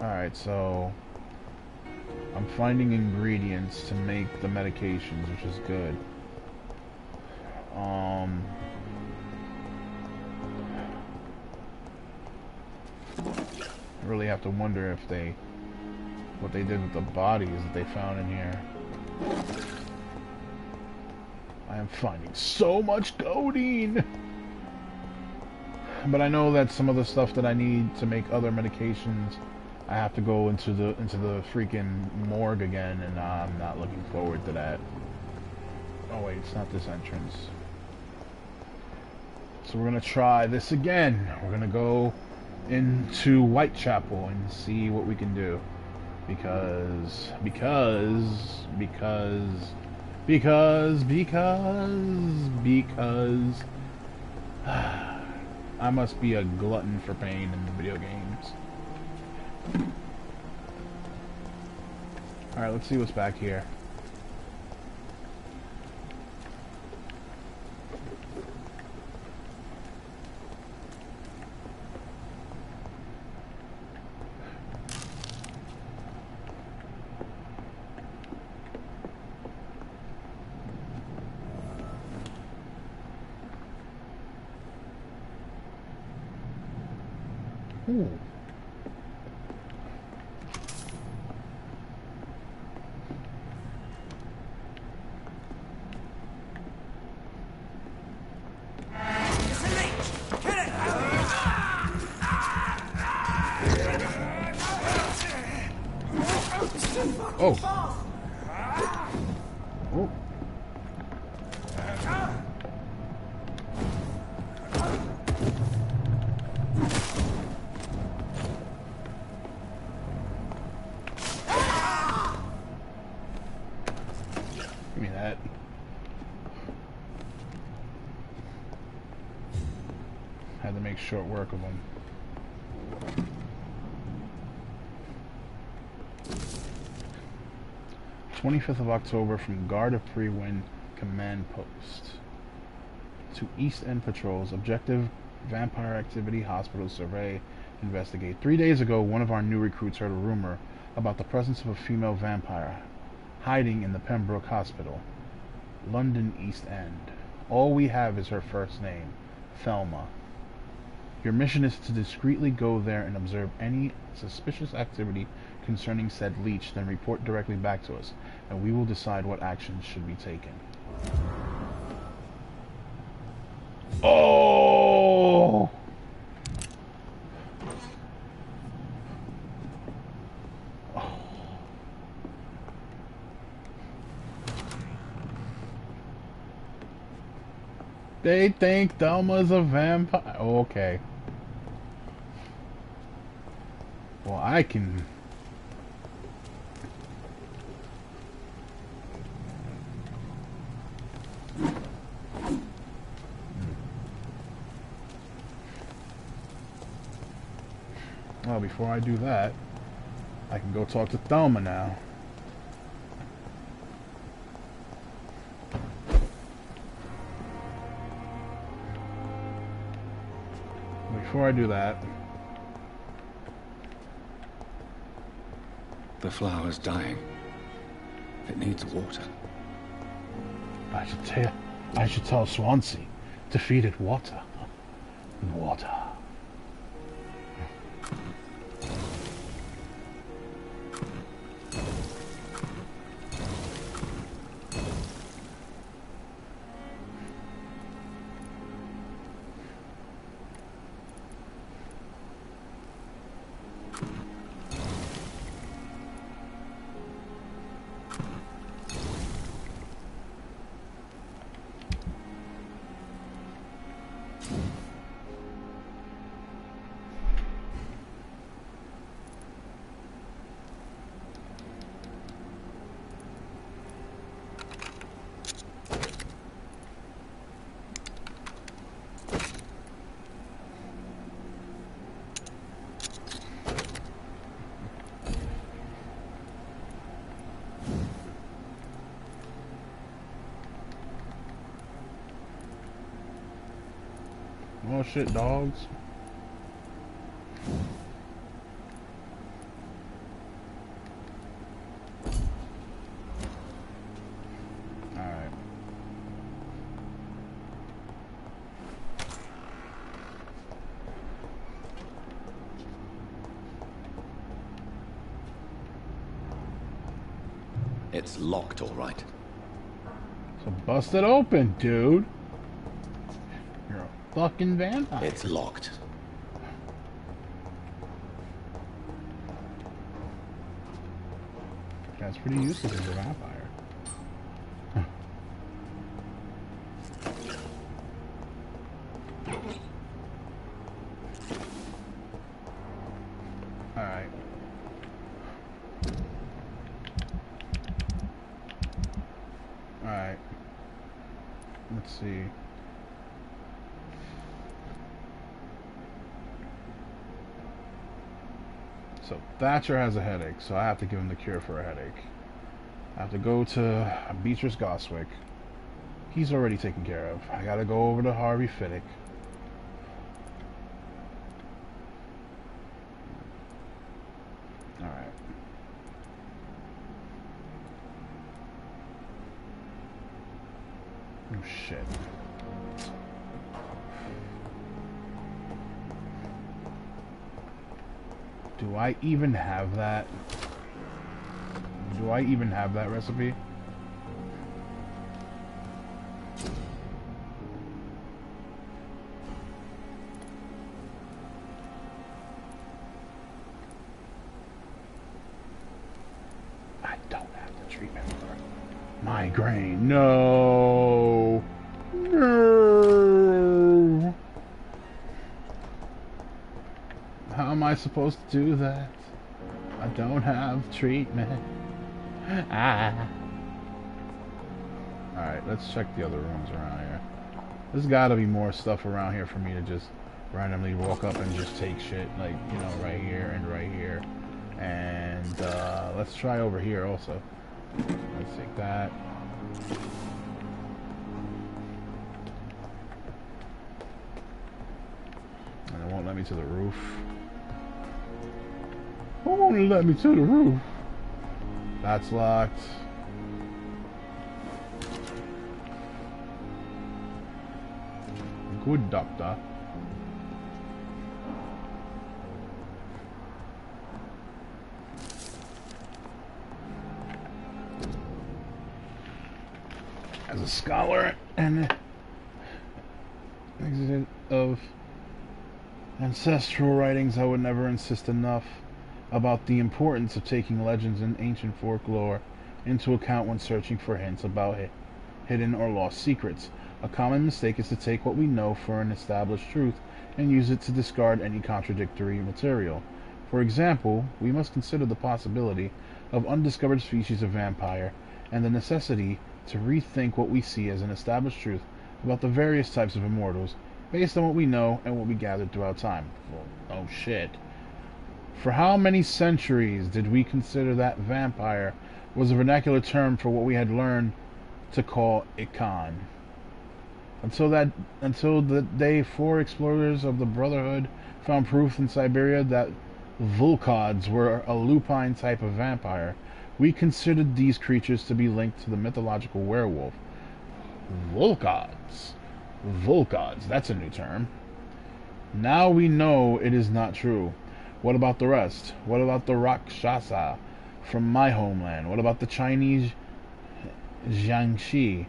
Alright, so I'm finding ingredients to make the medications, which is good. I really have to wonder if what they did with the bodies that they found in here. I am finding so much codeine! But I know that some of the stuff that I need to make other medications, I have to go into the freaking morgue again, and I'm not looking forward to that. Oh wait, it's not this entrance. So we're gonna try this again. We're gonna go into Whitechapel and see what we can do. Because I must be a glutton for pain in the video games. Alright, let's see what's back here. Ooh. Oh. Oh. Give me that. Had to make short work of them. October 25th from Guard of Priwen Command Post to East End Patrols. Objective: Vampire activity, hospital survey, investigate. 3 days ago, one of our new recruits heard a rumor about the presence of a female vampire hiding in the Pembroke Hospital, London East End. All we have is her first name, Thelma. Your mission is to discreetly go there and observe any suspicious activity concerning said leech, then report directly back to us, and we will decide what actions should be taken. Oh! They think Thelma's a vampire. Okay. Well, I can... Well, before I do that, I can go talk to Thelma now. Before I do that... The flower's dying. It needs water. I should tell Swansea. defeated water. Water. Oh shit, dogs. Alright. It's locked, all right. So bust it open, dude. You're a fucking vampire. It's locked. That's pretty useless as a vampire. Alright. Alright. Let's see. So Thatcher has a headache, so I have to give him the cure for a headache. I have to go to Beatrice Goswick. He's already taken care of. I gotta go over to Harvey Fiddick. Alright. Oh shit. Do I even have that? Do I even have that recipe? I don't have the treatment for migraine. No. No. How am I supposed to do that? I don't have treatment. Ah. Alright, let's check the other rooms around here. There's gotta be more stuff around here for me to just randomly walk up and just take shit. Like, you know, right here and right here. And, let's try over here also. Let's take that. And it won't let me to the roof. It won't let me to the roof. That's locked. Good doctor. As a scholar and exit of ancestral writings, I would never insist enough about the importance of taking legends and ancient folklore into account when searching for hints about hidden or lost secrets. A common mistake is to take what we know for an established truth and use it to discard any contradictory material. For example, we must consider the possibility of undiscovered species of vampire and the necessity to rethink what we see as an established truth about the various types of immortals based on what we know and what we gathered throughout time. Well, oh shit. For how many centuries did we consider that vampire was a vernacular term for what we had learned to call Ikan? Until the day 4 explorers of the Brotherhood found proof in Siberia that Vulkods were a lupine type of vampire, we considered these creatures to be linked to the mythological werewolf. Vulkods. Volkods, that's a new term. Now we know it is not true. What about the rest? What about the Rakshasa from my homeland? What about the Chinese Jiangxi?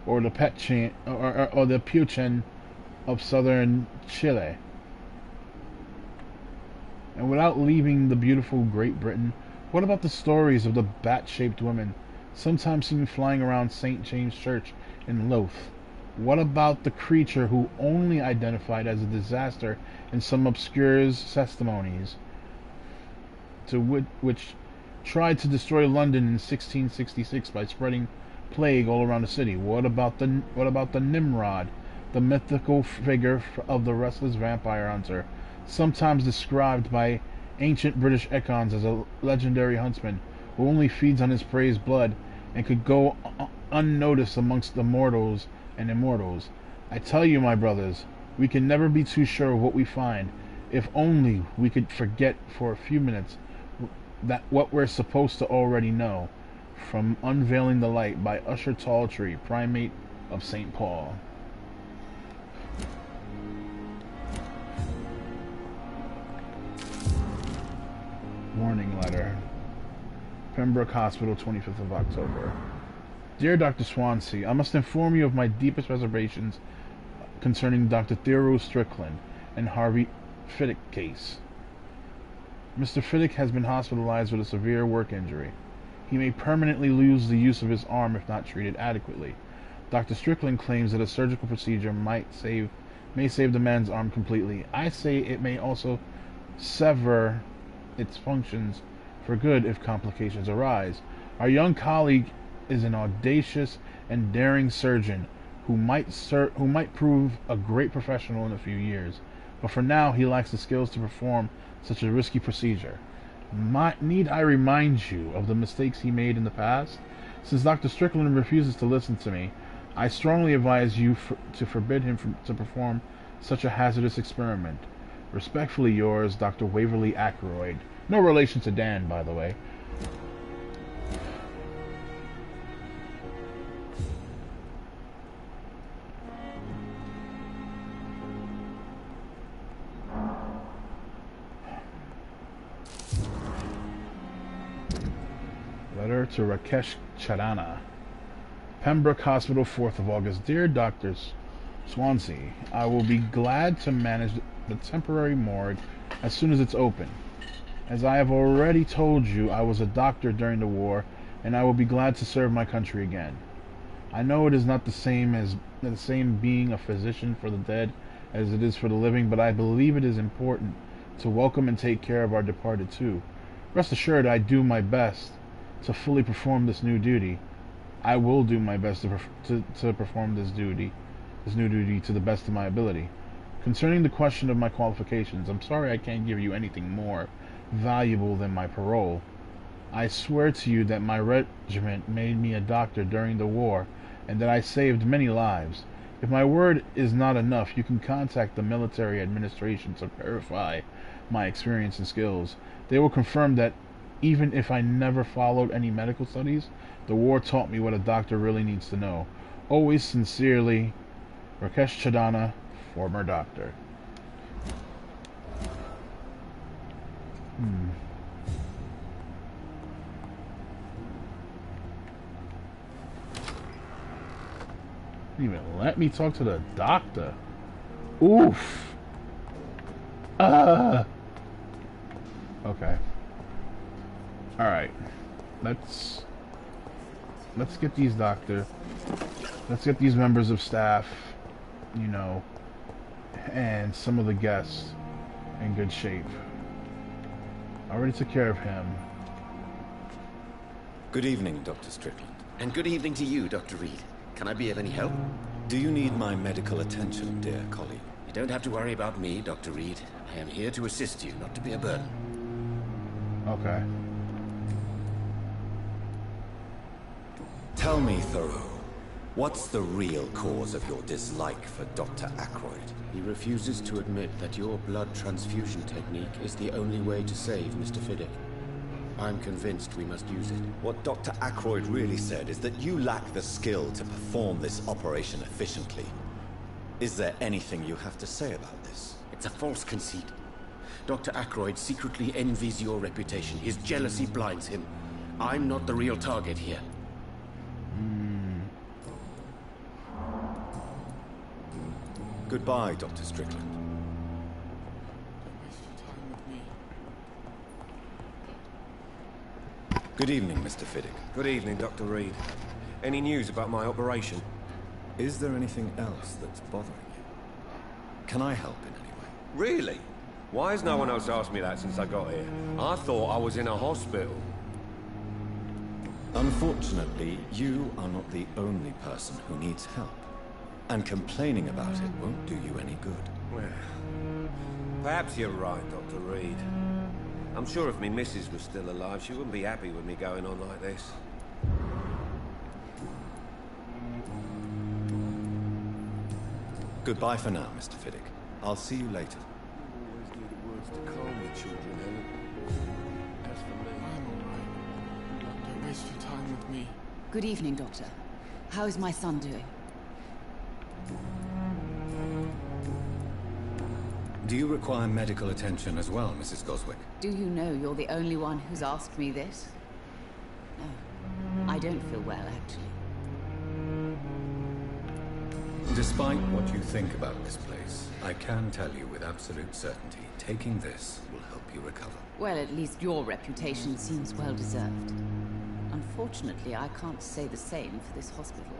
Or the Petchen, or the Puchen of southern Chile? And without leaving the beautiful Great Britain, what about the stories of the bat-shaped women, sometimes seen flying around St. James Church in Loth? What about the creature who only identified as a disaster in some obscure testimonies, which tried to destroy London in 1666 by spreading plague all around the city? What about the Nimrod, the mythical figure of the restless vampire hunter, sometimes described by ancient British icons as a legendary huntsman who only feeds on his prey's blood and could go unnoticed amongst the mortals and immortals? I tell you, my brothers, we can never be too sure of what we find. If only we could forget for a few minutes that what we're supposed to already know. From Unveiling the Light by Usher Talltree, Primate of St. Paul. Warning letter. Pembroke Hospital, 25th of October. Dear Dr. Swansea, I must inform you of my deepest reservations concerning Dr. Theodore Strickland and Harvey Fiddick case. Mr. Fiddick has been hospitalized with a severe work injury. He may permanently lose the use of his arm if not treated adequately. Dr. Strickland claims that a surgical procedure may save the man's arm completely. I say it may also sever its functions for good if complications arise. Our young colleague is an audacious and daring surgeon who might prove a great professional in a few years, but for now he lacks the skills to perform such a risky procedure. Need I remind you of the mistakes he made in the past? Since Dr. Strickland refuses to listen to me, I strongly advise you to forbid him to perform such a hazardous experiment. Respectfully yours, Dr. Waverly Ackroyd. No relation to Dan, by the way. Letter to Rakesh Chadana. Pembroke Hospital, 4th of August. Dear Dr. Swansea, I will be glad to manage the temporary morgue as soon as it's open. As I have already told you, I was a doctor during the war, and I will be glad to serve my country again. I know it is not the same being a physician for the dead as it is for the living, but I believe it is important to welcome and take care of our departed too. Rest assured, I do my best to fully perform this new duty. I will do my best to perform this new duty to the best of my ability. Concerning the question of my qualifications, I'm sorry I can't give you anything more valuable than my parole. I swear to you that my regiment made me a doctor during the war, and that I saved many lives. If my word is not enough, you can contact the military administration to verify my experience and skills. They will confirm that even if I never followed any medical studies, the war taught me what a doctor really needs to know. Always sincerely, Rakesh Chadana, former doctor. Didn't even let me talk to the doctor. Oof. Okay. Alright. Let's get these let's get these members of staff, you know, and some of the guests in good shape. I already took care of him. Good evening, Dr. Strickland. And good evening to you, Dr. Reed. Can I be of any help? Do you need my medical attention, dear colleague? You don't have to worry about me, Dr. Reed. I am here to assist you, not to be a burden. Okay. Tell me, Thoreau, what's the real cause of your dislike for Dr. Ackroyd? He refuses to admit that your blood transfusion technique is the only way to save Mr. Fiddick. I'm convinced we must use it. What Dr. Ackroyd really said is that you lack the skill to perform this operation efficiently. Is there anything you have to say about this? It's a false conceit. Dr. Ackroyd secretly envies your reputation. His jealousy blinds him. I'm not the real target here. Goodbye, Dr. Strickland. Don't waste your time with me. Good evening, Mr. Fiddick. Good evening, Dr. Reed. Any news about my operation? Is there anything else that's bothering you? Can I help in any way? Really? Why has no one else asked me that since I got here? I thought I was in a hospital. Unfortunately, you are not the only person who needs help. And complaining about it won't do you any good. Well, perhaps you're right, Dr. Reed. I'm sure if me missus was still alive, she wouldn't be happy with me going on like this. Goodbye for now, Mr. Fiddick. I'll see you later. You always knew the words to calm the children, Helen. As for me... I'm alright. Don't waste your time with me. Good evening, Doctor. How is my son doing? Do you require medical attention as well, Mrs. Goswick? Do you know you're the only one who's asked me this? No. I don't feel well, actually. Despite what you think about this place, I can tell you with absolute certainty, taking this will help you recover. Well, at least your reputation seems well deserved. Unfortunately, I can't say the same for this hospital.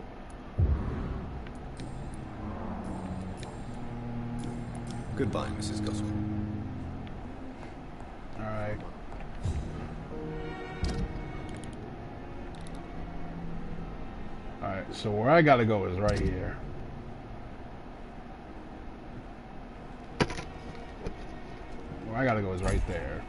Goodbye, Mrs. Goswick. Alright. Alright, so where I gotta go is right here. Where I gotta go is right there.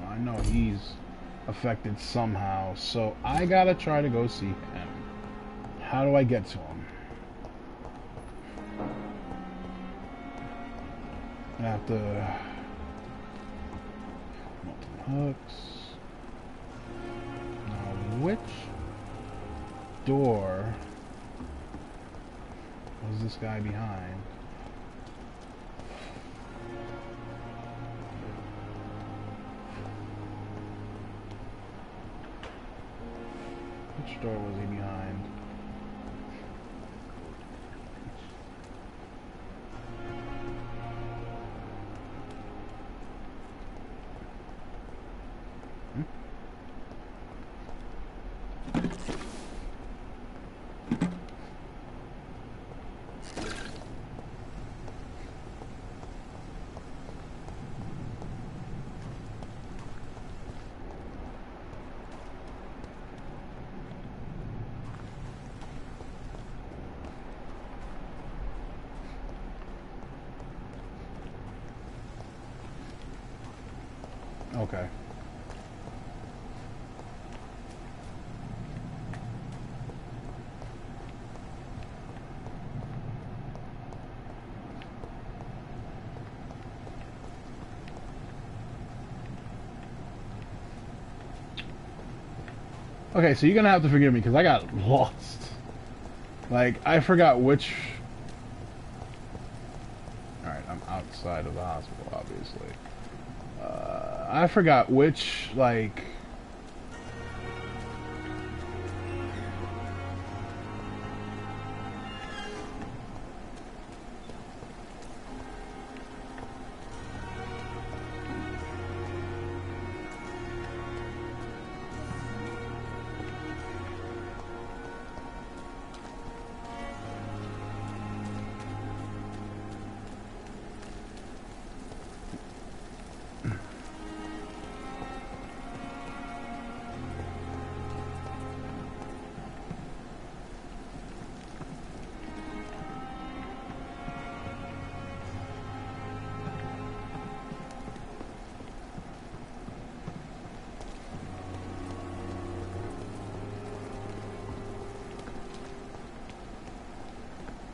I know he's affected somehow, so I gotta try to go see him. How do I get to him? I have to... hooks. Now, which door was this guy behind? Which door was he behind? Okay. Okay, so you're gonna have to forgive me because I got lost. Like, I forgot which... Alright, I'm outside of the hospital, obviously. I forgot which, like...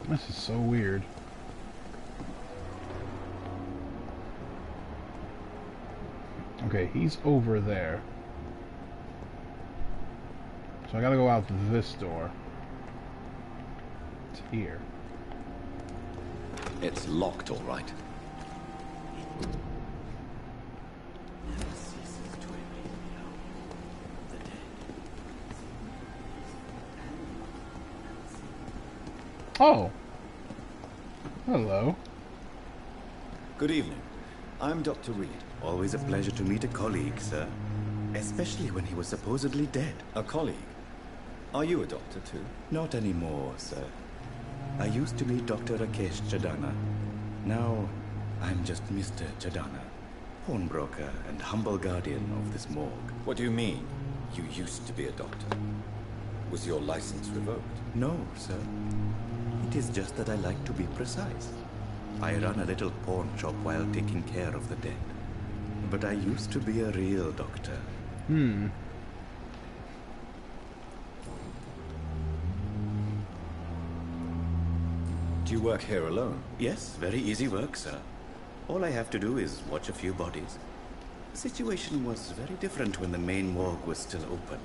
This is so weird. Okay, he's over there. So I gotta go out this door. It's here. It's locked, all right. Oh. Hello. Good evening. I'm Dr. Reed. Always a pleasure to meet a colleague, sir. Especially when he was supposedly dead. A colleague? Are you a doctor too? Not anymore, sir. I used to be Dr. Rakesh Chadana. Now, I'm just Mr. Chadana, pawnbroker and humble guardian of this morgue. What do you mean, you used to be a doctor? Was your license revoked? No, sir. It is just that I like to be precise. I run a little pawn shop while taking care of the dead. But I used to be a real doctor. Hmm. Do you work here alone? Yes, very easy work, sir. All I have to do is watch a few bodies. The situation was very different when the main morgue was still open.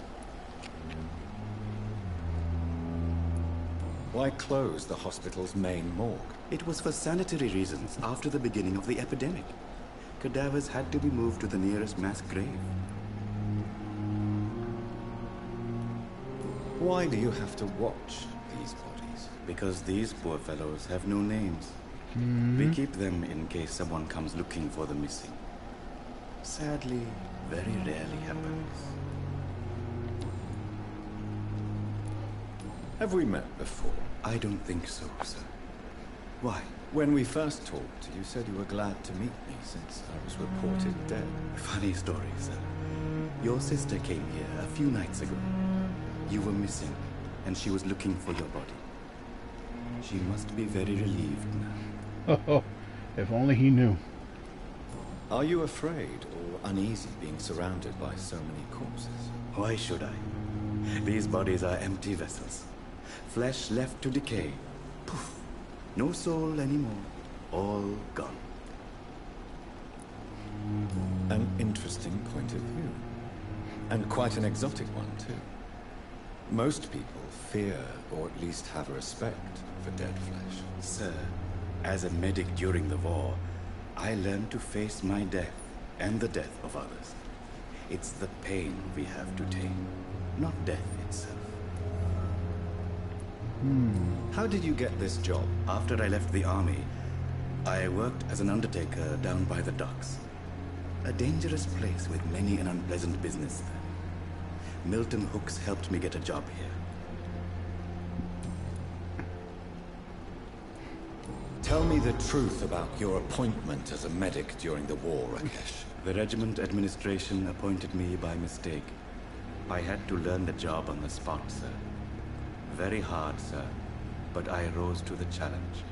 Why close the hospital's main morgue? It was for sanitary reasons after the beginning of the epidemic. Cadavers had to be moved to the nearest mass grave. Why do you have to watch these bodies? Because these poor fellows have no names. We keep them in case someone comes looking for the missing. Sadly, very rarely happens. Have we met before? I don't think so, sir. Why? When we first talked, you said you were glad to meet me since I was reported dead. Funny story, sir. Your sister came here a few nights ago. You were missing, and she was looking for your body. She must be very relieved now. Oh, if only he knew. Are you afraid or uneasy being surrounded by so many corpses? Why should I? These bodies are empty vessels. Flesh left to decay. Poof. No soul anymore. All gone. An interesting point of view. And quite an exotic one, too. Most people fear, or at least have a respect, for dead flesh. Sir, as a medic during the war, I learned to face my death and the death of others. It's the pain we have to tame, not death itself. How did you get this job? After I left the army, I worked as an undertaker down by the docks. A dangerous place with many an unpleasant business there. Milton Hooks helped me get a job here. Tell me the truth about your appointment as a medic during the war, Rakesh. The regiment administration appointed me by mistake. I had to learn the job on the spot, sir. Very hard, sir, but I rose to the challenge.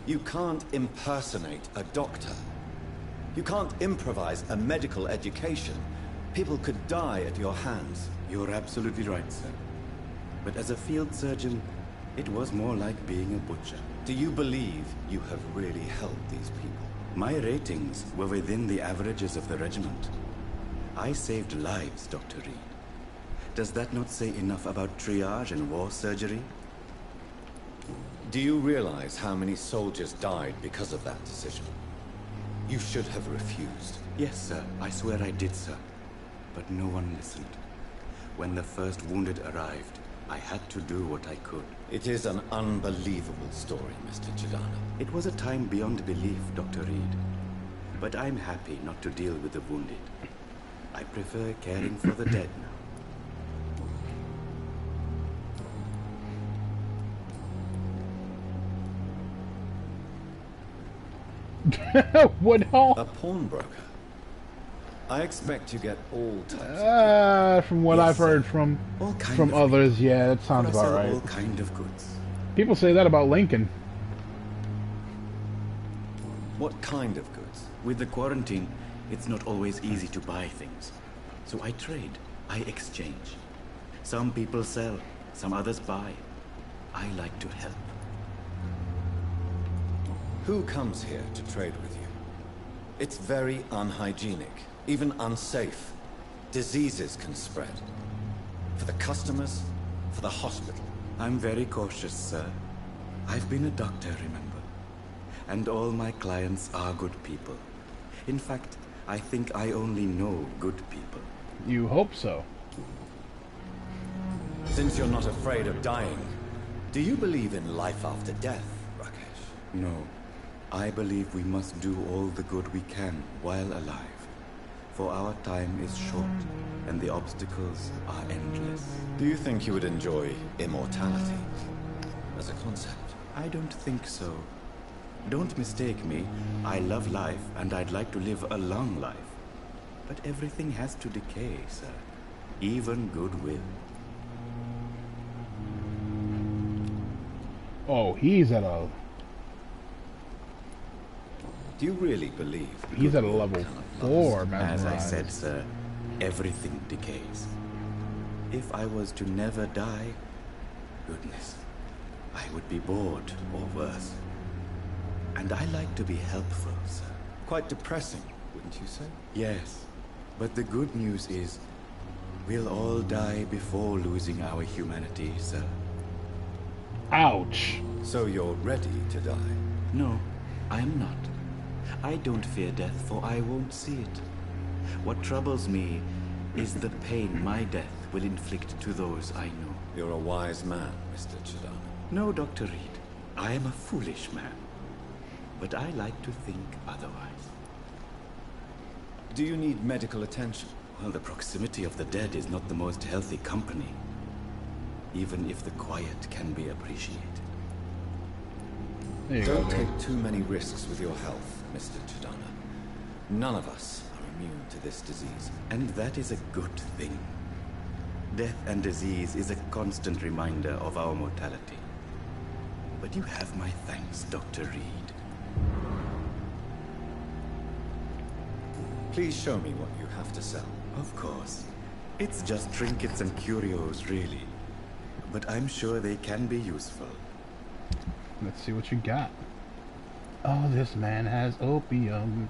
You can't impersonate a doctor. You can't improvise a medical education. People could die at your hands. You're absolutely right, sir. But as a field surgeon, it was more like being a butcher. Do you believe you have really helped these people? My ratings were within the averages of the regiment. I saved lives, Dr. Reed. Does that not say enough about triage and war surgery? Do you realize how many soldiers died because of that decision? You should have refused. Yes, sir. I swear I did, sir. But no one listened. When the first wounded arrived, I had to do what I could. It is an unbelievable story, Mr. Chadana. It was a time beyond belief, Dr. Reed. But I'm happy not to deal with the wounded. I prefer caring for the dead now. What hell? A pawnbroker. I expect you get all types. From what I've heard from others, yeah, that sounds about right. All kind of goods. People say that about Lincoln. What kind of goods? With the quarantine, it's not always easy to buy things. So I trade. I exchange. Some people sell, some others buy. I like to help. Who comes here to trade with you? It's very unhygienic, even unsafe. Diseases can spread. For the customers, for the hospital. I'm very cautious, sir. I've been a doctor, remember? And all my clients are good people. In fact, I think I only know good people. You hope so. Since you're not afraid of dying, do you believe in life after death, Rakesh? No. I believe we must do all the good we can while alive. For our time is short, and the obstacles are endless. Do you think you would enjoy immortality as a concept? I don't think so. Don't mistake me. I love life, and I'd like to live a long life. But everything has to decay, sir. Even goodwill. Oh, he's at a... Do you really believe... He's at a level 4, As I mesmerized. said, sir, everything decays. If I was to never die, goodness, I would be bored or worse. And I like to be helpful, sir. Quite depressing, wouldn't you say? Yes, but the good news is, we'll all die before losing our humanity, sir. Ouch. So you're ready to die? No, I'm not. I don't fear death, for I won't see it. What troubles me is the pain my death will inflict to those I know. You're a wise man, Mr. Chidana. No, Dr. Reed. I am a foolish man. But I like to think otherwise. Do you need medical attention? Well, the proximity of the dead is not the most healthy company. Even if the quiet can be appreciated. Don't take too many risks with your health, Mr. Chidana. None of us are immune to this disease. And that is a good thing. Death and disease is a constant reminder of our mortality. But you have my thanks, Dr. Reed. Please show me what you have to sell. Of course. It's just trinkets and curios, really. But I'm sure they can be useful. Let's see what you got. Oh, this man has opium.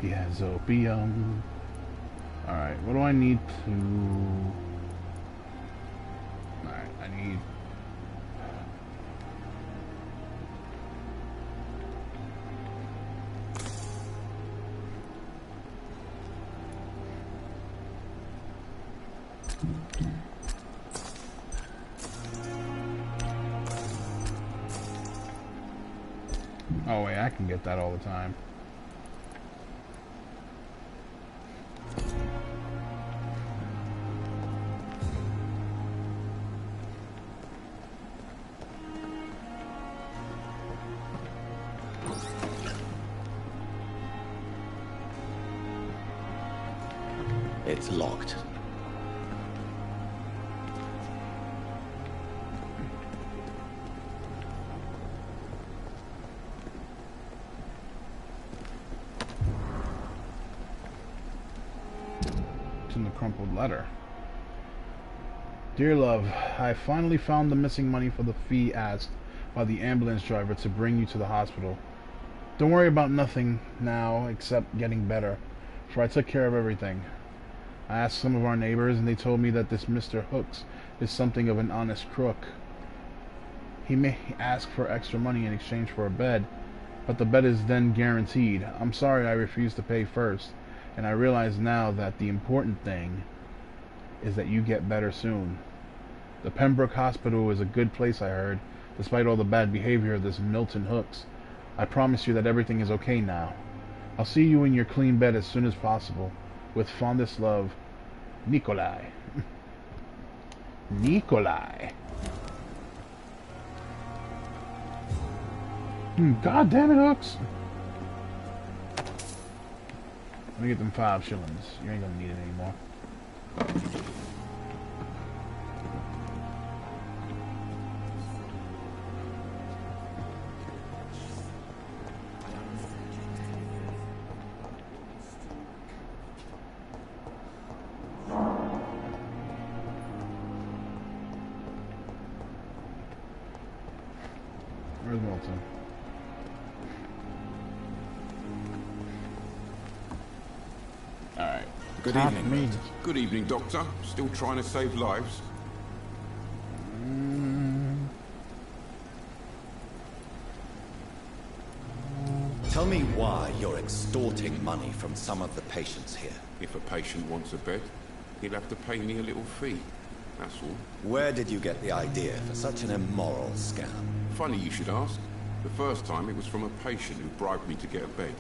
He has opium. Alright, what do I need to... Alright, I need... Oh wait, I can get that all the time. It's locked. In the crumpled letter. Dear love, I finally found the missing money for the fee asked by the ambulance driver to bring you to the hospital. Don't worry about nothing now except getting better, for I took care of everything. I asked some of our neighbors and they told me that this Mr. Hooks is something of an honest crook. He may ask for extra money in exchange for a bed, but the bed is then guaranteed. I'm sorry I refused to pay first. And I realize now that the important thing is that you get better soon. The Pembroke Hospital is a good place, I heard, despite all the bad behavior of this Milton Hooks. I promise you that everything is okay now. I'll see you in your clean bed as soon as possible. With fondest love, Nikolai. Nikolai. God damn it, Hooks. Let me get them 5 shillings. You ain't gonna need it anymore. Where's Milton? Alright. Good evening. Good evening, Doctor. Still trying to save lives? Tell me why you're extorting money from some of the patients here. If a patient wants a bed, he'll have to pay me a little fee. That's all. Where did you get the idea for such an immoral scam? Funny you should ask. The first time it was from a patient who bribed me to get a bed.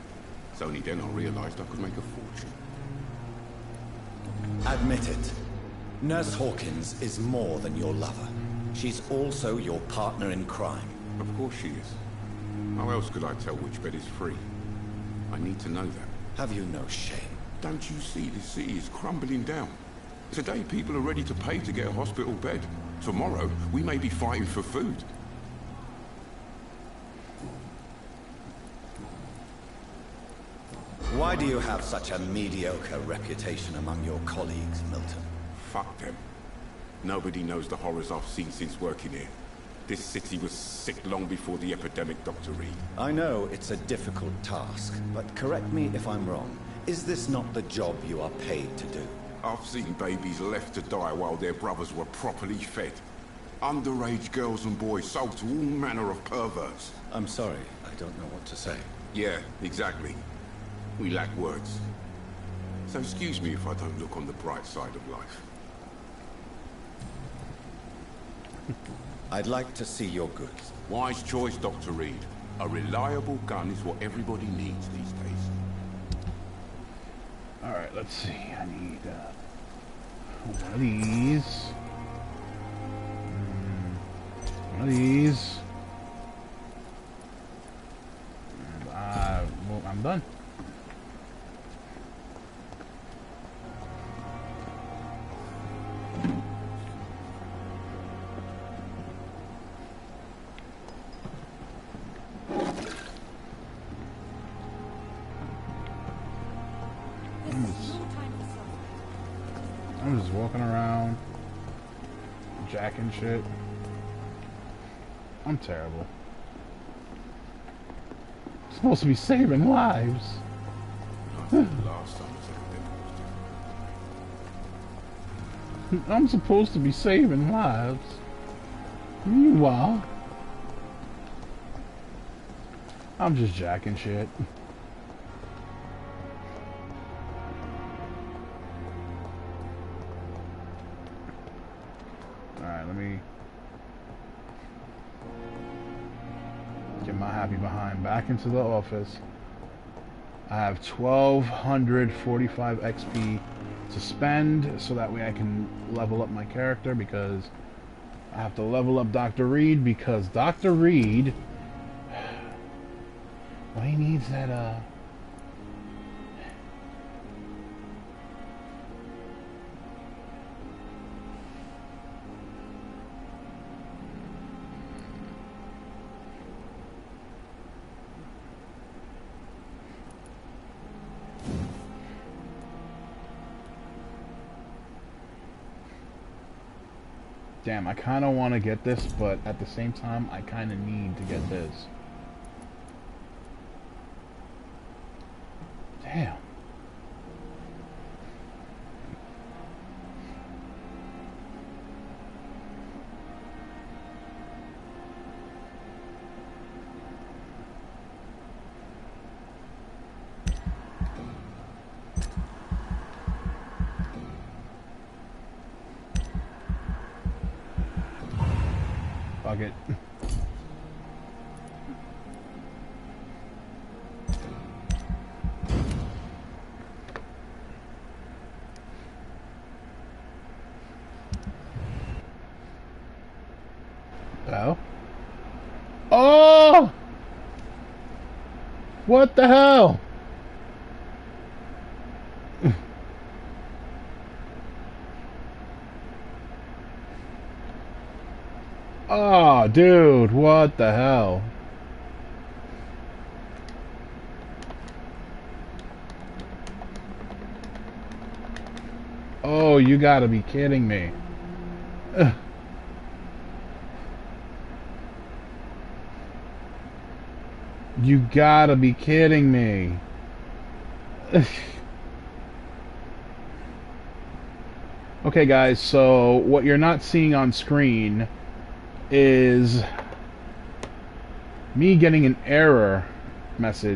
It's only then I realized I could make a fortune. Admit it. Nurse Hawkins is more than your lover. She's also your partner in crime. Of course she is. How else could I tell which bed is free? I need to know that. Have you no shame? Don't you see the city is crumbling down? Today people are ready to pay to get a hospital bed. Tomorrow we may be fighting for food. Why do you have such a mediocre reputation among your colleagues, Milton? Fuck them. Nobody knows the horrors I've seen since working here. This city was sick long before the epidemic, Dr. Reed. I know it's a difficult task, but correct me if I'm wrong. Is this not the job you are paid to do? I've seen babies left to die while their brothers were properly fed. Underage girls and boys sold to all manner of perverts. I'm sorry, I don't know what to say. Yeah, exactly. We lack words. So excuse me if I don't look on the bright side of life. I'd like to see your goods. Wise choice, Dr. Reed. A reliable gun is what everybody needs these days. Alright, let's see. I need one of these. One of these. And well, I'm done. I'm just walking around, jacking shit. I'm terrible. I'm supposed to be saving lives. I'm supposed to be saving lives. Meanwhile, I'm just jacking shit. Alright, let me get my happy behind back into the office. I have 1245 XP to spend so that way I can level up my character, because I have to level up Dr. Reed, because Dr. Reed, well, he needs that damn, I kind of want to get this, but at the same time, I kind of need to get this. Damn. Fuck it. Oh? Oh! What the hell? Oh, dude, what the hell? Oh, you gotta be kidding me. Ugh. You gotta be kidding me. Okay, guys, so what you're not seeing on screen is me getting an error message